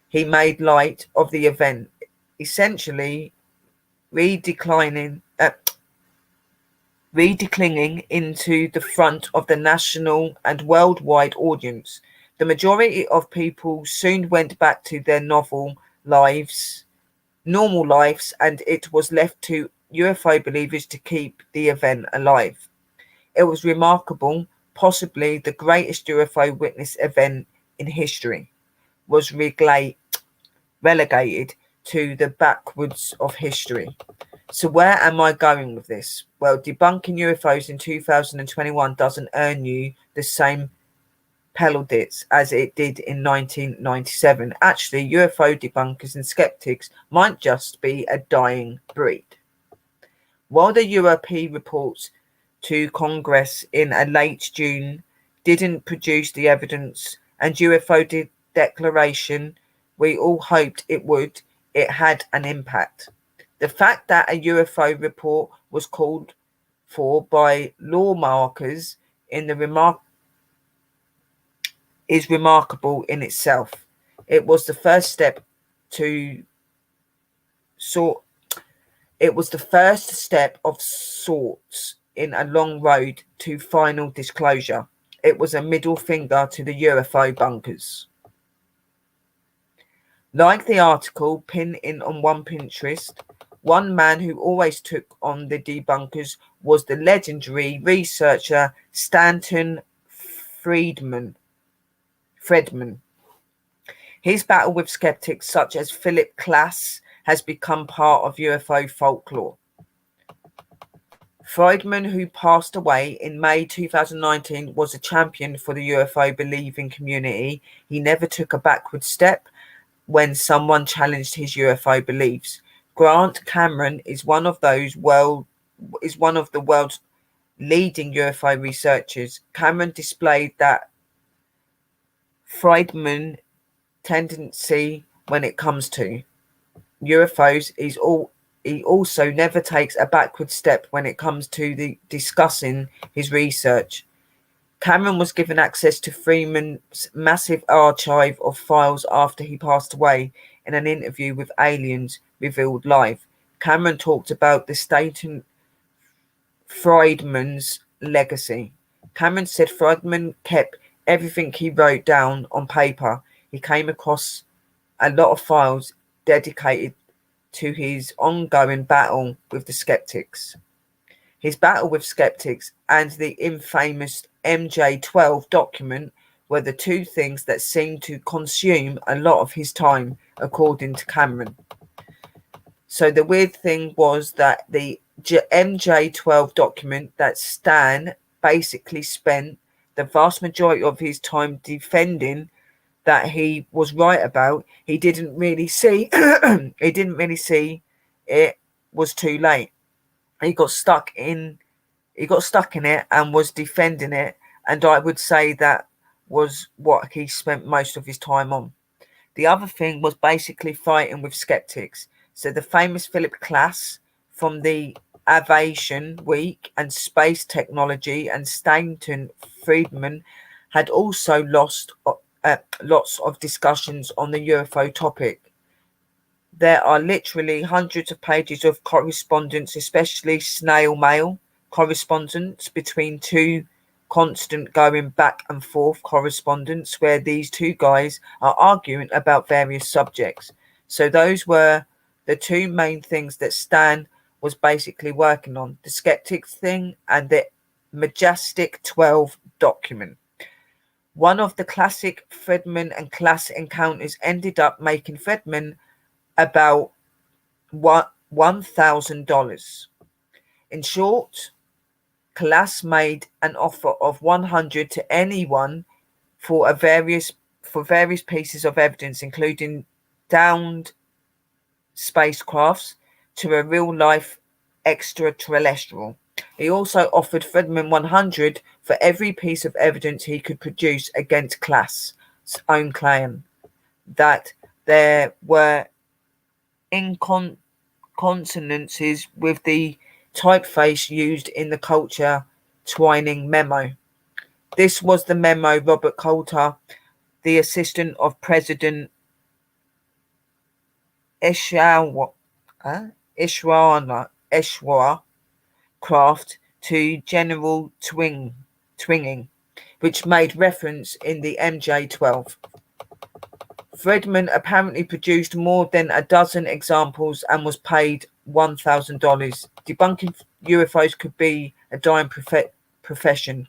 he made light of the event, essentially redeclining into the front of the national and worldwide audience. The majority of people soon went back to their normal lives, and it was left to UFO believers to keep the event alive. It was remarkable, possibly the greatest UFO witness event in history, was relegated to the backwoods of history. So where am I going with this? Well, debunking UFOs in 2021 doesn't earn you the same plaudits as it did in 1997. Actually, UFO debunkers and skeptics might just be a dying breed. While the UAP reports to Congress in a late June didn't produce the evidence and UFO declaration we all hoped it would, it had an impact. The fact that a UFO report was called for by lawmakers is remarkable in itself. It was the first step of sorts in a long road to final disclosure. It was a middle finger to the UFO bunkers. Like the article pinned in on one Pinterest, one man who always took on the debunkers was the legendary researcher Stanton Friedman. His battle with skeptics such as Philip Klass has become part of UFO folklore. Friedman, who passed away in May 2019, was a champion for the UFO believing community. He never took a backward step when someone challenged his UFO beliefs. Grant Cameron is one of the world's leading UFO researchers. Cameron displayed that Friedman tendency when it comes to UFOs. He also never takes a backward step when it comes to discussing his research. Cameron was given access to Freeman's massive archive of files after he passed away in an interview with Aliens Revealed Live. Cameron talked about the Stanton Friedman's legacy. Cameron said Friedman kept everything he wrote down on paper. He came across a lot of files dedicated to his ongoing battle with the skeptics. His battle with skeptics and the infamous MJ12 document were the two things that seemed to consume a lot of his time, according to Cameron. So the weird thing was that the MJ12 document that Stan basically spent the vast majority of his time defending that he was right about, he didn't really see it was too late. He got stuck in it and was defending it, and I would say that was what he spent most of his time on. The other thing was basically fighting with skeptics. So the famous Philip Klass from the Aviation Week and Space Technology and Stanton Friedman had also lost lots of discussions on the UFO topic. There are literally hundreds of pages of correspondence, especially snail mail correspondence between two constant going back and forth correspondence where these two guys are arguing about various subjects. So those were the two main things that Stan was basically working on, the skeptics thing and the Majestic 12 document. One of the classic Friedman and Class encounters ended up making Friedman about $1,000. In short, Class made an offer of 100 to anyone for various pieces of evidence, including downed spacecrafts to a real-life extraterrestrial. He also offered Friedman 100 for every piece of evidence he could produce against Class's own claim that there were inconsonances with the typeface used in the culture Twining memo. This was the memo Robert Coulter, the assistant of President Ishwara craft to General Twinging, which made reference in the MJ-12. Friedman apparently produced more than a dozen examples and was paid $1,000. Debunking UFOs could be a dying profession.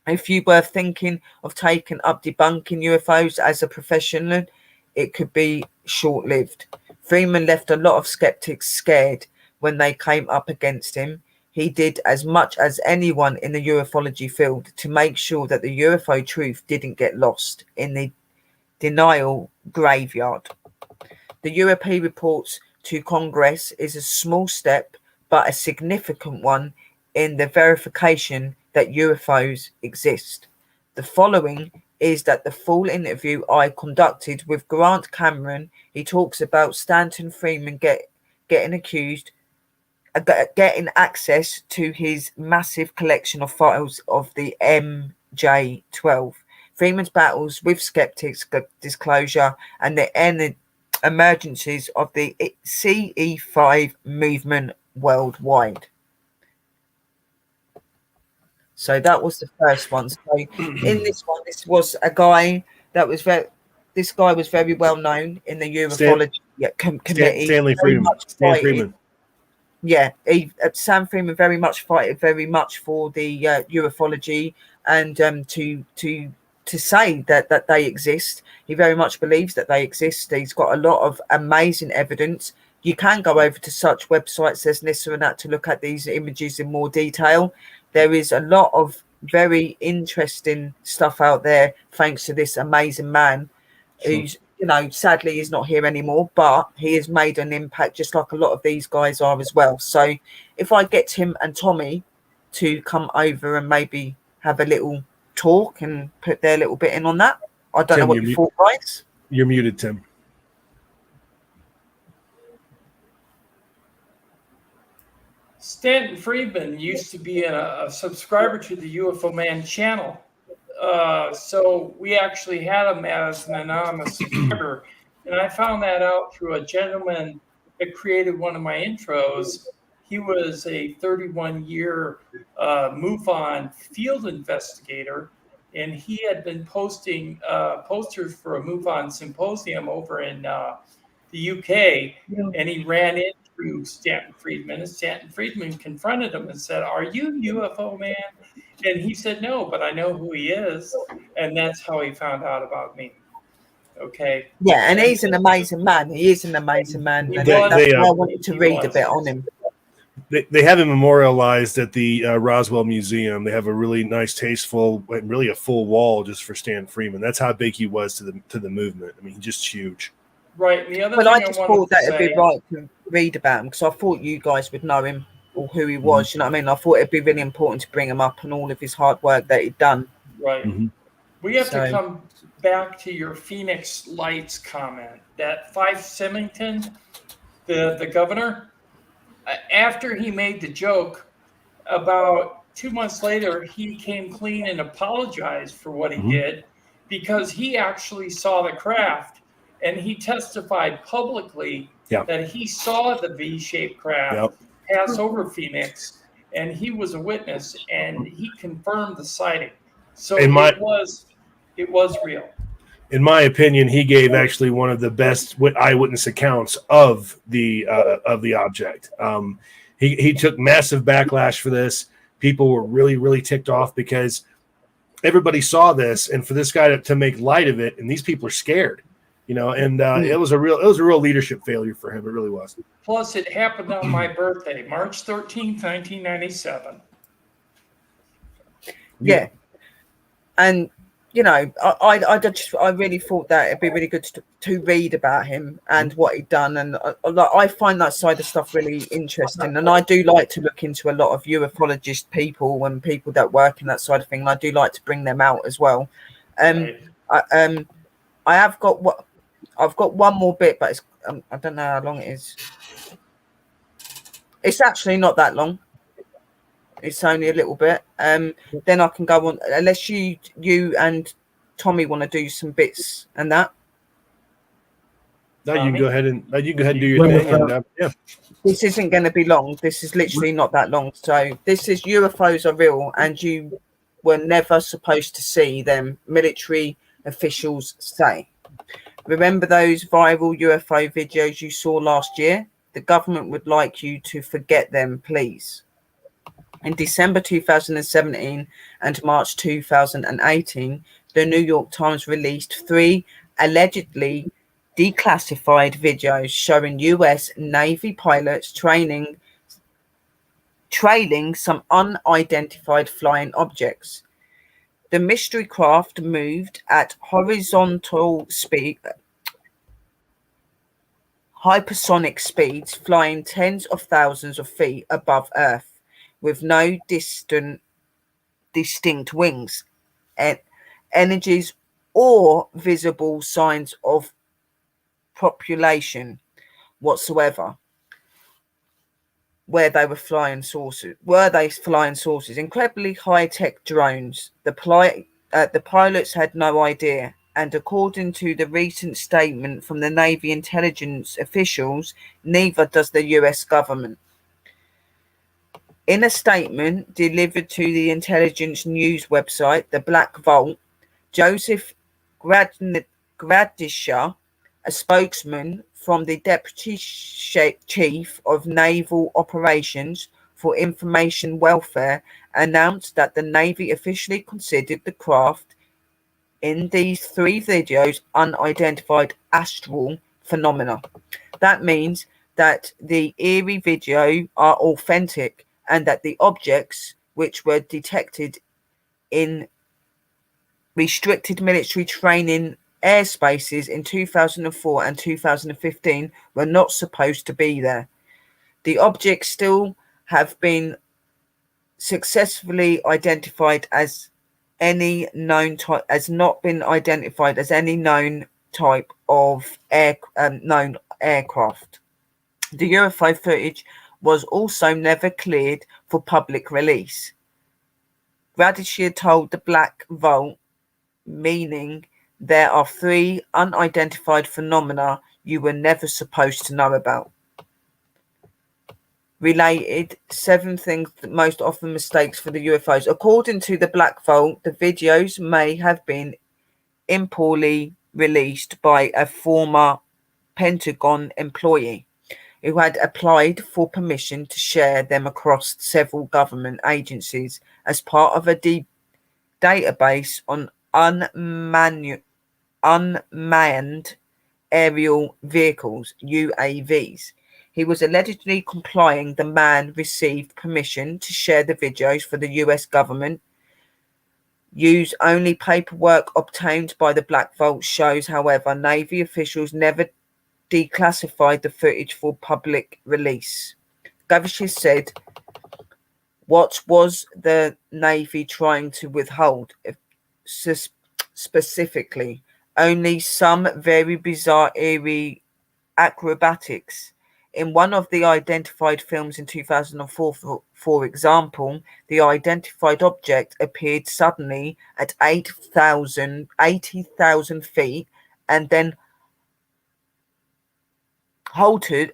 If you were thinking of taking up debunking UFOs as a profession, it could be short-lived. Freeman left a lot of skeptics scared when they came up against him. He did as much as anyone in the ufology field to make sure that the UFO truth didn't get lost in the denial graveyard. The UAP reports to Congress is a small step, but a significant one in the verification that UFOs exist. The following is that the full interview I conducted with Grant Cameron. He talks about Stanton Freeman getting access to his massive collection of files of the MJ-12. Freeman's battles with skeptics, disclosure, and the emergencies of the CE5 movement worldwide. So that was the first one. So in this one, this was a guy that was this guy was very well known in the ufology committee. Stanley Freeman. Yeah, Sam Freeman very much for the ufology and to say that they exist. He very much believes that they exist. He's got a lot of amazing evidence. You can go over to such websites as NISA and that to look at these images in more detail. There is a lot of very interesting stuff out there thanks to this amazing man who's, sadly is not here anymore, but he has made an impact just like a lot of these guys are as well. So if I get Tim and Tommy to come over and maybe have a little talk and put their little bit in on that. I don't know what you thought, guys. You're muted, Tim. Stanton Friedman used to be a subscriber to the UFO Man channel. So we actually had him as an anonymous subscriber. And I found that out through a gentleman that created one of my intros. He was a 31-year MUFON field investigator, and he had been posting posters for a MUFON symposium over in the UK, and he ran into Stanton Friedman, and Stanton Friedman confronted him and said, "Are you UFO Man?" And he said, "No, but I know who he is," and that's how he found out about me. Okay. Yeah, and he's an amazing man. He is an amazing man. And that's why I wanted to read a bit on him. They have him memorialized at the Roswell Museum. They have a really nice, tasteful, really a full wall just for Stan Freeman. That's how big he was to the movement. I mean, he's just huge. Right. And the other well, thing I just thought that it'd be right to read about him because I thought you guys would know him or who he was. You know what I mean? I thought it'd be really important to bring him up and all of his hard work that he'd done. Right. Mm-hmm. We have to come back to your Phoenix Lights comment. That Fife Symington, the governor, after he made the joke, about 2 months later, he came clean and apologized for what he did because he actually saw the craft and he testified publicly that he saw the V-shaped craft pass over Phoenix and he was a witness and he confirmed the sighting. So it was real. In my opinion, he gave actually one of the best eyewitness accounts of the object. He took massive backlash for this. people were really, really ticked off because everybody saw this, and for this guy to make light of it, and these people are scared, and it was a real leadership failure for him. It really was. Plus, it happened on my birthday, March 13th, 1997. Yeah. And I really thought that it'd be really good to read about him and what he'd done, and I find that side of stuff really interesting, and I do like to look into a lot of ufologist people and people that work in that side of thing, and I do like to bring them out as well. Right. I've got one more bit, but it's, I don't know how long it is. It's actually not that long. It's only a little bit. Then I can go on, unless you and Tommy want to do some bits and that. No, you can go ahead and do your thing. And, yeah. This isn't going to be long. This is literally not that long. So this is UFOs are real, and you were never supposed to see them, military officials say. Remember those viral UFO videos you saw last year? The government would like you to forget them, please. In December 2017 and March 2018, the New York Times released 3 allegedly declassified videos showing US Navy pilots trailing some unidentified flying objects. The mystery craft moved at horizontal speed, hypersonic speeds, flying tens of thousands of feet above Earth, with no distinct wings, energies, or visible signs of population whatsoever. Were they flying saucers? Incredibly high-tech drones. The pilots had no idea, and according to the recent statement from the Navy intelligence officials, neither does the US government. In a statement delivered to the intelligence news website, The Black Vault, Joseph Gradisha, a spokesman from the Deputy Chief of Naval Operations for Information Welfare, announced that the Navy officially considered the craft in these 3 videos unidentified astral phenomena. That means that the eerie video are authentic, and that the objects which were detected in restricted military training airspaces in 2004 and 2015 were not supposed to be there. The objects still have been successfully identified as any known type, has not been identified as any known type of known aircraft. The UFO footage was also never cleared for public release. Gradisha told the Black Vault, meaning there are 3 unidentified phenomena you were never supposed to know about. Related 7 things that most often mistakes for the UFOs. According to the Black Vault, the videos may have been improperly released by a former Pentagon employee who had applied for permission to share them across several government agencies as part of a database on unmanned aerial vehicles, UAVs. He was allegedly complying. The man received permission to share the videos for the US government. Use only paperwork obtained by the Black Vault shows, however, Navy officials never declassified the footage for public release. Gradisha said, what was the Navy trying to withhold? Specifically, only some very bizarre, eerie acrobatics. In one of the identified films in 2004, for example, the identified object appeared suddenly at 80,000 feet and then halted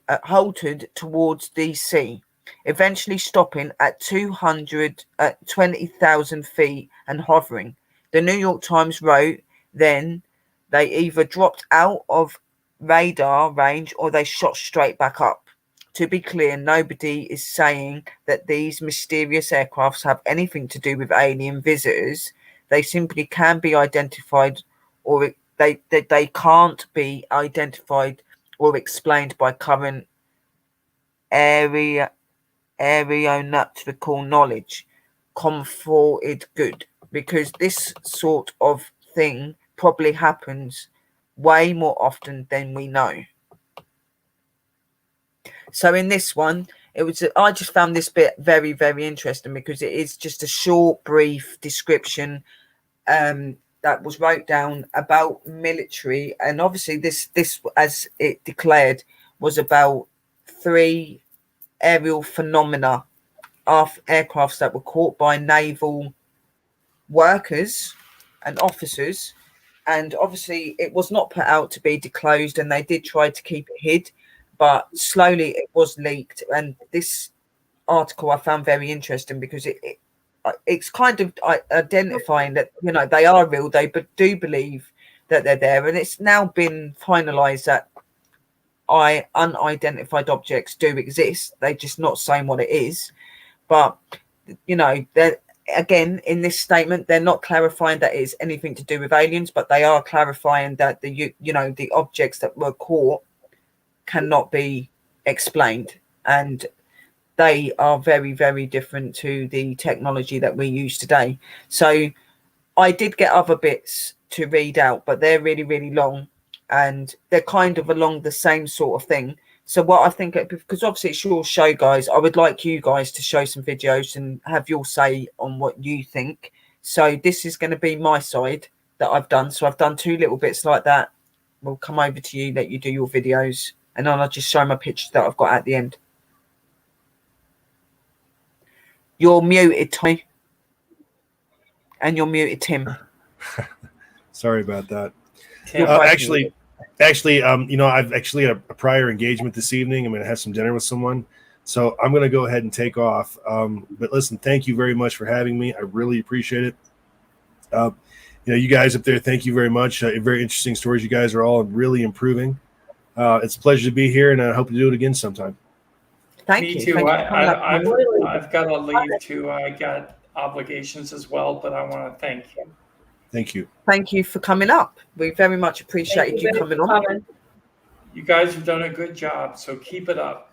towards DC, eventually stopping at 20,000 feet and hovering. The New York Times wrote, then they either dropped out of radar range or they shot straight back up. To be clear, nobody is saying that these mysterious aircrafts have anything to do with alien visitors. They simply can be identified, or they can't be identified or explained by current aeronautical knowledge. Comforted good, because this sort of thing probably happens way more often than we know. So in this one, I just found this bit very, very interesting, because it is just a short, brief description that was wrote down about military, and obviously this as it declared was about 3 aerial phenomena of aircrafts that were caught by naval workers and officers, and obviously it was not put out to be disclosed, and they did try to keep it hid, but slowly it was leaked. And this article I found very interesting, because it's kind of identifying that, you know, they are real, they do believe that they're there, and it's now been finalized that unidentified objects do exist. They're just not saying what it is. But you know, they're, again, in this statement, they're not clarifying that it is anything to do with aliens, but they are clarifying that the objects that were caught cannot be explained, and they are very, very different to the technology that we use today. So I did get other bits to read out, but they're really, really long, and they're kind of along the same sort of thing. So what I think, because obviously it's your show, guys, I would like you guys to show some videos and have your say on what you think. So this is going to be my side that I've done. So I've done 2 little bits like that. We'll come over to you, let you do your videos, and then I'll just show my pictures that I've got at the end. You're muted, Tommy. And you're muted, Tim. Sorry about that. Tim, Actually, I've actually had a prior engagement this evening. I'm going to have some dinner with someone, so I'm going to go ahead and take off. But listen, thank you very much for having me. I really appreciate it. You guys up there, thank you very much. Very interesting stories. You guys are all really improving. It's a pleasure to be here, and I hope to do it again sometime. Thank me you. too. Thank you. I've got to leave too. I got obligations as well, but I want to thank you. Thank you. Thank you for coming up. We very much appreciated you coming on. You guys have done a good job, so keep it up.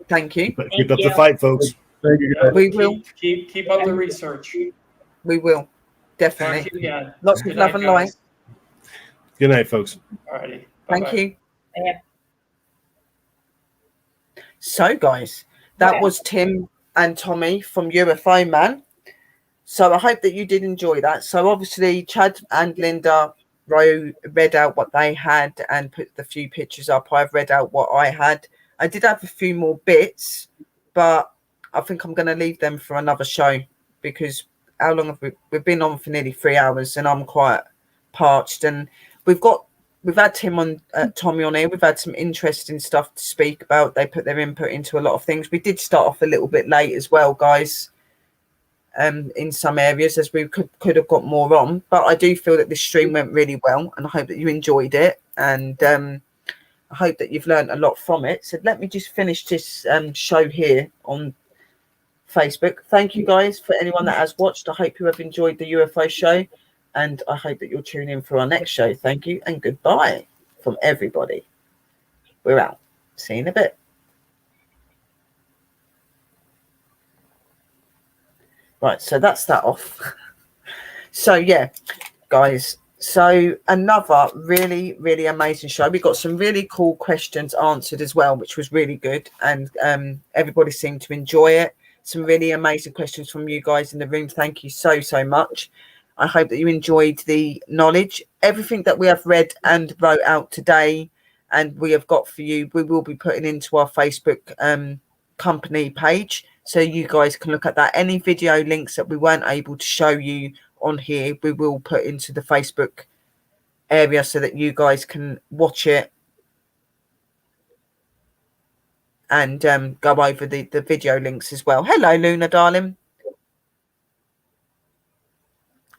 Thank you. But keep up the fight, folks. Thank you, Yeah, guys. We will. Keep up the research. We will. Talk Definitely. to you again. Lots of Good love night, and light. guys. Good night, folks. Alrighty. Thank Bye-bye. you. So, guys, that was Tim and Tommy from UFO Man. So I hope that you did enjoy that. So obviously Chad and Linda read out what they had and put the few pictures up. I've read out what I had. I did have a few more bits, but I think I'm going to leave them for another show, because how long have we've been on for nearly 3 hours, and I'm quite parched. And we've had Tommy on here. We've had some interesting stuff to speak about. They put their input into a lot of things. We did start off a little bit late as well, guys. In some areas, as we could have got more on, but I do feel that this stream went really well, and I hope that you enjoyed it, and I hope that you've learned a lot from it. So let me just finish this show here on Facebook. Thank you guys for anyone that has watched. I hope you have enjoyed the UFO show, and I hope that you'll tune in for our next show. Thank you and goodbye from everybody. We're out. See you in a bit. Right, so that's that off. So yeah, guys, so another really, really amazing show. We got some really cool questions answered as well, which was really good, and everybody seemed to enjoy it. Some really amazing questions from you guys in the room. Thank you so much. I hope that you enjoyed the knowledge. Everything that we have read and wrote out today and we have got for you, we will be putting into our Facebook company page, so you guys can look at that. Any video links that we weren't able to show you on here, we will put into the Facebook area so that you guys can watch it and go over the video links as well. Hello, Luna, darling.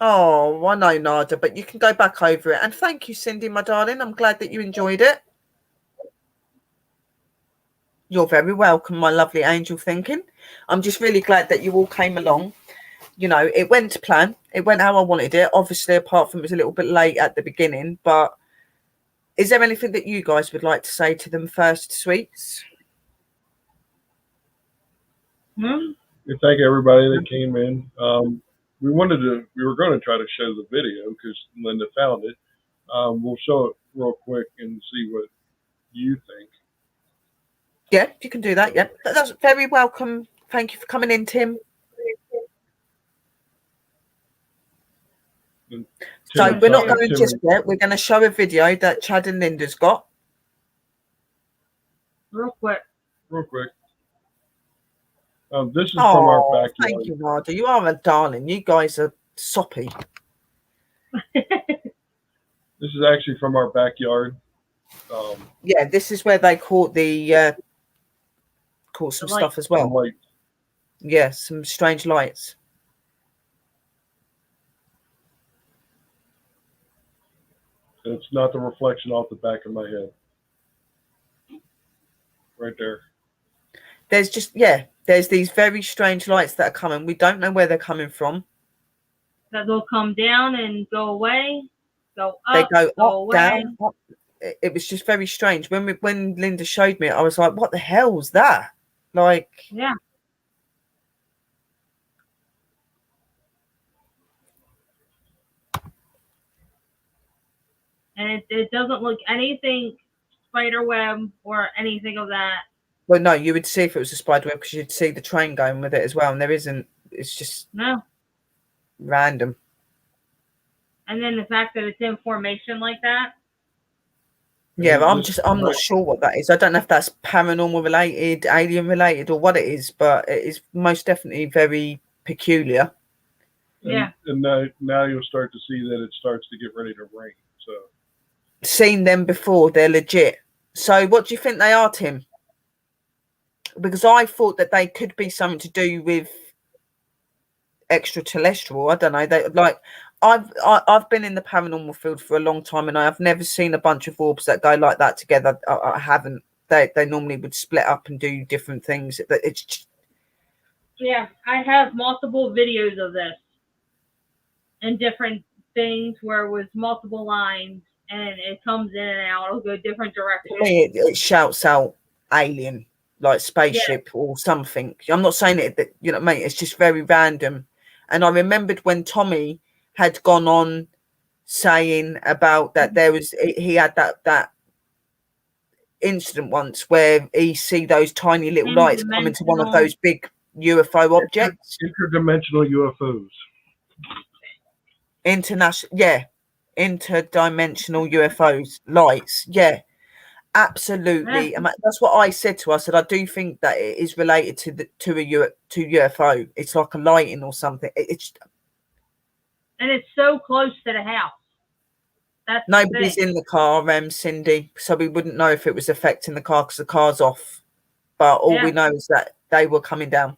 Oh, I know, Nada, but you can go back over it. And thank you, Cindy, my darling. I'm glad that you enjoyed it. You're very welcome, my lovely angel thinking. I'm just really glad that you all came along. You know, it went to plan. It went how I wanted it. Obviously, apart from it was a little bit late at the beginning, but is there anything that you guys would like to say to them first, sweets? We thank everybody that came in. We were going to try to show the video because Linda found it. We'll show it real quick and see what you think. Yeah, you can do that. Yeah, that's very welcome. Thank you for coming in, Tim. So we're not going just yet. We're going to show a video that Chad and Linda's got. Real quick. This is from our backyard. Thank you, Nada. You are a darling. You guys are soppy. This is actually from our backyard. Yeah, this is where they caught caught some stuff as well. Lights. Yeah, some strange lights. It's not the reflection off the back of my head. Right there. There's these very strange lights that are coming. We don't know where they're coming from. That they'll come down and go away, go up, they go up, away. down, up. It was just very strange. When Linda showed me, I was like, what the hell was that? Like, yeah. And it doesn't look anything spider web or anything of that. Well, no, you would see if it was a spider web because you'd see the train going with it as well, and there isn't. It's just random. And then the fact that it's in formation like that. Yeah, I'm not sure what that is. I don't know if that's paranormal related, alien related, or what it is, but it is most definitely very peculiar. Yeah. And now you'll start to see that it starts to get ready to rain. So seen them before, they're legit. So what do you think they are, Tim? Because I thought that they could be something to do with extraterrestrial. I don't know. They like I've been in the paranormal field for a long time, and I have never seen a bunch of orbs that go like that together. I haven't. They normally would split up and do different things. Yeah, I have multiple videos of this and different things where it was multiple lines and it comes in and out. It'll go different directions. To me, it shouts out alien, like spaceship or something. I'm not saying it, you know, mate. It's just very random. And I remembered when Tommy had gone on saying about that he had that incident once where he see those tiny little lights come into one of those big UFO objects. Interdimensional UFOs. Interdimensional UFOs lights. Yeah, absolutely. And that's what I said to her. I said I do think that it is related to UFO. It's like a lighting or something. And it's so close to the house. That's nobody's in the car, Cindy, so we wouldn't know if it was affecting the car because the car's off. But all we know is that they were coming down.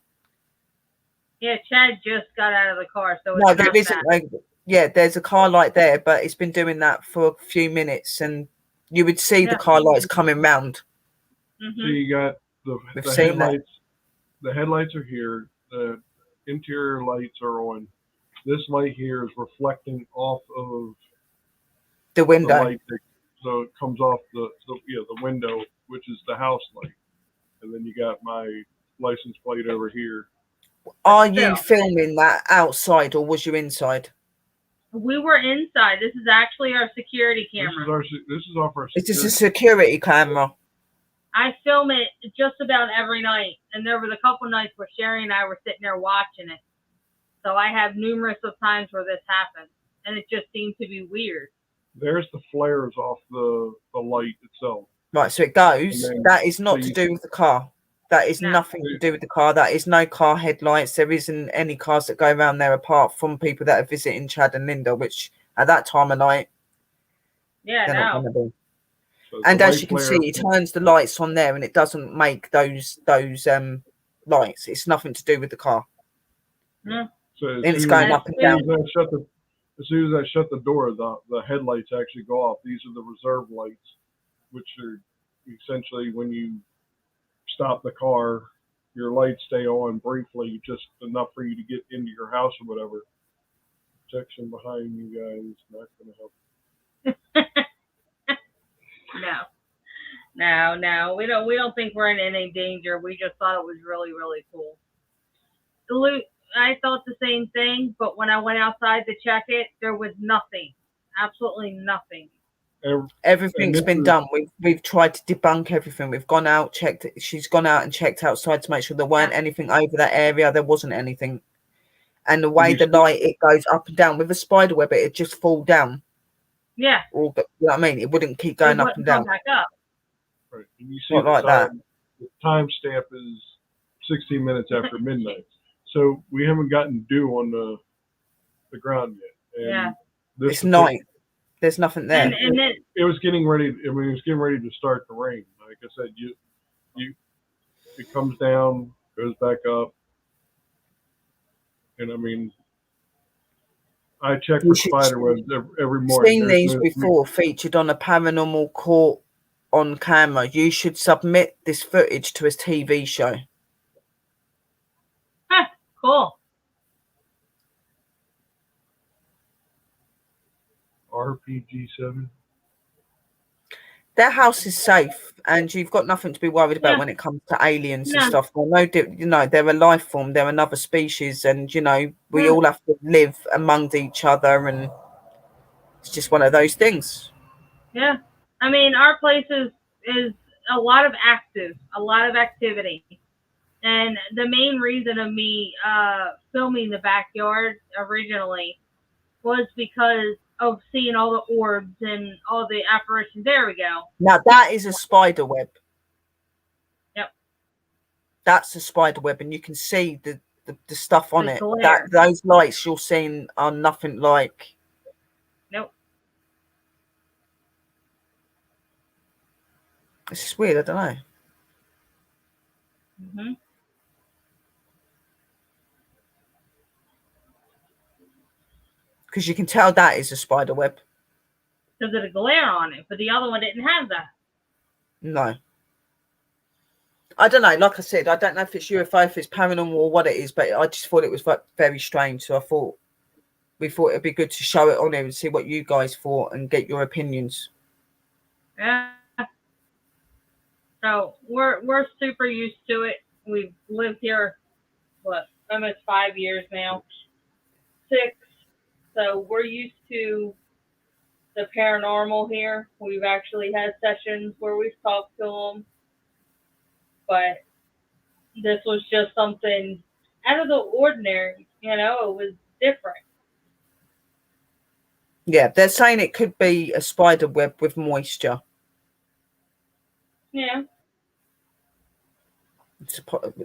Yeah, Chad just got out of the car, so no, there isn't. There's a car light there, but it's been doing that for a few minutes, and you would see the car lights coming round. Mm-hmm. So you got the headlights. The headlights are here. The interior lights are on. This light here is reflecting off of the window. The light so it comes off the window, which is the house light. And then you got my license plate over here. Are you filming that outside or was you inside? We were inside. This is actually our security camera. This is off our security. It's just a security camera. I film it just about every night. And there was a couple nights where Sherry and I were sitting there watching it. So I have numerous of times where this happened. And it just seemed to be weird. There's the flares off the light itself. Right, so it goes. That is not to do with the car. That is nothing to do with the car. That is no car headlights. There isn't any cars that go around there apart from people that are visiting Chad and Linda, which at that time of night, they're not going to be. So and as you can see, it turns the lights on there, and it doesn't make those lights. It's nothing to do with the car. Yeah. So and it's going up and down. As soon as I shut the door, the headlights actually go off. These are the reserve lights, which are essentially when you stop the car, your lights stay on briefly, just enough for you to get into your house or whatever. Protection behind you guys, not going to help. No. We don't think we're in any danger. We just thought it was really, really cool. I thought the same thing, but when I went outside to check it, there was nothing. Absolutely nothing. Everything's been done. We've tried to debunk everything. We've gone out, checked. She's gone out and checked outside to make sure there weren't anything over that area. There wasn't anything. And the way the light, it goes up and down. With a spider web, it'd just fall down. Yeah. Or, you know what I mean? It wouldn't keep going up and down. Back up. Right. And you see Not like that. The timestamp is 16 minutes after midnight. So we haven't gotten dew on the ground yet. And it's night. There's nothing there. And then, it was getting ready. I mean, it was getting ready to start to rain. Like I said, it comes down, goes back up, and I mean, I check for spider webs every morning. Seen these before, featured on a paranormal court on camera. You should submit this footage to a TV show. Cool. RPG-7. Their house is safe, and you've got nothing to be worried about when it comes to aliens and stuff. Well, they're a life form. They're another species, and we all have to live among each other, and it's just one of those things. Yeah, I mean, our place is a lot of activity, and the main reason of me filming the backyard originally was because of seeing all the orbs and all the apparitions. There we go. Now that is a spider web. Yep. That's a spider web, and you can see the stuff on it. Glare. Those lights you're seeing are nothing like. Nope. It's just weird. I don't know. Mm-hmm. Because you can tell that is a spider web. Because of the glare on it, but the other one didn't have that. No. I don't know. Like I said, I don't know if it's UFO, if it's paranormal or what it is, but I just thought it was very strange. So we thought it'd be good to show it on here and see what you guys thought and get your opinions. Yeah. So we're super used to it. We've lived here, almost 5 years now. 6. So we're used to the paranormal here. We've actually had sessions where we've talked to them. But this was just something out of the ordinary. It was different. Yeah, they're saying it could be a spider web with moisture. Yeah.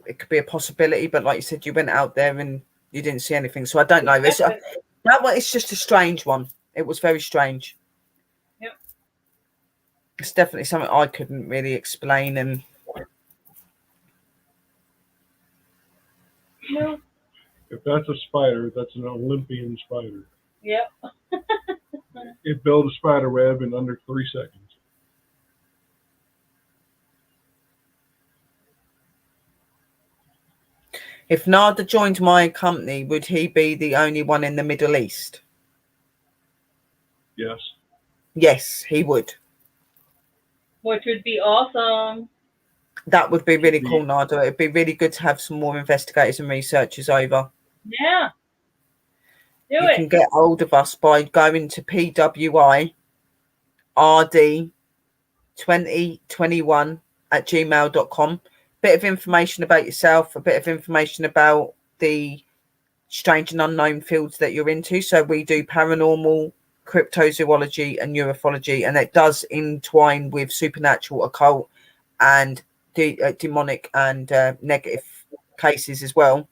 It could be a possibility, but like you said, you went out there and you didn't see anything. So I don't know. That one, it's just a strange one. It was very strange. Yep. It's definitely something I couldn't really explain. And no. If that's a spider, that's an Olympian spider. Yep. It built a spider web in under 3 seconds. if Nada joined my company, would he be the only one in the Middle East? Yes. Yes, he would. Which would be awesome. That would be really cool, Nada. It'd be really good to have some more investigators and researchers over. Yeah. You can get hold of us by going to pwird 2021@gmail.com. Bit of information about yourself, a bit of information about the strange and unknown fields that you're into. So we do paranormal, cryptozoology and ufology, and it does entwine with supernatural, occult and demonic and negative cases as well.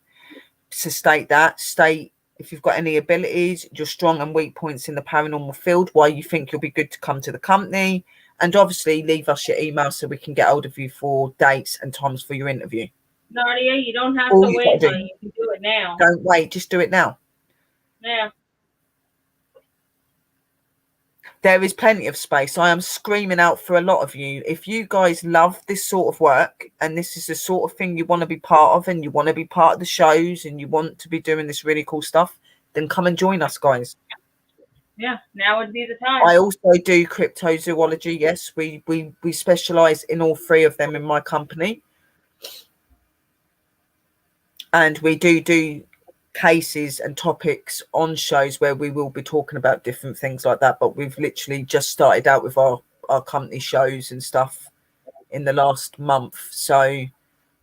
So state if you've got any abilities, your strong and weak points in the paranormal field, why you think you'll be good to come to the company, and obviously leave us your email so we can get hold of you for dates and times for your interview. Nadia, you don't have to wait, honey. You can do it now. Don't wait, just do it now. Yeah. There is plenty of space. I am screaming out for a lot of you. If you guys love this sort of work and this is the sort of thing you want to be part of and you want to be part of the shows and you want to be doing this really cool stuff, then come and join us, guys. Yeah, now would be the time. I also do cryptozoology. Yes, we specialize in all three of them in my company. And we do cases and topics on shows where we will be talking about different things like that, but we've literally just started out with our company shows and stuff in the last month, so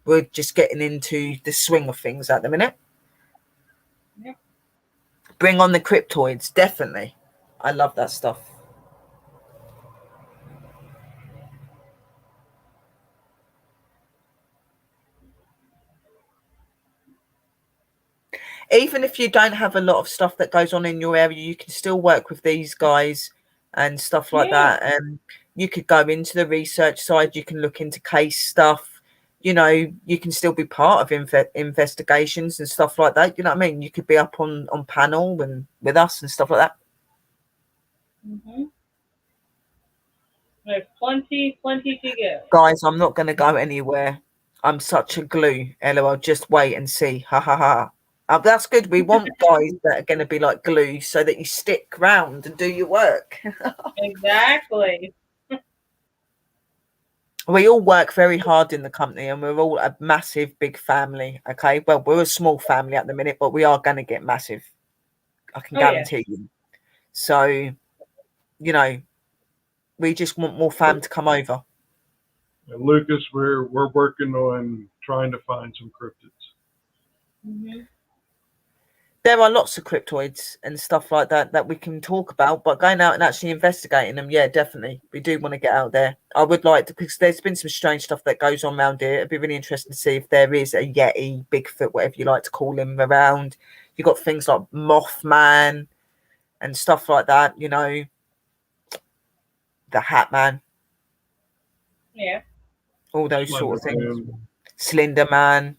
we're just getting into the swing of things at the minute. Yep. Bring on the cryptoids, definitely. I love that stuff. Even if you don't have a lot of stuff that goes on in your area, you can still work with these guys and stuff like that. You could go into the research side. You can look into case stuff. You know, you can still be part of investigations and stuff like that. You know what I mean? You could be up on panel and with us and stuff like that. Mm-hmm. There's plenty to go. Guys, I'm not going to go anywhere. I'm such a glue. LOL, just wait and see. Ha ha ha. That's good. We want guys that are going to be like glue so that you stick round and do your work. Exactly. We all work very hard in the company and we're all a massive, big family. Okay. Well, we're a small family at the minute, but we are going to get massive. I can guarantee you. So, you know, we just want more fam to come over. And Lucas, we're working on trying to find some cryptids. Mm-hmm. There are lots of cryptoids and stuff like that we can talk about, but going out and actually investigating them, yeah, definitely. We do want to get out there. I would like to, because there's been some strange stuff that goes on around here. It'd be really interesting to see if there is a Yeti, Bigfoot, whatever you like to call him, around. You've got things like Mothman and stuff like that, you know, the Hat Man. Yeah. All those sort of things. Man. Slender Man.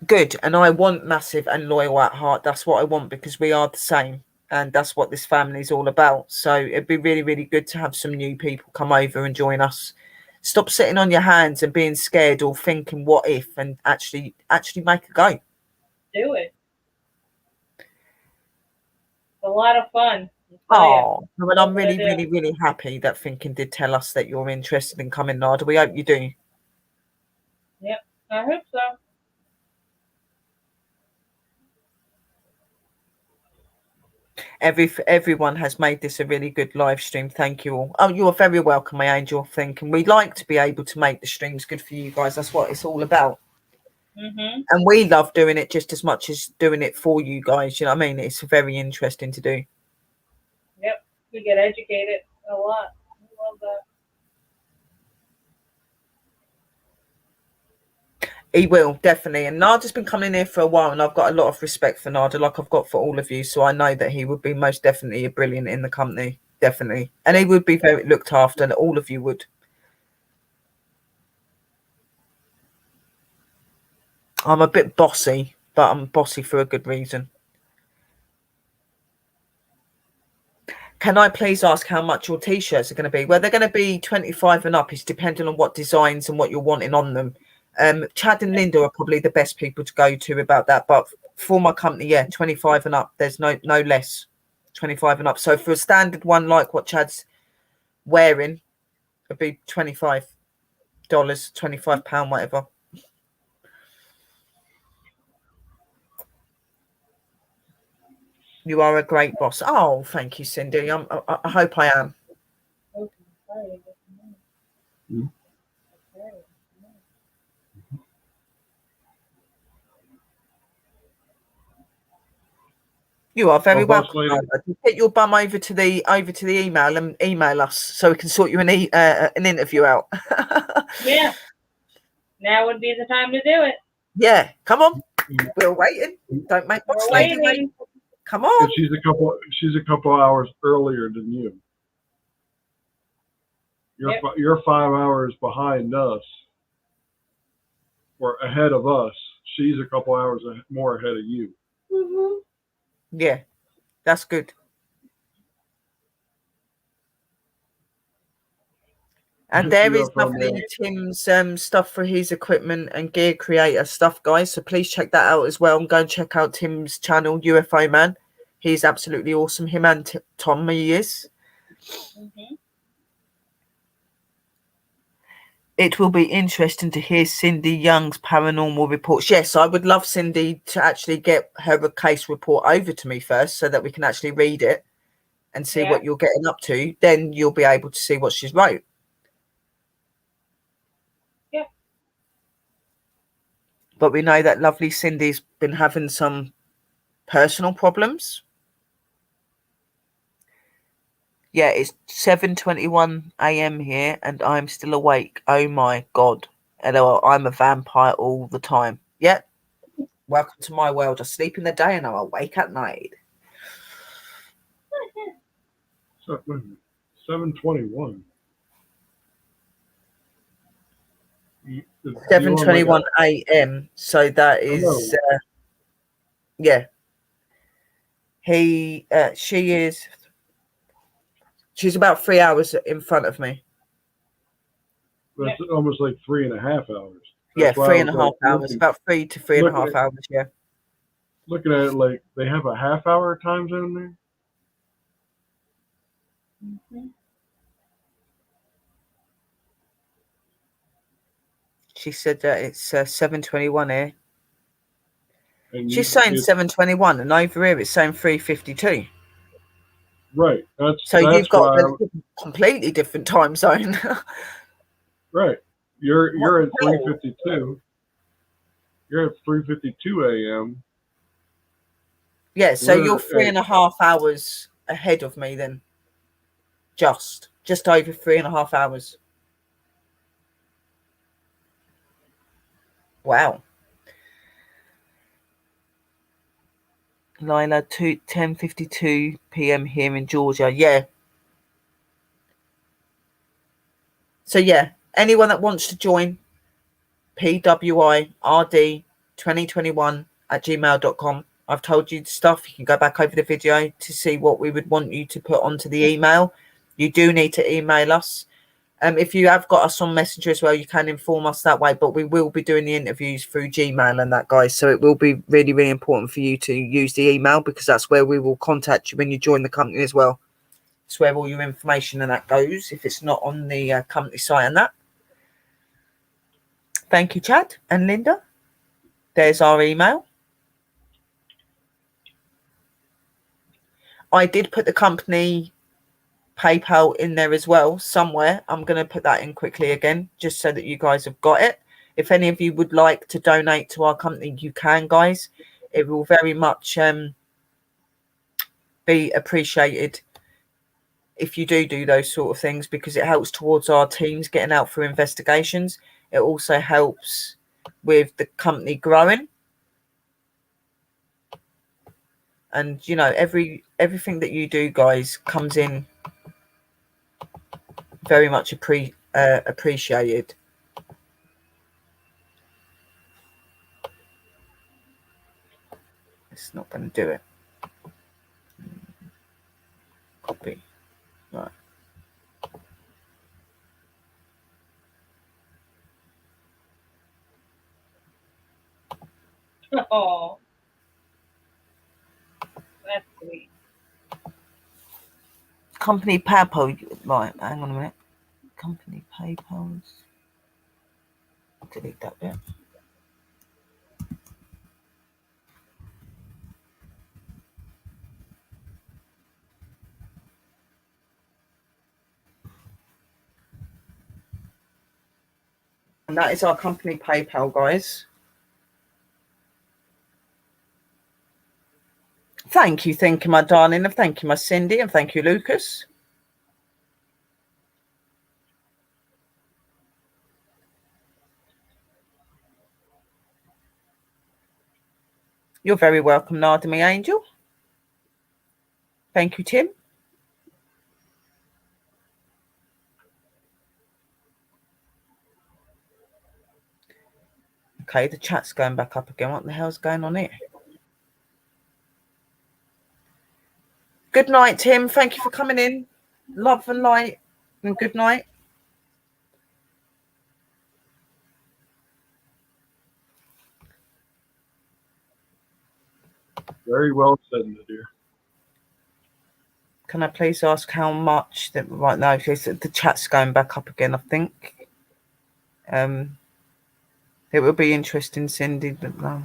Good. And I want massive and loyal at heart. That's what I want, because we are the same. And that's what this family is all about. So it'd be really, really good to have some new people come over and join us. Stop sitting on your hands and being scared or thinking what if, and actually make a go. Do it. It's a lot of fun. Oh, well, I'm really, really, really happy that Thinking did tell us that you're interested in coming, Nada. We hope you do. Yep, I hope so. Everyone has made this a really good live stream. Thank you all. Oh, you are very welcome, my angel. Thinking we like to be able to make the streams good for you guys. That's what it's all about. Mm-hmm. And we love doing it just as much as doing it for you guys. You know what I mean? It's very interesting to do. Yep, we get educated a lot. I love that. He will, definitely. And Nada's been coming here for a while, and I've got a lot of respect for Nada, like I've got for all of you. So I know that he would be most definitely a brilliant in the company, definitely. And he would be very looked after, and all of you would. I'm a bit bossy, but I'm bossy for a good reason. Can I please ask how much your t-shirts are going to be? Well, they're going to be 25 and up. It's depending on what designs and what you're wanting on them. Chad and Linda are probably the best people to go to about that. But for my company, yeah, 25 and up. There's no less. 25 and up. So for a standard one like what Chad's wearing, it'd be $25, £25, whatever. You are a great boss. Oh, thank you, Cindy. I hope I am. Mm-hmm. You are very Well, welcome. Get your bum over to the email and email us so we can sort you an interview out. Yeah. Now would be the time to do it. Yeah, come on. We're waiting. Don't make much wait. Come on. And she's a couple hours earlier than you. You're 5 hours behind us, or ahead of us. She's a couple hours more ahead of you. Mm-hmm. Yeah. That's good. And there is UFO Man. lovely Tim's stuff for his equipment and gear creator stuff, guys. So please check that out as well. And go and check out Tim's channel, UFO Man. He's absolutely awesome. Him and Tom, he is. Mm-hmm. It will be interesting to hear Cindy Young's paranormal reports. Yes, I would love Cindy to actually get her case report over to me first so that we can actually read it and see what you're getting up to. Then you'll be able to see what she's wrote. Yeah. But we know that lovely Cindy's been having some personal problems. Yeah, it's 7:21 a.m. here and I'm still awake. Oh my God. Hello, I'm a vampire all the time. Yeah. Welcome to my world. I sleep in the day and I'm awake at night. So, 7:21. 7:21 a.m. So that is yeah. She's about 3 hours in front of me. That's almost like 3.5 hours. That's 3.5 hours. About 3 to 3.5 hours. Yeah. Looking at it, like they have a half-hour time zone there. Mm-hmm. She said that it's 7:21 here. And She's saying 7:21, and over here it's saying 3:52. Right. So you've got a completely different time zone. Right. You're at 3:52. You're at 3:52 a.m. Yeah. So you're 3.5 hours ahead of me then. Just over 3.5 hours. Wow. Lila, 10:52 p.m. here in Georgia. Yeah. So yeah, anyone that wants to join, pwird2021@gmail.com. I've told you the stuff. You can go back over the video to see what we would want you to put onto the email. You do need to email us. If you have got us on Messenger as well, you can inform us that way. But we will be doing the interviews through Gmail and that, guys. So it will be really, really important for you to use the email because that's where we will contact you when you join the company as well. It's where all your information and that goes if it's not on the company site and that. Thank you, Chad and Linda. There's our email. I did put the company PayPal in there as well somewhere. I'm going to put that in quickly again just so that you guys have got it. If any of you would like to donate to our company, you can, guys. It will very much be appreciated if you do those sort of things because it helps towards our teams getting out for investigations. It also helps with the company growing. And, you know, everything that you do, guys, comes in very much appreciated. It's not going to do it. Copy. Right. Oh, that's sweet. Company PayPal. Right, hang on a minute. Company PayPals. Delete that bit. And that is our company PayPal, guys. Thank you, my darling, and thank you, my Cindy, and thank you, Lucas. You're very welcome, Nada, me angel. Thank you, Tim. Okay, the chat's going back up again. What the hell's going on here? Good night, Tim. Thank you for coming in. Love and light, and good night. Very well said, my dear. Can I please ask how much that right now? The chat's going back up again, I think. It will be interesting, Cindy, but no.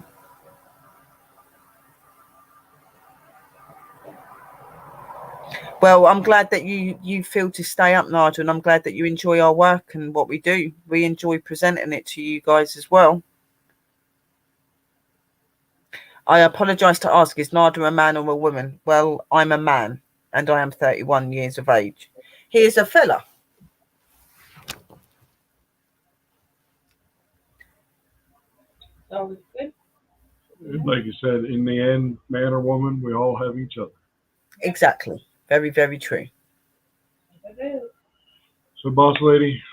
Well, I'm glad that you feel to stay up, Nigel, and I'm glad that you enjoy our work and what we do. We enjoy presenting it to you guys as well. I apologise to ask, is Nigel a man or a woman? Well, I'm a man, and I am 31 years of age. He is a fella. Always good. Like you said, in the end, man or woman, we all have each other. Exactly. Very, very true. So, boss lady,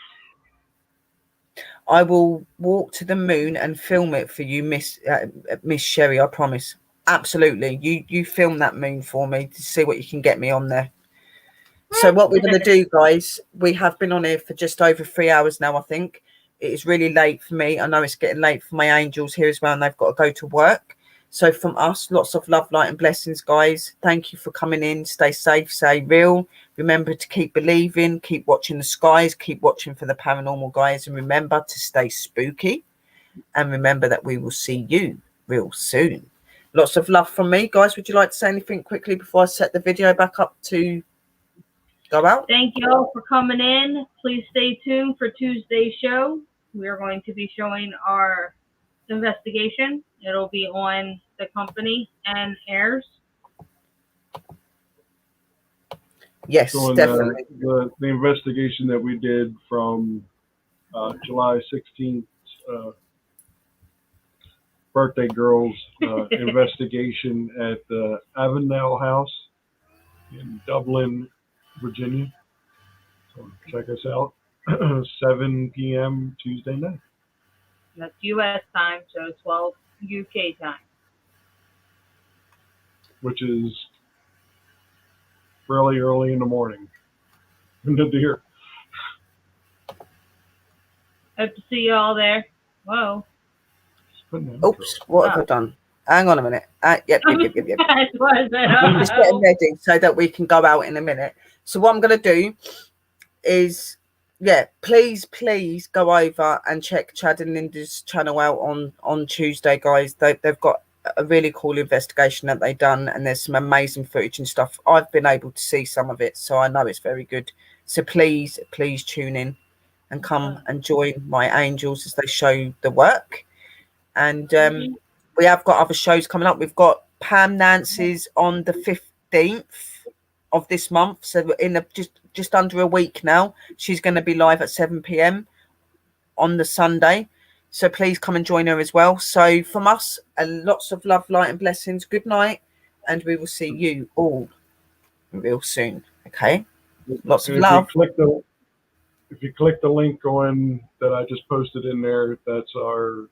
I will walk to the moon and film it for you, Miss Sherry. I promise. Absolutely. You film that moon for me to see what you can get me on there. So what we're going to do, guys, we have been on here for just over 3 hours now, I think. It is really late for me. I know it's getting late for my angels here as well, and they've got to go to work. So from us, lots of love, light and blessings, guys. Thank you for coming in. Stay safe, stay real. Remember to keep believing, keep watching the skies, keep watching for the paranormal, guys. And remember to stay spooky. And remember that we will see you real soon. Lots of love from me. Guys, would you like to say anything quickly before I set the video back up to go out? Thank you all for coming in. Please stay tuned for Tuesday's show. We are going to be showing our investigation. It'll be on the company and airs. Yes, so definitely. The investigation that we did from July 16th, birthday girl's investigation at the Avondale House in Dublin, Virginia. So check us out, 7 p.m. Tuesday night. That's U.S. time, so 12 UK time. Which is really early in the morning. Good to hear. Hope to see you all there. Whoa. Oops, what have I done? Hang on a minute. Yep. That was I'm just getting ready so that we can go out in a minute. So what I'm going to do is, yeah, please go over and check Chad and Linda's channel out on Tuesday, guys. They've got a really cool investigation that they've done, and there's some amazing footage and stuff. I've been able to see some of it, so I know it's very good. So please tune in and come and join my angels as they show the work. And we have got other shows coming up. We've got Pam Nancy's on the 15th of this month, so in just under a week now. She's going to be live at 7 p.m. on the Sunday, so please come and join her as well. So from us, lots of love, light and blessings. Good night, and we will see you all real soon. Okay, lots of love. If you click the link on that I just posted in there, that's our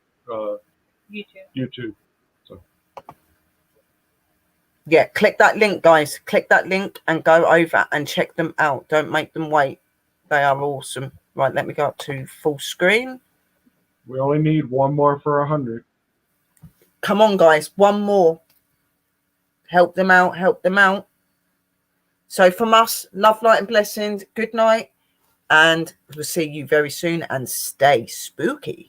YouTube. So yeah, click that link, guys. Click that link and go over and check them out. Don't make them wait. They are awesome. Right, let me go up to full screen. We only need one more for 100. Come on, guys. One more. Help them out. Help them out. So from us, love, light and blessings. Good night. And we'll see you very soon. And stay spooky.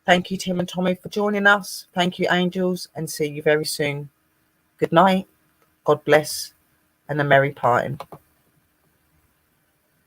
Thank you, Tim and Tommy, for joining us. Thank you, angels, and see you very soon. Good night. God bless, and a merry parting.